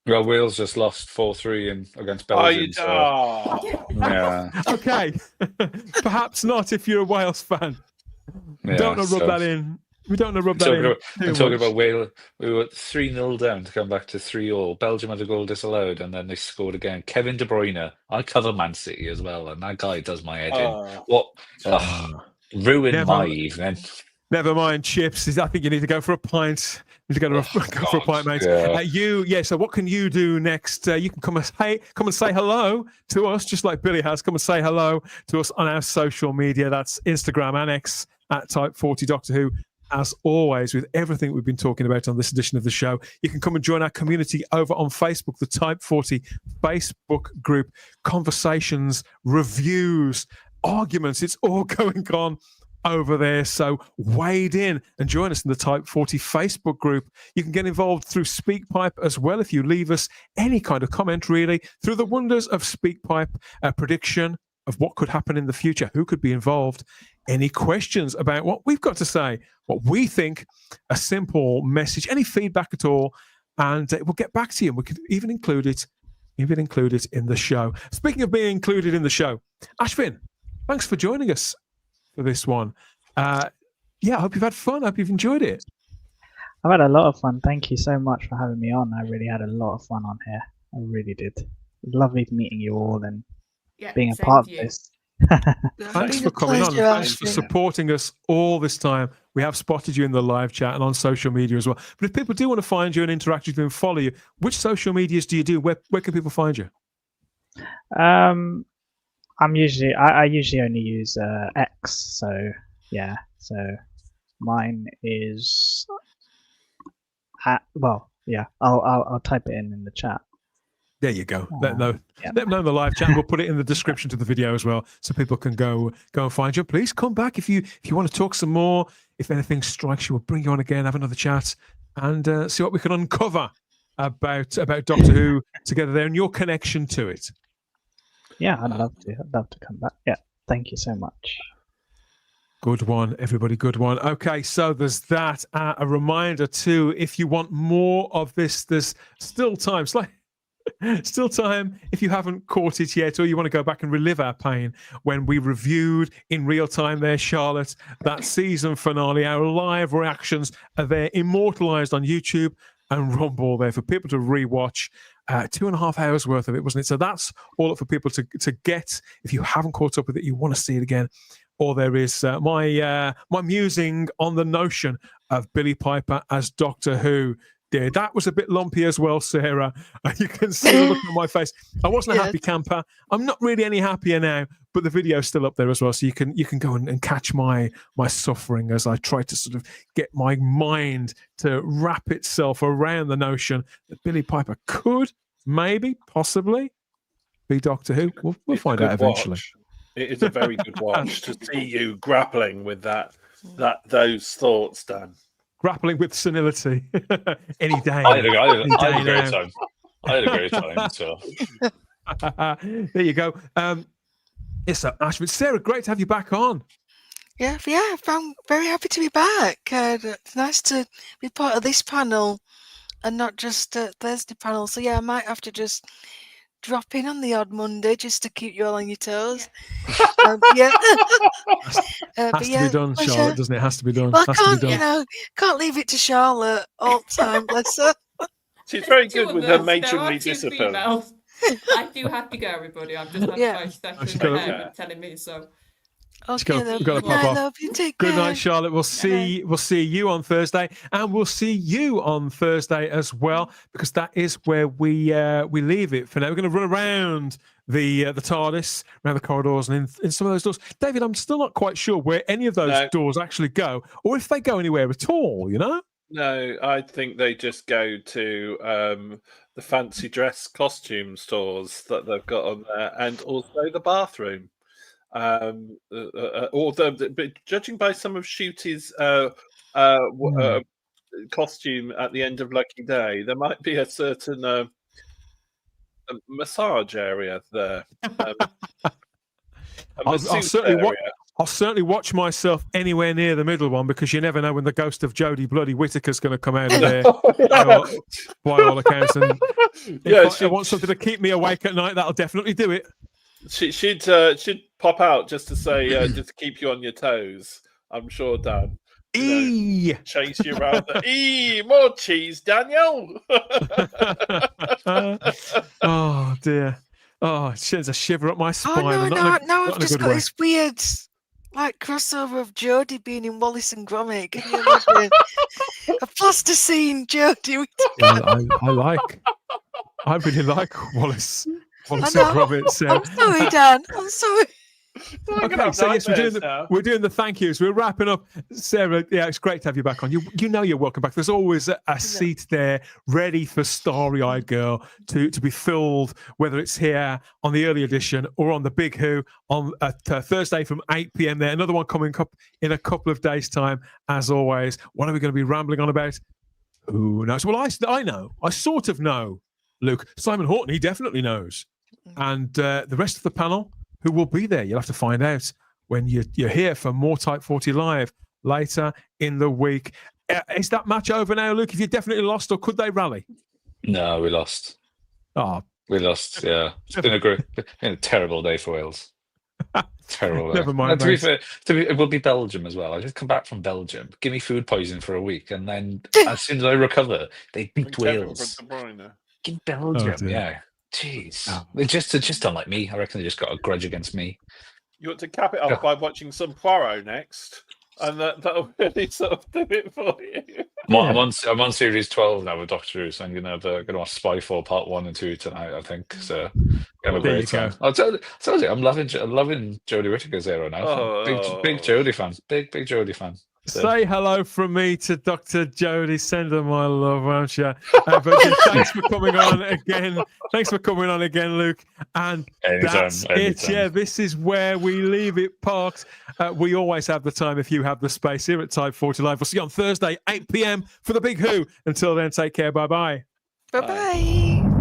Well, Wales just lost 4-3 against Belgium. Yeah. Okay. Perhaps not if you're a Wales fan. Yeah, Don't want to rub that in. We don't want to rub that in. I'm talking about Wales. We were 3-0 down to come back to 3-3. Belgium had a goal disallowed, and then they scored again. Kevin De Bruyne. I cover Man City as well, and that guy does my head in. What? Ruined my evening. Never mind chips. I think you need to go for a pint. You need to go for a pint, mate. Yeah. So what can you do next? You can come and say hello to us, just like Billy has. Come and say hello to us on our social media. That's Instagram and X at Type40 Doctor Who. As always, with everything we've been talking about on this edition of the show, you can come and join our community over on Facebook, the Type40 Facebook group. Conversations, reviews, arguments, it's all going on over there. So wade in and join us in the Type40 Facebook group. You can get involved through SpeakPipe as well if you leave us any kind of comment, really, through the wonders of SpeakPipe, a prediction of what could happen in the future, who could be involved, any questions about what we've got to say, what we think, a simple message, any feedback at all, and we'll get back to you. We could even include it in the show. Speaking of being included in the show, Ashvin, thanks for joining us for this one. I hope you've had fun. I hope you've enjoyed it. I've had a lot of fun. Thank you so much for having me on. I really had a lot of fun on here. I really did. Lovely meeting you all and being a part of this. Thanks for coming on. Thanks for supporting us all this time. We have spotted you in the live chat and on social media as well. But if people do want to find you and interact with you and follow you, which social medias do you do? Where can people find you? I usually only use X. So yeah. So mine is I'll type it in the chat. There you go. Let them know in the live chat. We'll put it in the description to the video as well, so people can go and find you. Please come back if you want to talk some more. If anything strikes you, we'll bring you on again, have another chat, and see what we can uncover about Doctor Who together there and your connection to it. Yeah, I'd love to come back. Yeah, thank you so much. Good one, everybody. Good one. Okay, so there's that. A reminder too, if you want more of this, there's still time. Still time if you haven't caught it yet, or you want to go back and relive our pain when we reviewed in real time there, Charlotte, that season finale. Our live reactions are there, immortalized on YouTube and Rumble there for people to rewatch. 2.5 hours worth of it, wasn't it? So that's all up for people to get. If you haven't caught up with it, you want to see it again. Or there is my musing on the notion of Billy Piper as Doctor Who. Dear, that was a bit lumpy as well, Sarah. You can see the look on my face. I wasn't a happy camper. I'm not really any happier now, but the video's still up there as well, so you can go and catch my suffering as I try to sort of get my mind to wrap itself around the notion that Billy Piper could, maybe, possibly, be Doctor Who. We'll find out eventually. It is a very good watch to see you grappling with those thoughts, Dan. Grappling with senility any day. I had a great time. I had a great time. So there you go. Yes, so Ashford, Sarah, great to have you back on. Yeah, I'm very happy to be back. It's nice to be part of this panel and not just Thursday panel. So yeah, I might have to just drop in on the odd Monday just to keep you all on your toes. Yeah. Has to be done, Charlotte, doesn't it? Has to be done. Well, I can't leave it to Charlotte all the time, bless her. She's very good with her matronly discipline. I do have to go, everybody. I've just had 5 seconds ahead telling me so. Okay, then. We've got to Good pop night, off. love. You take Good care. night, Charlotte. We'll see you on Thursday, and we'll see you on Thursday as well, because that is where we leave it for now. We're going to run around the TARDIS, around the corridors, and in some of those doors. David, I'm still not quite sure where any of those doors actually go, or if they go anywhere at all. You know? No, I think they just go to the fancy dress costume stores that they've got on there, and also the bathroom. But judging by some of Shooty's costume at the end of Lucky Day, there might be a certain a massage area there. I'll certainly watch myself anywhere near the middle one, because you never know when the ghost of Jodie Bloody Whittaker's going to come out of there. by all accounts, and if I want something to keep me awake at night, that'll definitely do it. She'd pop out just to say, just to keep you on your toes. I'm sure, Dan. Chase you around. More cheese, Daniel. Oh dear. Oh, it sends a shiver up my spine. No, I've just got this weird crossover of Jodie being in Wallace and Gromit. Can you imagine? A plasticine Jodie. I really like Wallace and Gromit. So. I'm sorry, Dan. I'm sorry. Okay, so yes, we're doing the thank yous. We're wrapping up. Sarah, yeah, it's great to have you back on. You know you're welcome back. There's always a seat there ready for Starry-Eyed Girl to be filled, whether it's here on the early edition or on the Big Who on Thursday from 8 p.m. there. Another one coming up in a couple of days' time, as always. What are we going to be rambling on about? Who knows? Well, I know. I sort of know, Luke. Simon Horton, he definitely knows. And the rest of the panel, who will be there, you'll have to find out when you're here for more Type 40 Live later in the week. Is that match over now, Luke? Have you definitely lost, or could they rally? No, we lost. Oh, we lost. Yeah, it's been a terrible day for Wales. Terrible. Never mind. To be fair, it will be Belgium as well. I just come back from Belgium. Give me food poisoning for a week, and then as soon as I recover, they beat Wales. In Belgium, yeah. Jeez, they just don't like me. I reckon they just got a grudge against me. You want to cap it off by watching some Poirot next, and that'll really sort of do it for you. I'm on series 12 now with Doctor Who, so I'm gonna watch Spyfall Part 1 and 2 tonight, I think. So have a great time. I'll tell you, I'm loving Jodie Whittaker's era now. Big Jodie fan. Big Jodie fan. So. Say hello from me to Dr. Jodie. Send her my love, won't you? But thanks for coming on again. Thanks for coming on again, Luke. And that's it. Yeah, this is where we leave it, Parks. We always have the time if you have the space here at Type 40 Live. We'll see you on Thursday, 8 p.m. for the Big Who. Until then, take care. Bye-bye. Bye-bye.